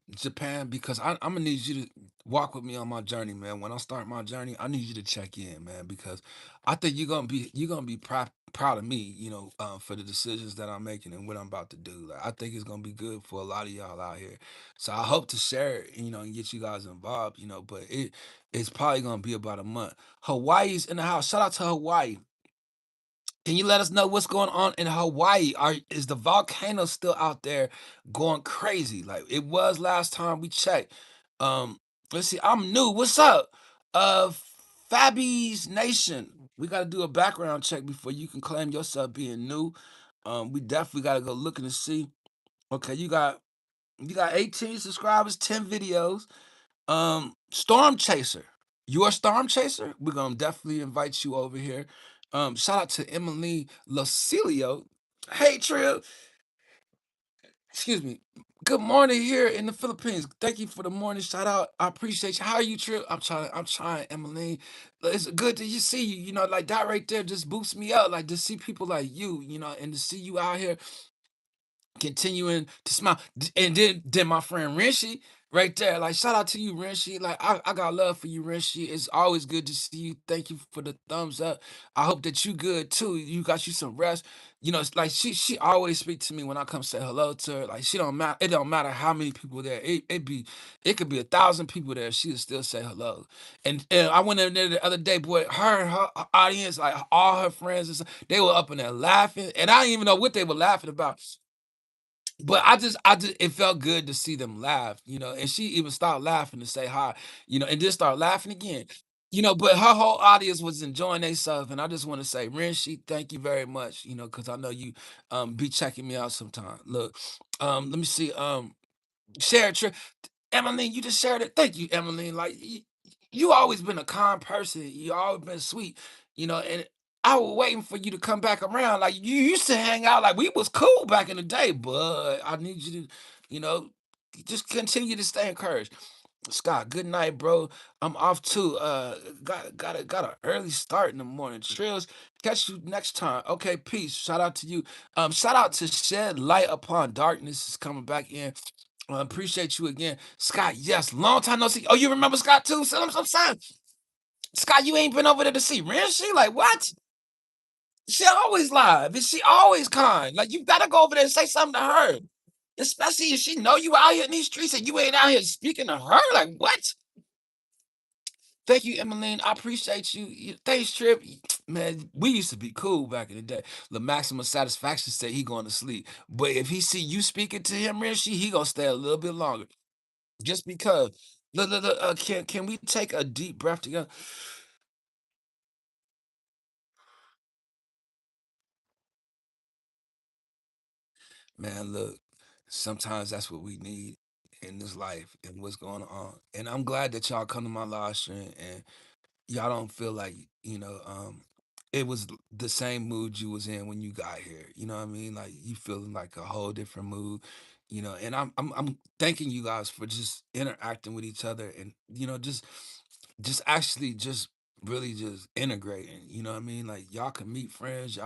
Japan, because I'm gonna need you to walk with me on my journey, man. When I start my journey, I need you to check in, man, because I think you're gonna be proud of me, for the decisions that I'm making and what I'm about to do. Like, I think it's gonna be good for a lot of y'all out here. So I hope to share it, and get you guys involved, but it's probably gonna be about a month. Hawaii's in the house. Shout out to Hawaii. Can you let us know what's going on in Hawaii? Is the volcano still out there going crazy like it was last time we checked? Um, let's see. I'm new. What's up? Uh, Fabby's Nation. We got to do a background check before you can claim yourself being new. We definitely got to go looking to see. Okay, you got 18 subscribers, 10 videos. Storm Chaser. You're a Storm Chaser? We're gonna definitely invite you over here. Shout out to Emily Locilio. Hey Trill, excuse me. Good morning here in the Philippines. Thank you for the morning shout out. I appreciate you. How are you, Trill? I'm trying, Emily. It's good to see you. Like that right there just boosts me up. Like to see people like you, and to see you out here continuing to smile. And then my friend Renshi right there. Like shout out to you, Renshi. Like I got love for you, Renshi. It's always good to see you. Thank you for the thumbs up. I hope that you good too. You got you some rest. It's like she always speak to me when I come say hello to her. Like she don't matter. It don't matter how many people there. It could be 1,000 people there. She'll still say hello. And I went in there the other day, boy. Her audience, like all her friends, and stuff, they were up in there laughing, and I didn't even know what they were laughing about. But I just it felt good to see them laugh, and she even started laughing to say hi, and then start laughing again. But her whole audience was enjoying themselves, and I just want to say, Renshi, thank you very much, because I know you be checking me out sometime. Look, let me see. Share it, Emmeline, you just shared it. Thank you, Emmeline. Like you always been a kind person. You always been sweet, and I was waiting for you to come back around. Like you used to hang out like we was cool back in the day, but I need you to, you know, just continue to stay encouraged. Scott, good night, bro. I'm off too. Got an early start in the morning. Trills, catch you next time. Okay, peace. Shout out to you. Shout out to Shed Light Upon Darkness is coming back in. Appreciate you again, Scott. Yes, long time no see. Oh, you remember Scott too? Some sign. Scott, you ain't been over there to see She like what? She always live, and she always kind. Like you gotta go over there and say something to her, especially if she know you out here in these streets and you ain't out here speaking to her. Like what? Thank you, Emmeline. I appreciate you. Thanks, Trip. Man, we used to be cool back in the day. The maximum satisfaction said he going to sleep, but if he see you speaking to him, Rishi, he gonna stay a little bit longer. Just because. Look, can we take a deep breath together? Man, look, sometimes that's what we need in this life and what's going on. And I'm glad that y'all come to my live stream and y'all don't feel like, it was the same mood you was in when you got here. You know what I mean? Like you feeling like a whole different mood, and I'm thanking you guys for just interacting with each other and just actually just really just integrating, you know what I mean? Like y'all can meet friends,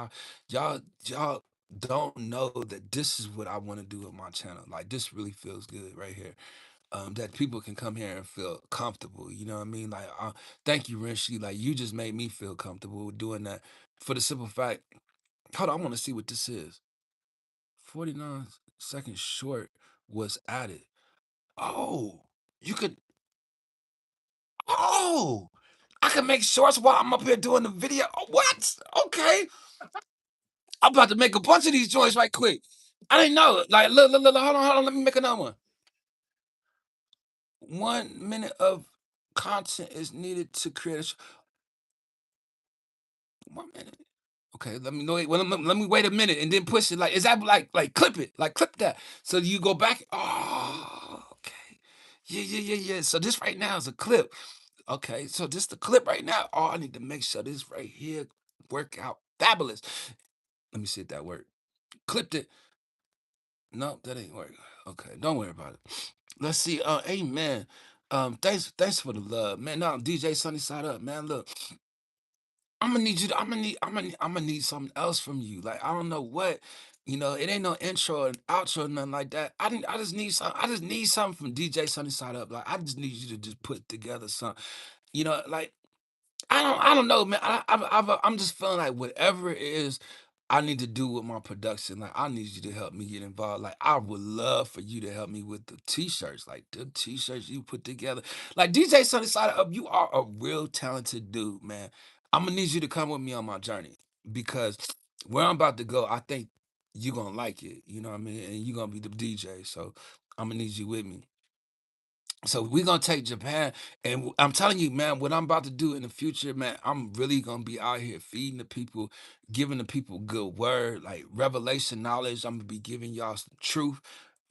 y'all don't know that this is what I want to do with my channel. Like this really feels good right here. That people can come here and feel comfortable. You know what I mean? Like, thank you, Rishi. Like, you just made me feel comfortable with doing that. For the simple fact, hold on, I want to see what this is. 49 seconds short was added. Oh, you could. Oh, I can make shorts while I'm up here doing the video. Oh, what? Okay, I'm about to make a bunch of these joints right quick. I didn't know. Like, look, hold on. Let me make another one. 1 minute of content is needed to create a 1 minute. Okay, let me know. Well, let me wait a minute and then push it. Like, is that like clip it? Like clip that. So you go back. Oh, okay. Yeah, yeah, yeah, yeah. So this right now is a clip. Okay, so this the clip right now. Oh, I need to make sure this right here work out fabulous. Let me see if that worked. Clipped it. No, that ain't work. Okay, don't worry about it. Let's see. Amen. Thanks for the love, man. Now, DJ Sunny Side Up, man. Look, I'm gonna need you to, I'm gonna need something else from you. Like, I don't know what, it ain't no intro and outro, nothing like that. I just need something from DJ Sunny Side Up. Like, I just need you to just put together something, like I don't know, man. I'm just feeling like whatever it is I need to do with my production, like I need you to help me get involved. Like I would love for you to help me with the t-shirts, like the t-shirts you put together. Like DJ Sunny Side Up, you are a real talented dude, man. I'm gonna need you to come with me on my journey because where I'm about to go, I think you're gonna like it. You know what I mean? And you're gonna be the DJ. So I'm gonna need you with me. So we're gonna take Japan, and I'm telling you, man, what I'm about to do in the future, man, I'm really gonna be out here feeding the people, giving the people good word, like revelation knowledge. I'm gonna be giving y'all some truth.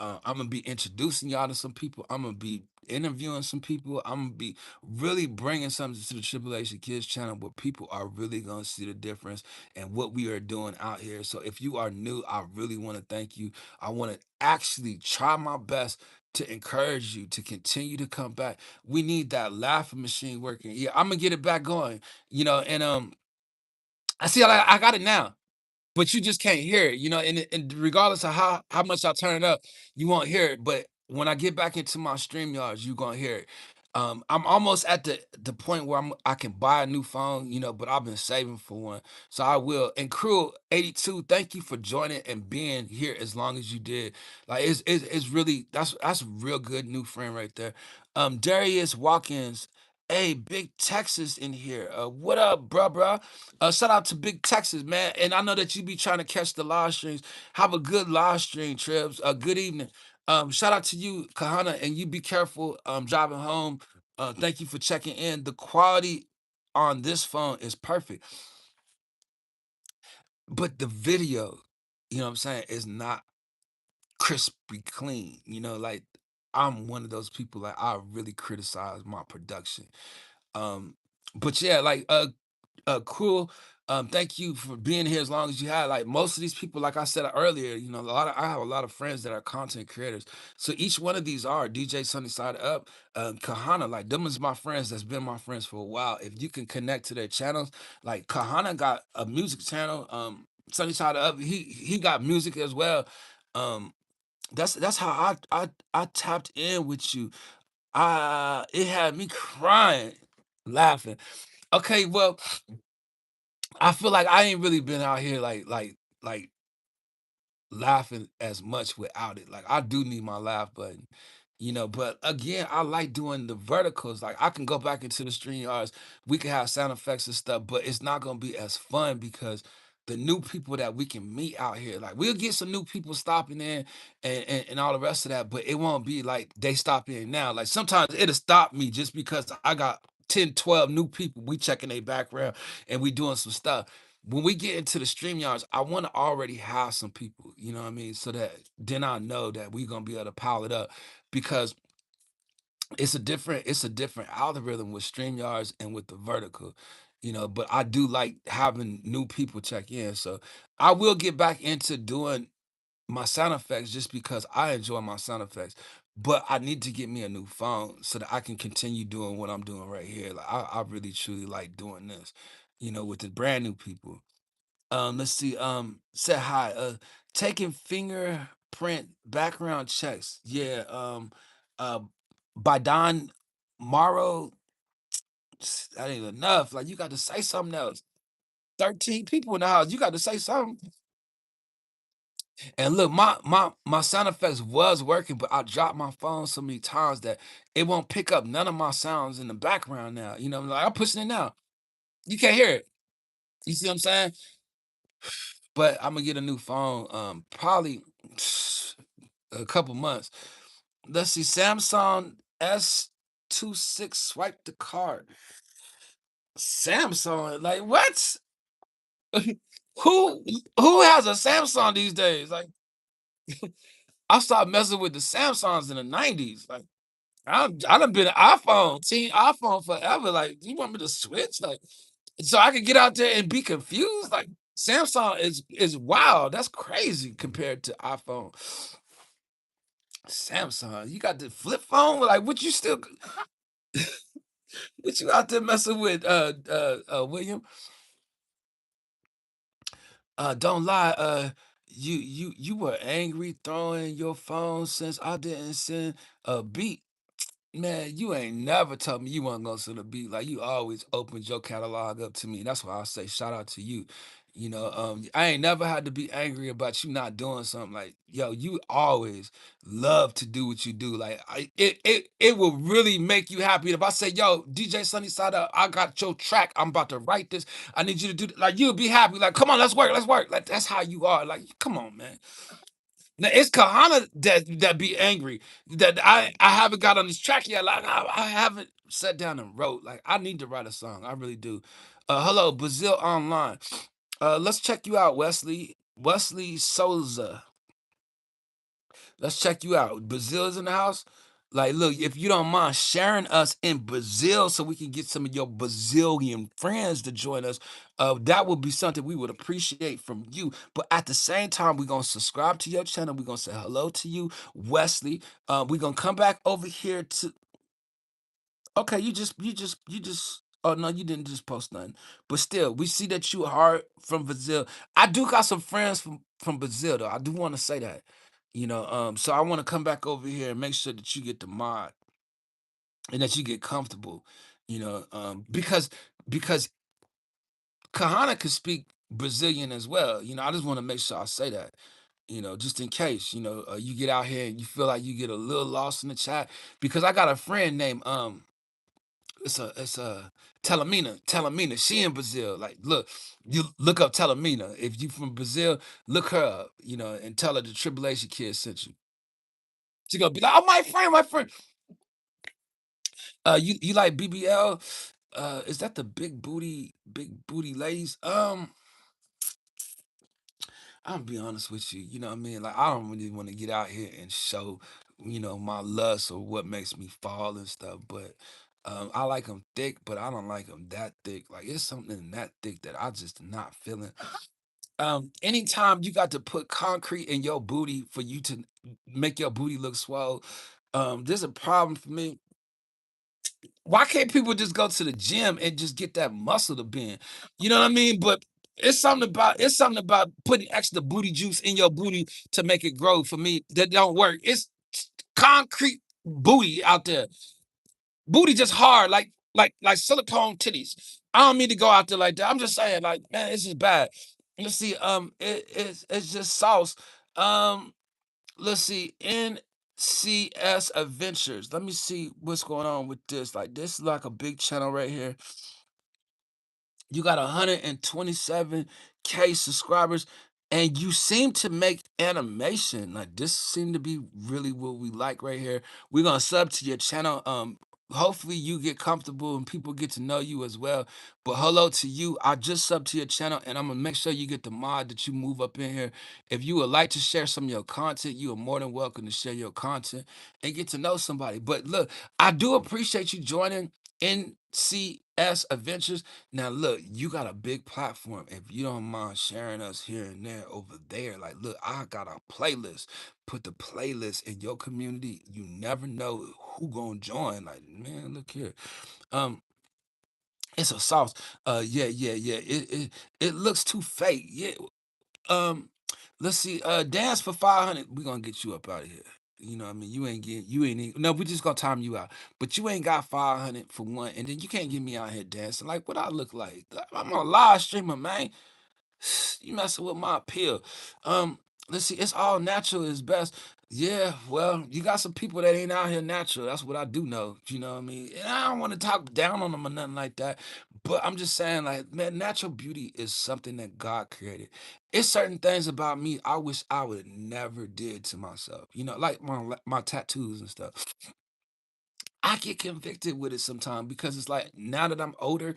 I'm gonna be introducing y'all to some people. I'm gonna be interviewing some people. I'm gonna be really bringing something to the Tribulation Kids channel where people are really gonna see the difference and what we are doing out here. So if you are new, I really want to thank you. I want to actually try my best to encourage you to continue to come back. We need that laughing machine working. Yeah, I'm gonna get it back going. And I see I got it now. But you just can't hear it, and regardless of how much I turn it up, you won't hear it, but when I get back into my StreamYards, you gonna hear it. I'm almost at the point where I can buy a new phone, but I've been saving for one, so I will. And Crew 82, thank you for joining and being here as long as you did. Like it's really that's a real good new friend right there. Darius Watkins, hey, Big Texas in here. What up, bruh? Shout out to Big Texas, man. And I know that you be trying to catch the live streams. Have a good live stream, Trips. Good evening. Shout out to you, Kahana, and you be careful driving home. Thank you for checking in. The quality on this phone is perfect, but the video, what I'm saying, is not crispy clean. Like I'm one of those people like I really criticize my production. Um, but yeah, like cool. Thank you for being here as long as you had. Like most of these people, like I said earlier, I have a lot of friends that are content creators. So each one of these are DJ Sunny Side Up, Kahana, like them is my friends that's been my friends for a while. If you can connect to their channels, like Kahana got a music channel, Sunny Side Up, he got music as well. Um, that's how I tapped in with you. It had me crying, laughing. Okay, well, I feel like I ain't really been out here like laughing as much without it. Like I do need my laugh button, But again, I like doing the verticals. Like I can go back into the stream yards. We can have sound effects and stuff, but it's not gonna be as fun because the new people that we can meet out here, like we'll get some new people stopping in and all the rest of that, but it won't be like they stop in now. Like sometimes it'll stop me just because I got 10, 12 new people. We checking their background and we doing some stuff when we get into the stream yards, I want to already have some people, you know what I mean? So that then I know that we're gonna be able to pile it up because it's a different algorithm with stream yards and with the vertical, but I do like having new people check in. So I will get back into doing my sound effects just because I enjoy my sound effects. But I need to get me a new phone so that I can continue doing what I'm doing right here. Like I really truly like doing this, with the brand new people. Let's see. Say hi. Taking fingerprint background checks. Yeah. Uh, by Don Morrow. That ain't enough. Like you got to say something else. 13 people in the house. You got to say something. And look, my sound effects was working, but I dropped my phone so many times that it won't pick up none of my sounds in the background now. Like I'm pushing it now. You can't hear it. You see what I'm saying? But I'm gonna get a new phone. Probably a couple months. Let's see, Samsung. S26 swipe the card. Samsung, like what? who who has a Samsung these days? Like I started messing with the Samsungs in the 90s. Like I done been an iPhone, team iPhone forever. Like, you want me to switch? Like, so I could get out there and be confused? Like, Samsung is wild. That's crazy compared to iPhone. Samsung, you got the flip phone? Like, what you still what you out there messing with, William? Don't lie, you were angry throwing your phone since I didn't send a beat. Man, you ain't never told me you wasn't gonna send a beat. Like you always opened your catalog up to me. That's why I say shout out to you. I ain't never had to be angry about you not doing something. Like, yo, you always love to do what you do. Like, it will really make you happy if I say, yo, DJ Sunny Side Up, I got your track. I'm about to write this. I need you to do like you'll be happy. Like, come on, let's work, let's work. Like, that's how you are. Like, come on, man. Now it's Kahana that be angry that I haven't got on this track yet. Like I haven't sat down and wrote. Like I need to write a song. I really do. Hello, Brazil Online. Let's check you out, Wesley. Wesley Souza. Let's check you out. Brazil's in the house. Like, look, if you don't mind sharing us in Brazil so we can get some of your Brazilian friends to join us, that would be something we would appreciate from you. But at the same time, we're gonna subscribe to your channel. We're gonna say hello to you, Wesley. We're gonna come back over here to okay, you just oh no, you didn't just post nothing. But still, we see that you are from Brazil. I do got some friends from Brazil though. I do want to say that. So I want to come back over here and make sure that you get the mod and that you get comfortable, because Kahana could speak Brazilian as well. I just want to make sure I say that, just in case, you get out here and you feel like you get a little lost in the chat because I got a friend named it's a Telemina. She in Brazil. Like, look, you look up Telemina. If you from Brazil, look her up, and tell her the Tribulation Kid sent you. She gonna be like, oh, my friend. You like BBL? Is that the big booty ladies? I'll be honest with you. You know what I mean? Like, I don't really want to get out here and show, my lust or what makes me fall and stuff. But I like them thick, but I don't like them that thick. Like, it's something in that thick that I just not feeling. Anytime you got to put concrete in your booty for you to make your booty look swell, there's a problem for me. Why can't people just go to the gym and just get that muscle to bend? You know what I mean? But it's something about putting extra booty juice in your booty to make it grow for me that don't work. It's concrete booty out there. Booty just hard, like silicone titties. I don't mean to go out there like that. I'm just saying, like, man, it's just bad. Let's see, it's just sauce. Um, let's see, NCS Adventures. Let me see what's going on with this. Like, this is like a big channel right here. You got 127K subscribers, and you seem to make animation. Like, this seem to be really what we like right here. We're gonna sub to your channel. Hopefully you get comfortable and people get to know you as well. But hello to you. I just sub to your channel, and I'm gonna make sure you get the mod that you move up in here. If you would like to share some of your content, you are more than welcome to share your content and get to know somebody. But look, I do appreciate you joining NCS Adventures. Now, look, you got a big platform. If you don't mind sharing us here and there over there, like, look, I got a playlist. Put the playlist in your community. You never know who gonna join. Like, man, look here. Um, it's a sauce. Yeah. It looks too fake. Yeah. Um, let's see. Dance for 500. We're gonna get you up out of here. You know what I mean? No, we just gonna time you out. But you ain't got 500 for one, and then you can't get me out here dancing. Like what I look like. I'm a live streamer, man. You messing with my appeal. Let's see, it's all natural is best. Yeah, well, you got some people that ain't out here natural. That's what I do know. You know what I mean? And I don't want to talk down on them or nothing like that. But I'm just saying, like, man, natural beauty is something that God created. It's certain things about me I wish I would never did to myself. Like my tattoos and stuff. I get convicted with it sometimes because it's like now that I'm older,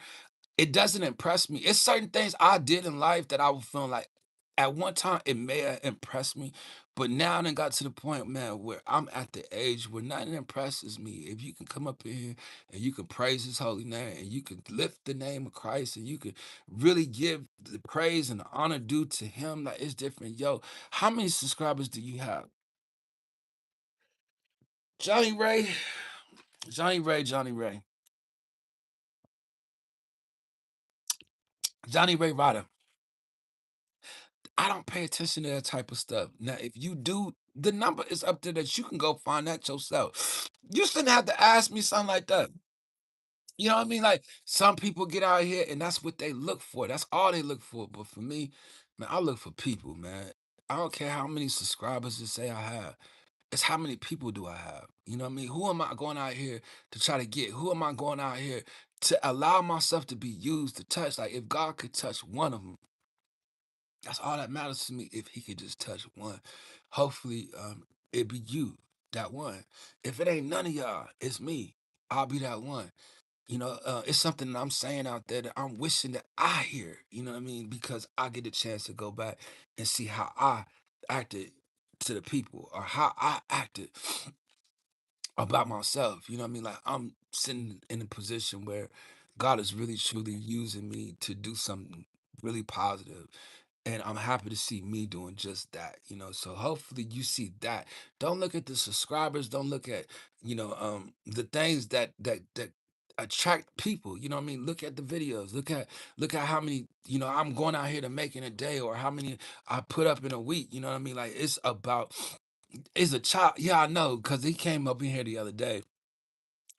it doesn't impress me. It's certain things I did in life that I was feeling like at one time it may have impressed me, but now I done got to the point, man, where I'm at the age where nothing impresses me. If you can come up in here and you can praise his holy name and you can lift the name of Christ and you can really give the praise and the honor due to him, like it's different. Yo, how many subscribers do you have? Johnny Ray, Johnny Ray, Johnny Ray Ryder. I don't pay attention to that type of stuff. Now, if you do, the number is up there that you can go find that yourself. You shouldn't have to ask me something like that. You know what I mean? Like some people get out here and that's what they look for. That's all they look for. But for me, man, I look for people, man. I don't care how many subscribers to say I have. It's how many people do I have? You know what I mean? Who am I going out here to try to get? Who am I going out here to allow myself to be used to touch? Like if God could touch one of them, that's all that matters to me. If he could just touch one, hopefully, it be you, that one. If it ain't none of y'all, it's me. I'll be that one. It's something that I'm saying out there that I'm wishing that I hear. You know what I mean? Because I get a chance to go back and see how I acted to the people or how I acted about myself. You know what I mean? Like I'm sitting in a position where God is really truly using me to do something really positive, and I'm happy to see me doing just that, so hopefully you see that. Don't look at the subscribers, don't look at, the things that attract people, you know what I mean? Look at the videos, look at how many, I'm going out here to make in a day or how many I put up in a week, you know what I mean? Like it's a child. Yeah, I know, because he came up in here the other day.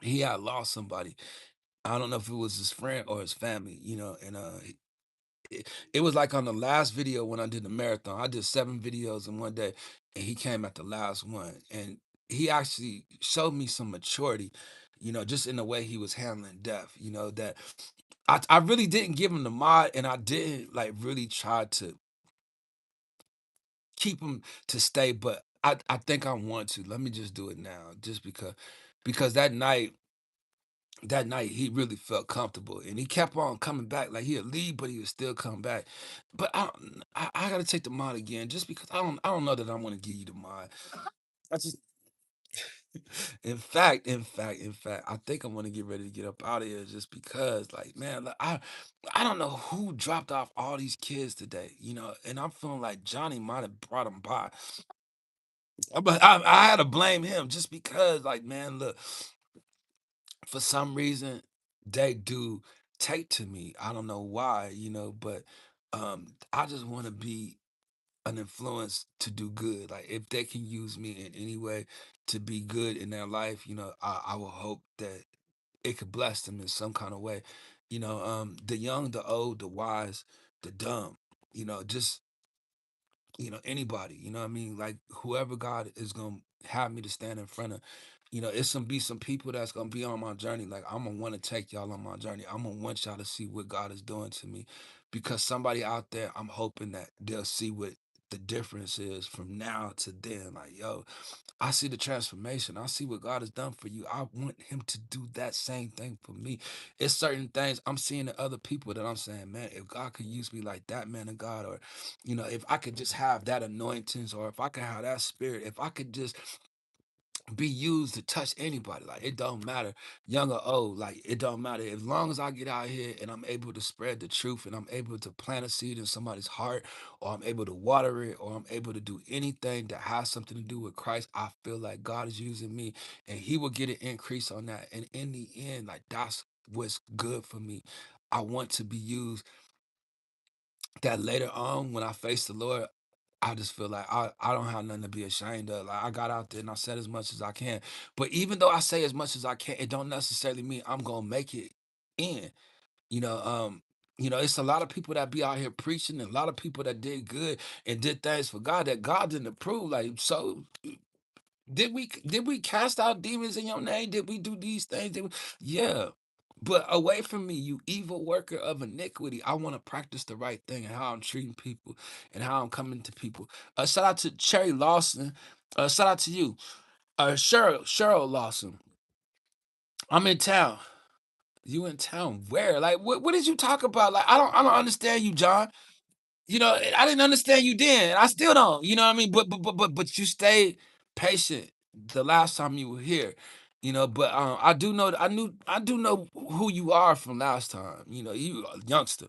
He had lost somebody. I don't know if it was his friend or his family, and it was like on the last video when I did the marathon. I did 7 videos in one day, and he came at the last one, and he actually showed me some maturity, just in the way he was handling death. That I really didn't give him the mod, and I didn't like really try to keep him to stay, but I think I want to. Let me just do it now, just because that night he really felt comfortable and he kept on coming back. Like he'd leave, but he would still come back. But I gotta take the mod again just because I don't know that I want to give you the mod. I just in fact, I think I'm gonna get ready to get up out of here just because, like, man, like, I don't know who dropped off all these kids today, and I'm feeling like Johnny might have brought them by. But I had to blame him just because, like, man, look, for some reason they do take to me. I don't know why, but I just want to be an influence to do good. Like if they can use me in any way to be good in their life, I will hope that it could bless them in some kind of way. The young, the old, the wise, the dumb, just anybody, what I mean? Like whoever God is gonna have me to stand in front of, it's gonna be some people that's gonna be on my journey. Like I'm gonna want to take y'all on my journey. I'm gonna want y'all to see what God is doing to me. Because somebody out there, I'm hoping that they'll see what the difference is from now to then. Like, yo, I see the transformation. I see what God has done for you. I want him to do that same thing for me. It's certain things I'm seeing in other people that I'm saying, man, if God could use me like that man of God, or, if I could just have that anointings, or if I could have that spirit, if I could just be used to touch anybody. Like it don't matter, young or old. Like it don't matter. As long as I get out here and I'm able to spread the truth and I'm able to plant a seed in somebody's heart, or I'm able to water it, or I'm able to do anything that has something to do with Christ, I feel like God is using me and He will get an increase on that. And in the end, like that's what's good for me. I want to be used that later on when I face the Lord, I just feel like I don't have nothing to be ashamed of. Like I got out there and I said as much as I can. But even though I say as much as I can, it don't necessarily mean I'm gonna make it in. You know, um, it's a lot of people that be out here preaching and a lot of people that did good and did things for God that God didn't approve. Like, so did we cast out demons in your name? Did we do these things? Yeah. But away from me, you evil worker of iniquity. I want to practice the right thing and how I'm treating people and how I'm coming to people. Shout out to Cherry Lawson. Shout out to you. Cheryl Lawson. I'm in town. You in town where? Like, what did you talk about? Like, I don't understand you, John. You know, I didn't understand you then. I still don't. You know what I mean? But you stayed patient the last time you were here. You know, but I do know who you are from last time. You know, you a youngster.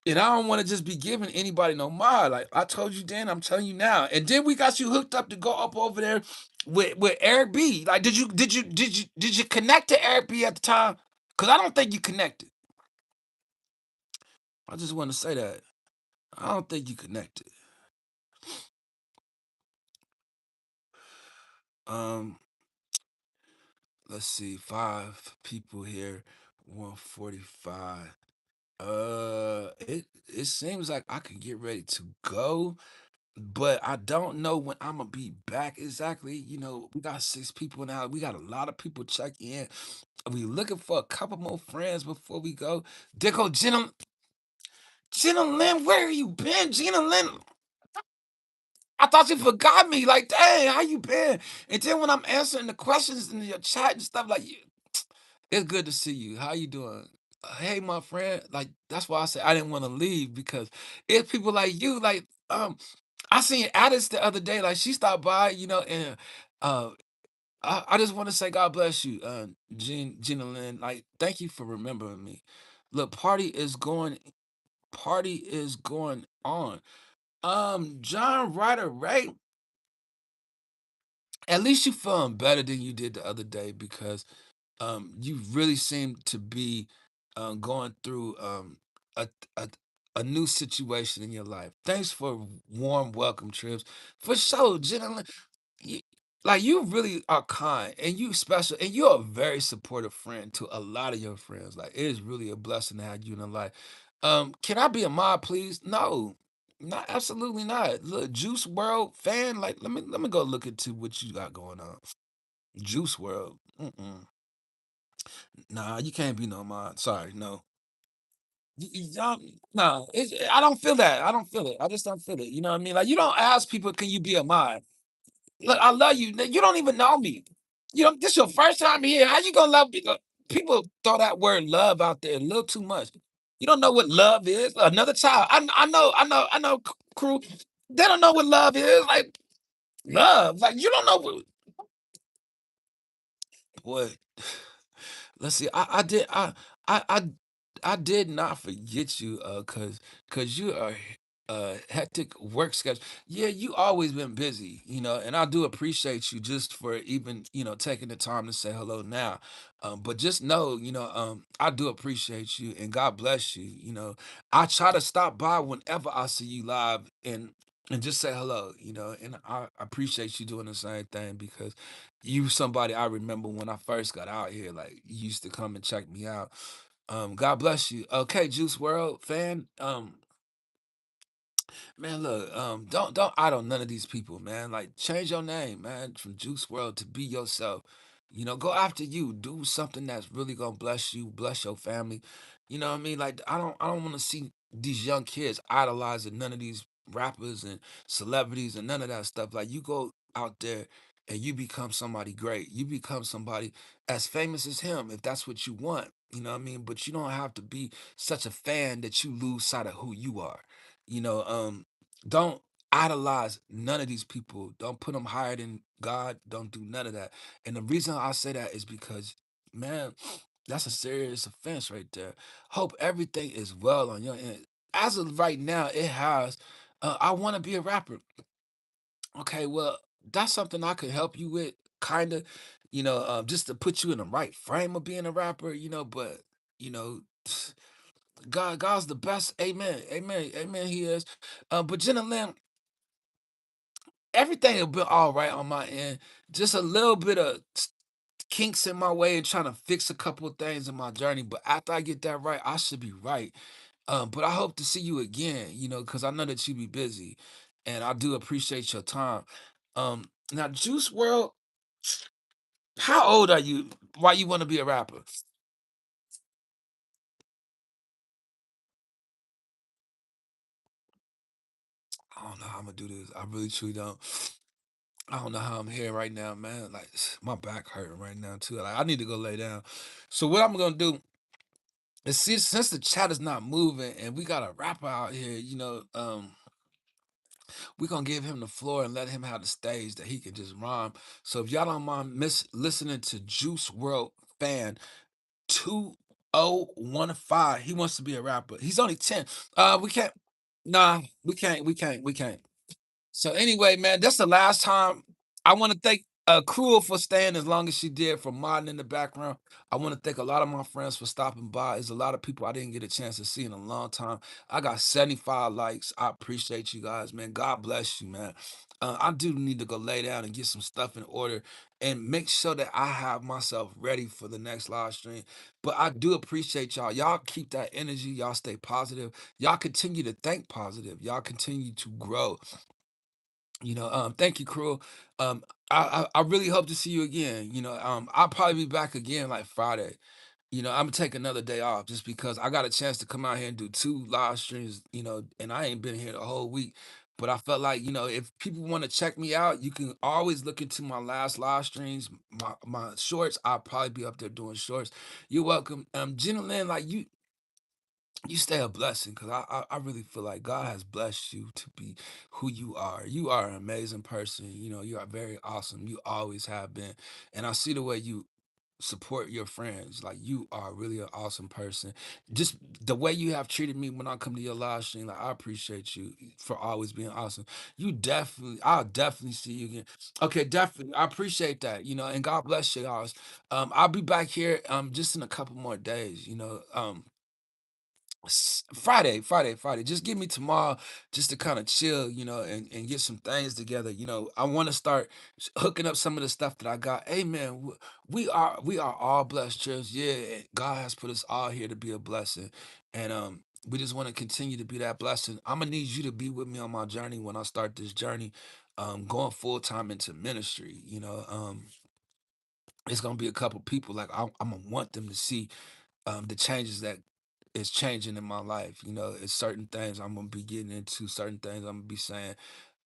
And I don't want to just be giving anybody no mind. Like I told you then, I'm telling you now. And then we got you hooked up to go up over there with Eric B. Like, did you connect to Eric B at the time? Because I don't think you connected. I just want to say that. I don't think you connected. Um, let's see, 5 people here, 145. It seems like I can get ready to go, but I don't know when I'm gonna be back exactly. You know, we got 6 people now. We got a lot of people check in. We looking for a couple more friends before we go. There go Gina Lynn. Where have you been, Gina Lynn? I thought you forgot me. Like, dang, how you been? And then when I'm answering the questions in your chat and stuff, like, it's good to see you. How you doing? Hey, my friend. Like, that's why I said I didn't want to leave because it's people like you. Like, I seen Alice the other day. Like, she stopped by, and uh, I just want to say God bless you, Gina Lynn. Like, thank you for remembering me. Look, party is going on. John Ryder, right? At least you feeling better than you did the other day because you really seem to be going through a, a a new situation in your life. Thanks for warm welcome trips. For sure, gentlemen. You, like you really are kind and you special and you're a very supportive friend to a lot of your friends. Like it is really a blessing to have you in the life. Can I be a mod, please? No, not absolutely not. Look, Juice World fan, like let me go look into what you got going on. Juice World. Mm-mm. Nah, you can't be no mod. Sorry, no. Y'all, nah, I don't feel that. I don't feel it. I just don't feel it. You know what I mean? Like you don't ask people, can you be a mod? Look, I love you. You don't even know me. This your first time here. How you gonna love people? People throw that word love out there a little too much. You don't know what love is. Another child. I know, crew. They don't know what love is. Like love. Like you don't know what. Boy, let's see. I I I did not forget you, cause you are hectic work schedule. Yeah, you always been busy, and I do appreciate you just for even taking the time to say hello now. But just know, I do appreciate you, and God bless you. I try to stop by whenever I see you live and just say hello, and I appreciate you doing the same thing because you somebody I remember when I first got out here. Like you used to come and check me out. God bless you. Okay, Juice World fan. Man, look, don't idle none of these people, man. Like, change your name, man, from Juice World to be yourself. Go after you. Do something that's really gonna bless you, bless your family. You know what I mean? Like, I don't want to see these young kids idolizing none of these rappers and celebrities and none of that stuff. Like, you go out there and you become somebody great. You become somebody as famous as him, if that's what you want. You know what I mean? But you don't have to be such a fan that you lose sight of who you are. Don't idolize none of these people. Don't put them higher than God. Don't do none of that. And the reason I say that is because, man, that's a serious offense right there. Hope everything is well on your end. As of right now, it has. I want to be a rapper. Okay, well, that's something I could help you with, kind of, just to put you in the right frame of being a rapper, but, you know, God's the best. Amen. Amen. Amen. He is. But Jenna Lamb, everything will be all right on my end. Just a little bit of kinks in my way and trying to fix a couple of things in my journey. But after I get that right, I should be right. But I hope to see you again, because I know that you be busy. And I do appreciate your time. Now, Juice World, how old are you? Why you want to be a rapper? I don't know how I'm gonna do this. I really truly don't. I don't know how I'm here right now, man. Like my back hurting right now too. Like I need to go lay down. So what I'm gonna do is since the chat is not moving and we got a rapper out here, we're gonna give him the floor and let him have the stage that he can just rhyme. So if y'all don't mind listening to Juice World Fan 2015, he wants to be a rapper. He's only 10. We can't, nah, we can't. So anyway, man, that's the last time. I want to thank Cruel for staying as long as she did, for modding in the background. I want to thank a lot of my friends for stopping by. There's a lot of people I didn't get a chance to see in a long time. I got 75 likes. I appreciate you guys, man. God bless you, man. I do need to go lay down and get some stuff in order and make sure that I have myself ready for the next live stream. But I do appreciate y'all. Y'all keep that energy. Y'all stay positive. Y'all continue to think positive. Y'all continue to grow. Thank you, Cruel. I really hope to see you again. I'll probably be back again like Friday. I'm gonna take another day off just because I got a chance to come out here and do two live streams, and I ain't been here the whole week. But I felt like, if people want to check me out, you can always look into my last live streams, my shorts. I'll probably be up there doing shorts. You're welcome. Jenna Lynn, like you stay a blessing because I really feel like God has blessed you to be who you are. You are an amazing person. You are very awesome. You always have been. And I see the way you support your friends. Like you are really an awesome person. Just the way you have treated me when I come to your live stream, like I appreciate you for always being awesome. I'll definitely see you again. Okay, definitely. I appreciate that, and God bless you guys. I'll be back here just in a couple more days, Friday. Just give me tomorrow just to kind of chill, and get some things together. I want to start hooking up some of the stuff that I got. Hey man, we are all blessed, church. Yeah, and God has put us all here to be a blessing. And we just want to continue to be that blessing. I'm gonna need you to be with me on my journey when I start this journey, going full time into ministry. It's gonna be a couple people like I'm gonna want them to see the changes that is changing in my life. It's certain things I'm gonna be getting into, certain things I'm gonna be saying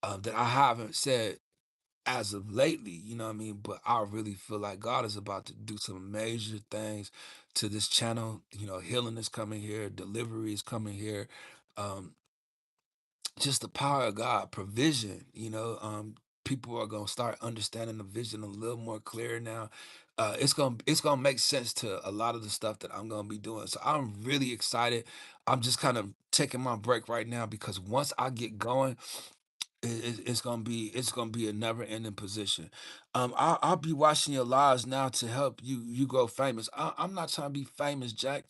that I haven't said as of lately. You know what I mean? But I really feel like God is about to do some major things to this channel. Healing is coming here, delivery is coming here. Um, just the power of God, provision, people are gonna start understanding the vision a little more clear now. It's gonna make sense to a lot of the stuff that I'm gonna be doing. So I'm really excited. I'm just kind of taking my break right now because once I get going, it's gonna be a never ending position. I'll be watching your lives now to help you grow famous. I'm not trying to be famous, Jack.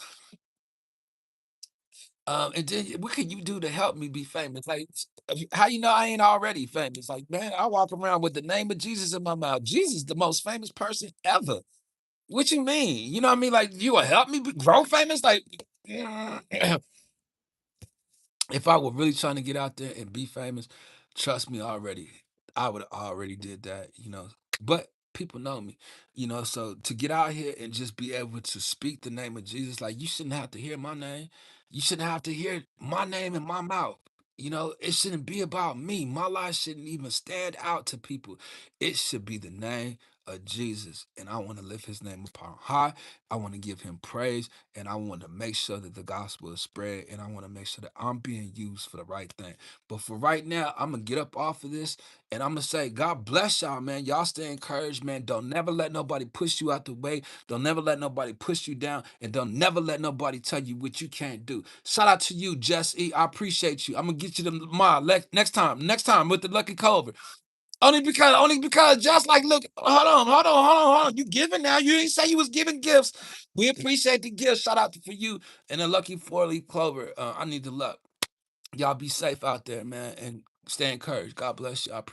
And then what can you do to help me be famous? Like, how you know I ain't already famous? Like, man, I walk around with the name of Jesus in my mouth. Jesus, the most famous person ever. What you mean? You know what I mean? Like, you will help me grow famous? Like, if I were really trying to get out there and be famous, trust me already, I would have already did that. But people know me, so to get out here and just be able to speak the name of Jesus, like you shouldn't have to hear my name. You shouldn't have to hear my name in my mouth. It shouldn't be about me. My life shouldn't even stand out to people. It should be the name of Jesus. And I want to lift his name upon high. I want to give him praise. And I want to make sure that the gospel is spread, and I want to make sure that I'm being used for the right thing. But for right now, I'm gonna get up off of this, and I'm gonna say, God bless y'all, man. Y'all stay encouraged, man. Don't never let nobody push you out the way. Don't never let nobody push you down, and don't never let nobody tell you what you can't do. Shout out to you, Jesse. I appreciate you. I'm gonna get you the mod next time with the Lucky Culver. Only because just like look, hold on. You giving now. You didn't say you was giving gifts. We appreciate the gifts. Shout out for you and the lucky 4-leaf clover. I need the luck. Y'all be safe out there, man, and stay encouraged. God bless you. I appreciate